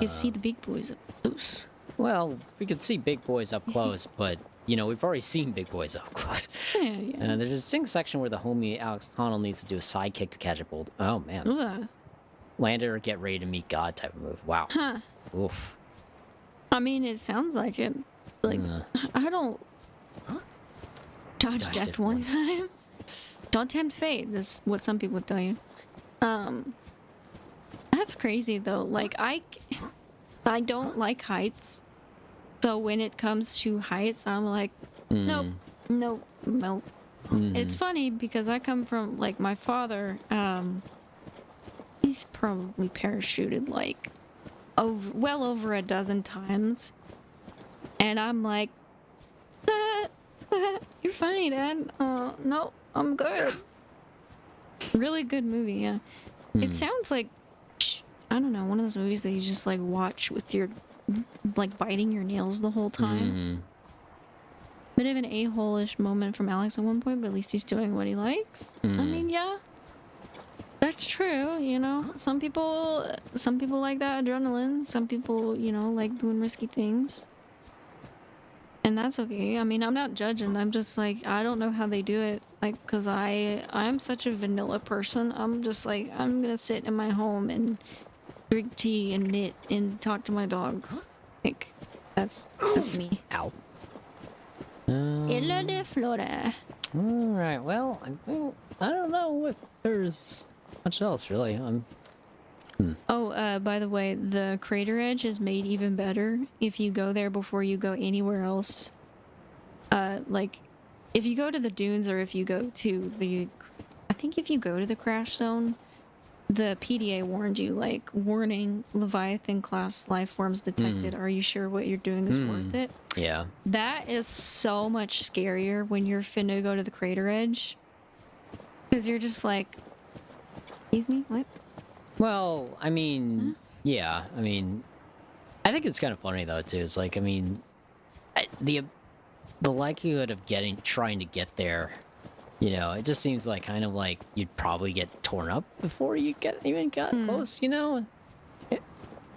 You see the big boys up close. Well, we could see big boys up close, but you know, we've already seen big boys up close. Yeah. There's a distinct section where the homie Alex Connell needs to do a sidekick to catch a bolt. Oh man, Ugh. land it or get ready to meet God type of move. Wow. Huh. Oof. I mean, it sounds like it. Like, I don't... Dodge death one time. Don't tempt fate, is what some people tell you. That's crazy, though. Like, I don't like heights. So when it comes to heights, I'm like, nope. It's funny because I come from, like, my father, he's probably parachuted, like, well over a dozen times. And I'm like, you're funny, Dad. No, I'm good. Really good movie, yeah. It sounds like, I don't know, one of those movies that you just, like, watch with your, like, biting your nails the whole time. Bit of an a-hole-ish moment from Alex at one point, but at least he's doing what he likes. I mean, yeah. That's true, you know. Some people like that adrenaline. Some people, you know, like doing risky things. And that's okay. I mean, I'm not judging. I'm just like, I don't know how they do it. Like, because I'm such a vanilla person. I'm just like, I'm going to sit in my home and drink tea and knit and talk to my dogs. Like, that's me. Ow. Isla de Flora. Alright, well, I don't know if there's much else, really. Oh, by the way, the crater edge is made even better if you go there before you go anywhere else. Like, if you go to the dunes or if you go to the... I think if you go to the crash zone, the PDA warned you, like, warning, Leviathan class life forms detected. Are you sure what you're doing is worth it? Yeah. That is so much scarier when you're finna go to the crater edge. Because you're just like, excuse me, what? Well, I mean, yeah, I mean, I think it's kind of funny though too. It's like, I mean, the likelihood of trying to get there, you know, it just seems like kind of like you'd probably get torn up before you even got close, you know.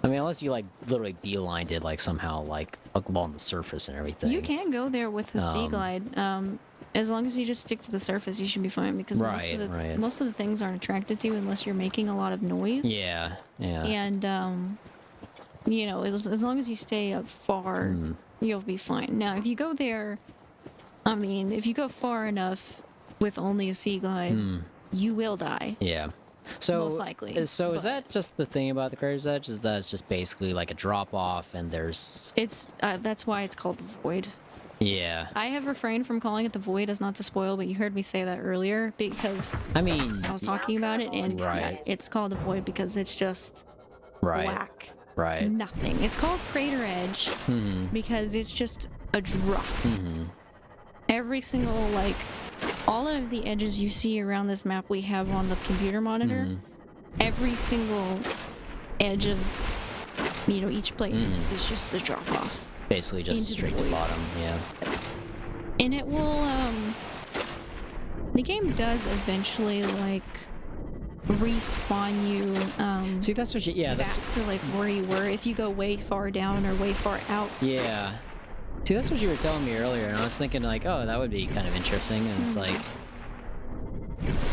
I mean, unless you like literally beelined it like somehow like along the surface and everything. You can go there with the sea glide. As long as you just stick to the surface, you should be fine because most of the things aren't attracted to you unless you're making a lot of noise. Yeah, yeah. And you know, as long as you stay up far, you'll be fine. Now, if you go there, I mean, if you go far enough, with only a sea glide, you will die. Yeah. So, Most likely, so is but- that just the thing about the Crater's Edge? Is that it's just basically like a drop off, and there's It's that's why it's called the Void. yeah. I have refrained from calling it the Void as not to spoil, but you heard me say that earlier because I mean, I was talking about it, and Right. it's called the Void because it's just right, black, right. nothing. It's called Crater Edge Mm-hmm. because it's just a drop. Mm-hmm. Every single like all of the edges you see around this map we have on the computer monitor, every single edge of each place is just a drop off. Basically, just Into the straight to void. bottom. Yeah. And it will the game does eventually like respawn you See, that's what you. Yeah, back that's to like where you were if you go way far down or way far out. yeah. See, that's what you were telling me earlier, and I was thinking like, oh, that would be kind of interesting, and it's like,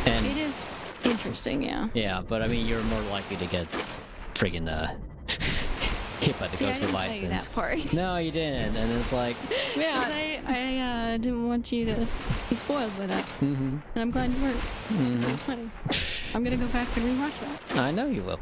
and It is interesting, yeah. yeah, but I mean, you're more likely to get friggin' hit by the See, I ghost of didn't tell you Leviathans. that part. No, you didn't, and it's like, 'Cause yeah. I didn't want you to be spoiled by that. Mm-hmm. And I'm glad you weren't. It's funny. I'm gonna go back and rewatch that. I know you will.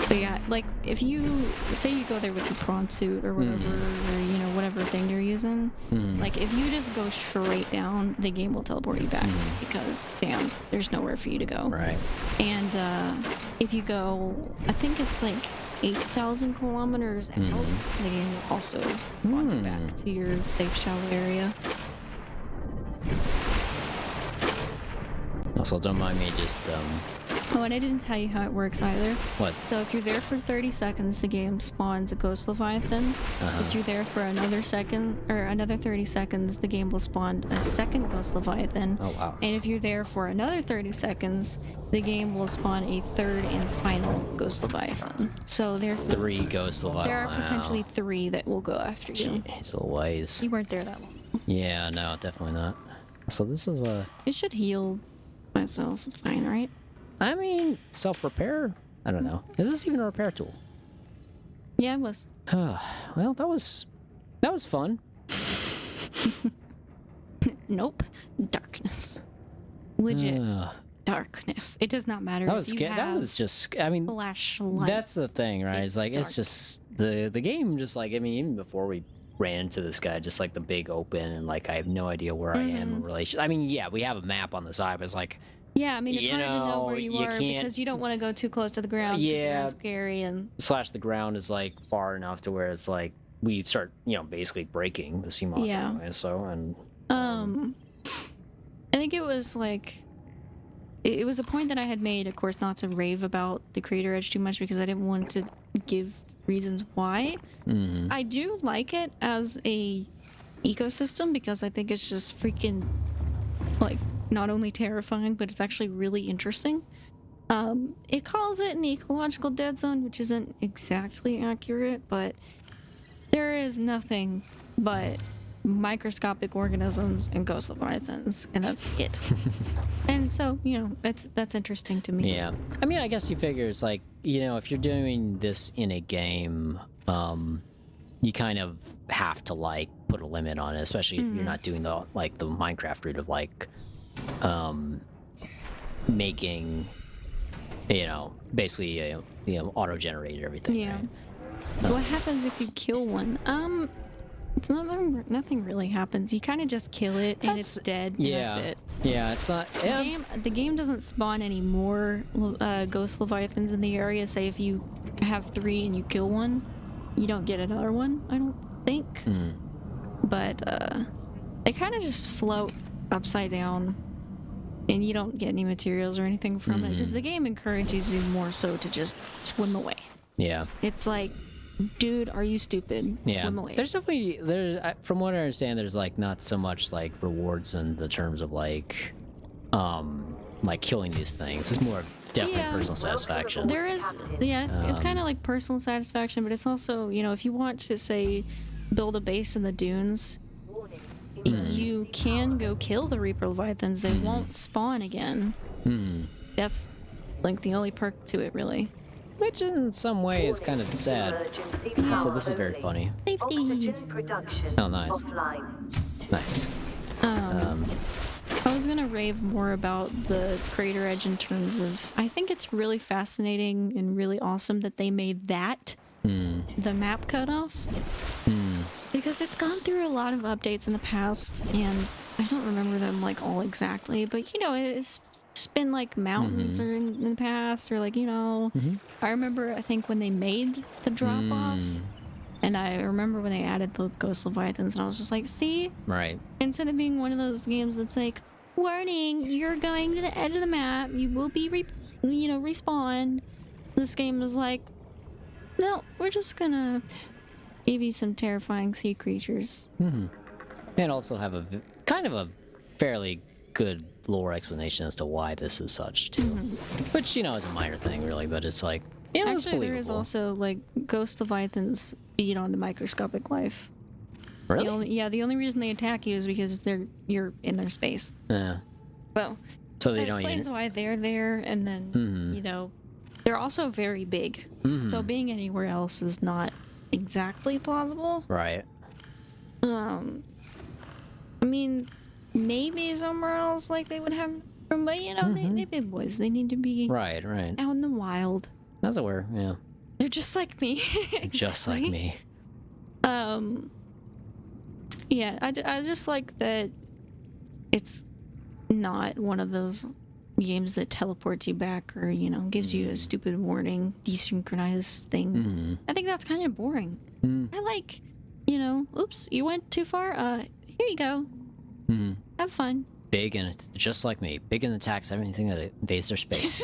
But yeah, like if you say you go there with your prawn suit or whatever, or whatever thing you're using, like if you just go straight down, the game will teleport you back because bam, there's nowhere for you to go. Right. And if you go, I think it's like 8,000 kilometers out, the game will also spawn you back to your safe shallow area. Also, don't mind me just Oh, and I didn't tell you how it works either. what? So if you're there for 30 seconds, the game spawns a ghost leviathan. If you're there for another second or another 30 seconds, the game will spawn a second ghost leviathan. Oh wow. And if you're there for another 30 seconds, the game will spawn a third and final ghost leviathan. So there 3 ghost Leviathan. are potentially 3 that will go after you. Jeez Louise. You weren't there that long. Yeah, no, definitely not. So this is a. It should heal myself. It's fine, right? I mean, self-repair? I don't know. Is this even a repair tool? Yeah, it was. Well, that was fun. Nope. Darkness. Legit. Ugh. Darkness. It does not matter That if was you scary. That have was just. I mean, flashlight. that's the thing, right? It's like dark. it's just the game. Just like I mean, even before we ran into this guy, just like the big open, and like I have no idea where I am in relation. I mean, yeah, we have a map on the side, but it's like. Yeah, I mean, it's You hard to know know, where you you are can't- because you don't want to go too close to the ground. Because the Yeah. ground's scary and Slash the ground is like far enough to where it's like we start, basically breaking the CMOD Yeah. anyway, so and I think it was like it was a point that I had made, of course, not to rave about the Crater Edge too much because I didn't want to give reasons why. I do like it as a ecosystem because I think it's just freaking like not only terrifying but it's actually really interesting. It calls it an ecological dead zone, which isn't exactly accurate, but there is nothing but microscopic organisms and ghost leviathans, and that's it. And so, that's interesting to me. yeah. I mean, I guess you figure it's like if you're doing this in a game, you kind of have to like put a limit on it, especially if you're not doing the Minecraft route of like making basically auto generated everything. Yeah. Right? What happens if you kill one? It's nothing really happens. You kind of just kill it and it's dead. And Yeah. that's it. Yeah, it's not. Yeah. The game doesn't spawn any more ghost leviathans in the area. Say if you have 3 and you kill one, you don't get another one. I don't think. But they kind of just float upside down, and you don't get any materials or anything from it because the game encourages you more so to just swim away. Yeah. It's like, dude, are you stupid? Yeah, Swim away. there's definitely from what I understand, there's like not so much like rewards in the terms of like killing these things. It's more definitely Yeah. personal satisfaction. There is, it's kind of like personal satisfaction, but it's also, if you want to say build a base in the dunes, you can go kill the Reaper Leviathans. They won't spawn again. That's like the only perk to it, really. Which in some way is kind of sad. Emergency Also, power this is very only. funny. Safety. Oxygen production Oh, nice. offline. Nice. I was gonna rave more about the Crater Edge in terms of I think it's really fascinating and really awesome that they made that the map cutoff because it's gone through a lot of updates in the past and I don't remember them like all exactly, but you know it's been like mountains or in the past or like I remember I think when they made the drop off. And I remember when they added the Ghost Leviathans, and I was just like, see? Right. Instead of being one of those games that's like, warning, you're going to the edge of the map, you will be, respawned. This game is like, no, we're just gonna give you some terrifying sea creatures. And also have kind of a fairly good lore explanation as to why this is such, too. Which, is a minor thing, really, but it's like, it's Actually, there is believable. also, like, Ghost Leviathans feed on the microscopic life. Really? The only reason they attack you is because you're in their space. Yeah. Well, So they that don't explains even... why they're there, and then, they're also very big. So being anywhere else is not exactly plausible. Right. I mean, maybe somewhere else, like, they would have room, but, they big boys. They need to be Right. out in the wild. That's aware, yeah. They're just like me. Just like me. Yeah, I just like that it's not one of those games that teleports you back or, gives you a stupid warning, desynchronized thing. I think that's kind of boring. I like, oops, you went too far. Here you go. Have fun. Big and just like me. Big and attacks everything that invades their space.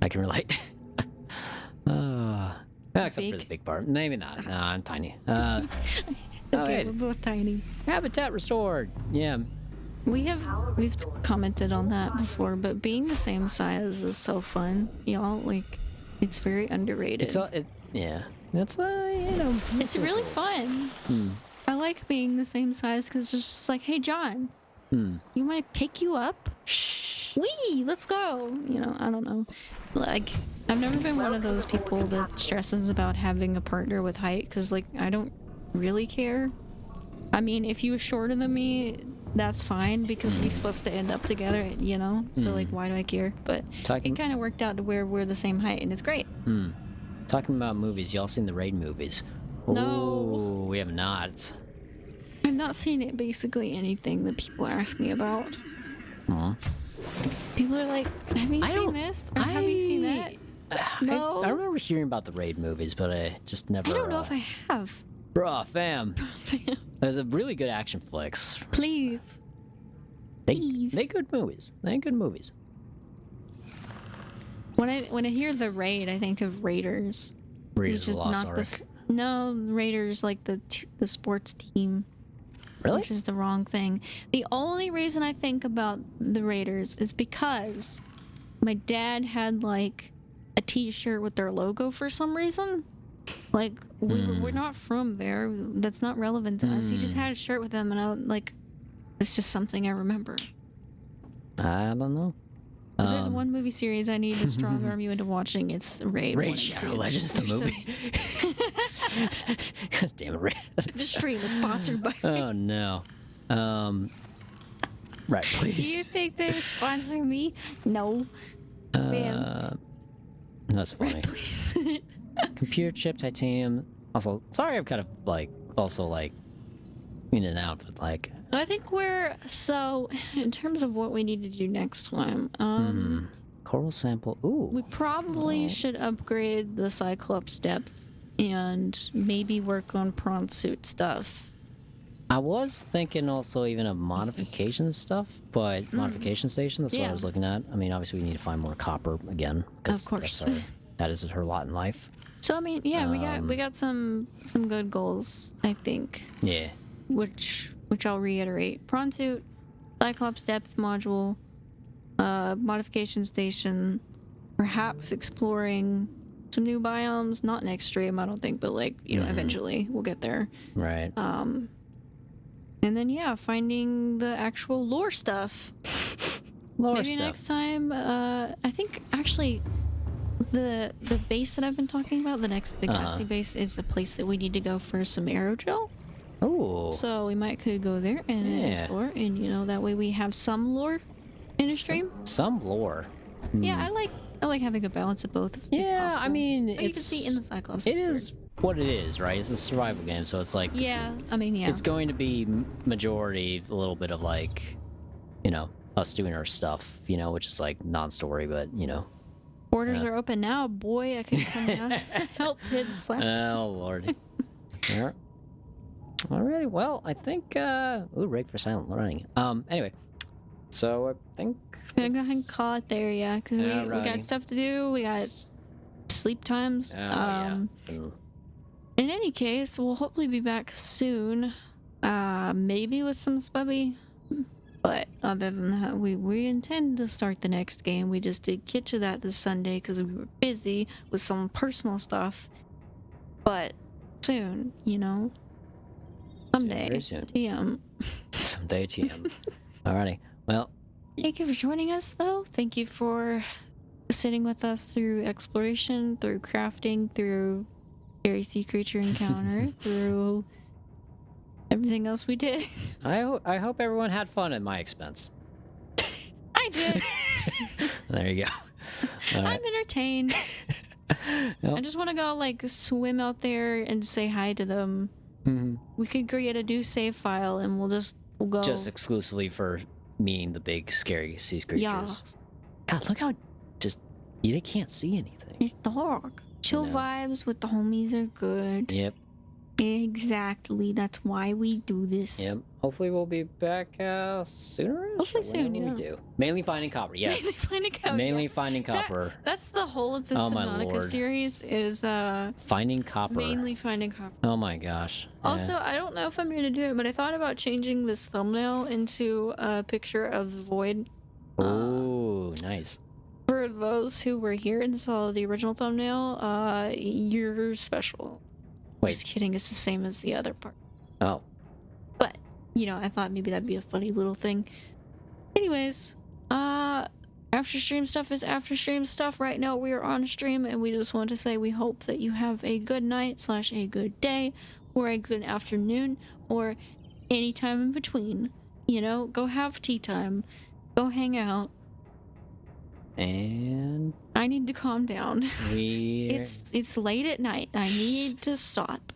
I can relate. Except for the big part. Maybe not. No, I'm tiny. Okay, we're both tiny. Habitat restored. Yeah. We've commented on that before, but being the same size is so fun, y'all. Like, it's very underrated. Yeah. It's it's really fun. I like being the same size because it's just like, hey, John, you want to pick you up? Wee, let's go. I don't know. Like, I've never been one of those people that stresses about having a partner with height because, like, I don't really care. I mean, if you were shorter than me, that's fine because we're supposed to end up together, So, like, why do I care? But it kind of worked out to where we're the same height, and it's great. Talking about movies, y'all seen the Raid movies? No. Ooh, we have not. I've not seen it. Basically anything that people ask me about. People are like, have you seen this? Or have you seen that? No. I remember hearing about the Raid movies, but I just never... I don't know if I have. Bruh, fam. There's a really good action flicks. Please. Please. They good movies. They good movies. When I hear the Raid, I think of Raiders. Raiders which of is the Lost not Ark. No, Raiders like the sports team. Really? Which is the wrong thing. The only reason I think about the Raiders is because my dad had like a t-shirt with their logo for some reason. Like we're not from there. That's not relevant to us. He just had a shirt with them and it's just something I remember. I don't know. If there's one movie series I need to strong arm you into watching, it's Raid. Raid Shadow Legends, the movie. God damn it, Raid. The stream is sponsored by Oh, no. Right, please. Do you think they would sponsor me? No. That's funny. Right, please. Computer chip, titanium. Also, sorry I'm kind of, in and out, but, I think in terms of what we need to do next time, coral sample. Ooh. we probably should upgrade the Cyclops depth and maybe work on prawn suit stuff. I was thinking also even of modification stuff, but modification station, that's what I was looking at. I mean, obviously we need to find more copper again. Of course. That is her lot in life. So, I mean, yeah, we got some good goals, I think. Yeah. Which I'll reiterate. Prawn suit, Cyclops depth module, modification station, perhaps exploring some new biomes, not next stream, I don't think, but eventually we'll get there. Right. And then finding the actual lore stuff. Maybe next time. I think actually the base that I've been talking about, the Degrassi base, is a place that we need to go for some aerogel. Oh. So we could go there and Yeah. explore, and you know that way we have some lore in the stream. Some lore. Yeah, Hmm. I like having a balance of both. If Yeah, I possible. mean, But you can see in the Cyclops. it is what it is, right? It's a survival game, so it's like Yeah, I mean, yeah. it's going to be majority a little bit of like, you know, us doing our stuff, you know, which is like non-story, but you know. Borders are open now, boy. I can come out and help hit slap. Oh lord. Yeah. Alrighty, well, I think ooh, rake for silent running. Anyway. So I think I'm gonna go ahead and call it there, yeah, because we got Alrighty. stuff to do. We got sleep times. Oh, yeah. Mm. In any case, we'll hopefully be back soon. Maybe with some spubby. But other than that, we intend to start the next game. We just did get to that this Sunday because we were busy with some personal stuff. But soon, you know. Someday. Very soon. TM. Someday TM. Alrighty. Well, Thank you for joining us, though. Thank you for sitting with us through exploration, through crafting, through scary sea creature encounter, through everything else we did. I hope everyone had fun at my expense. I did. There you go. All right. I'm entertained. Well, I just want to go like swim out there and say hi to them. mhm. We could create a new save file and we'll go. Just exclusively for meeting the big scary sea creatures. Yeah. God, look how just they can't see anything. It's dark. Chill know. vibes with the homies are good. Yep. Exactly. That's why we do this. Yep. Hopefully we'll be back sooner. Hopefully soon, We yeah. do. Mainly finding copper. Yes. Mainly finding out. Mainly finding copper. That's the whole of the Oh, my Subnautica lord. series is Finding copper. mainly finding copper. Oh my gosh. Yeah. Also, I don't know if I'm gonna do it, but I thought about changing this thumbnail into a picture of the void. Oh, nice. For those who were here and saw the original thumbnail, you're special. Wait. Just kidding, it's the same as the other part. Oh. But, you know, I thought maybe that'd be a funny little thing. Anyways, after stream stuff is after stream stuff. Right now we are on stream and we just want to say we hope that you have a good night / a good day or a good afternoon or any time in between. You know, go have tea time. Go hang out. And I need to calm down. we It's late at night. I need to stop.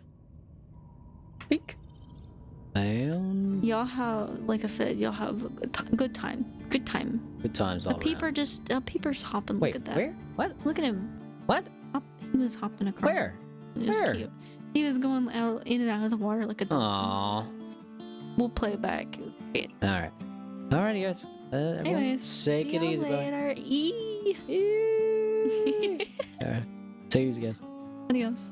speak. And Y'all have, like I said, y'all have a good time. Good time. good times all A peeper around. a peeper's hopping. Wait, Look at that. where? What? Look at him. What? He was hopping across. Where? It was Where? cute. He was going out in and out of the water like a dolphin. Aww. We'll play it back. It was great. Alright. Alrighty, guys. Everyone, Anyways, take see it y'all easy, bye. later. Alright. Take it easy, guys. Adios.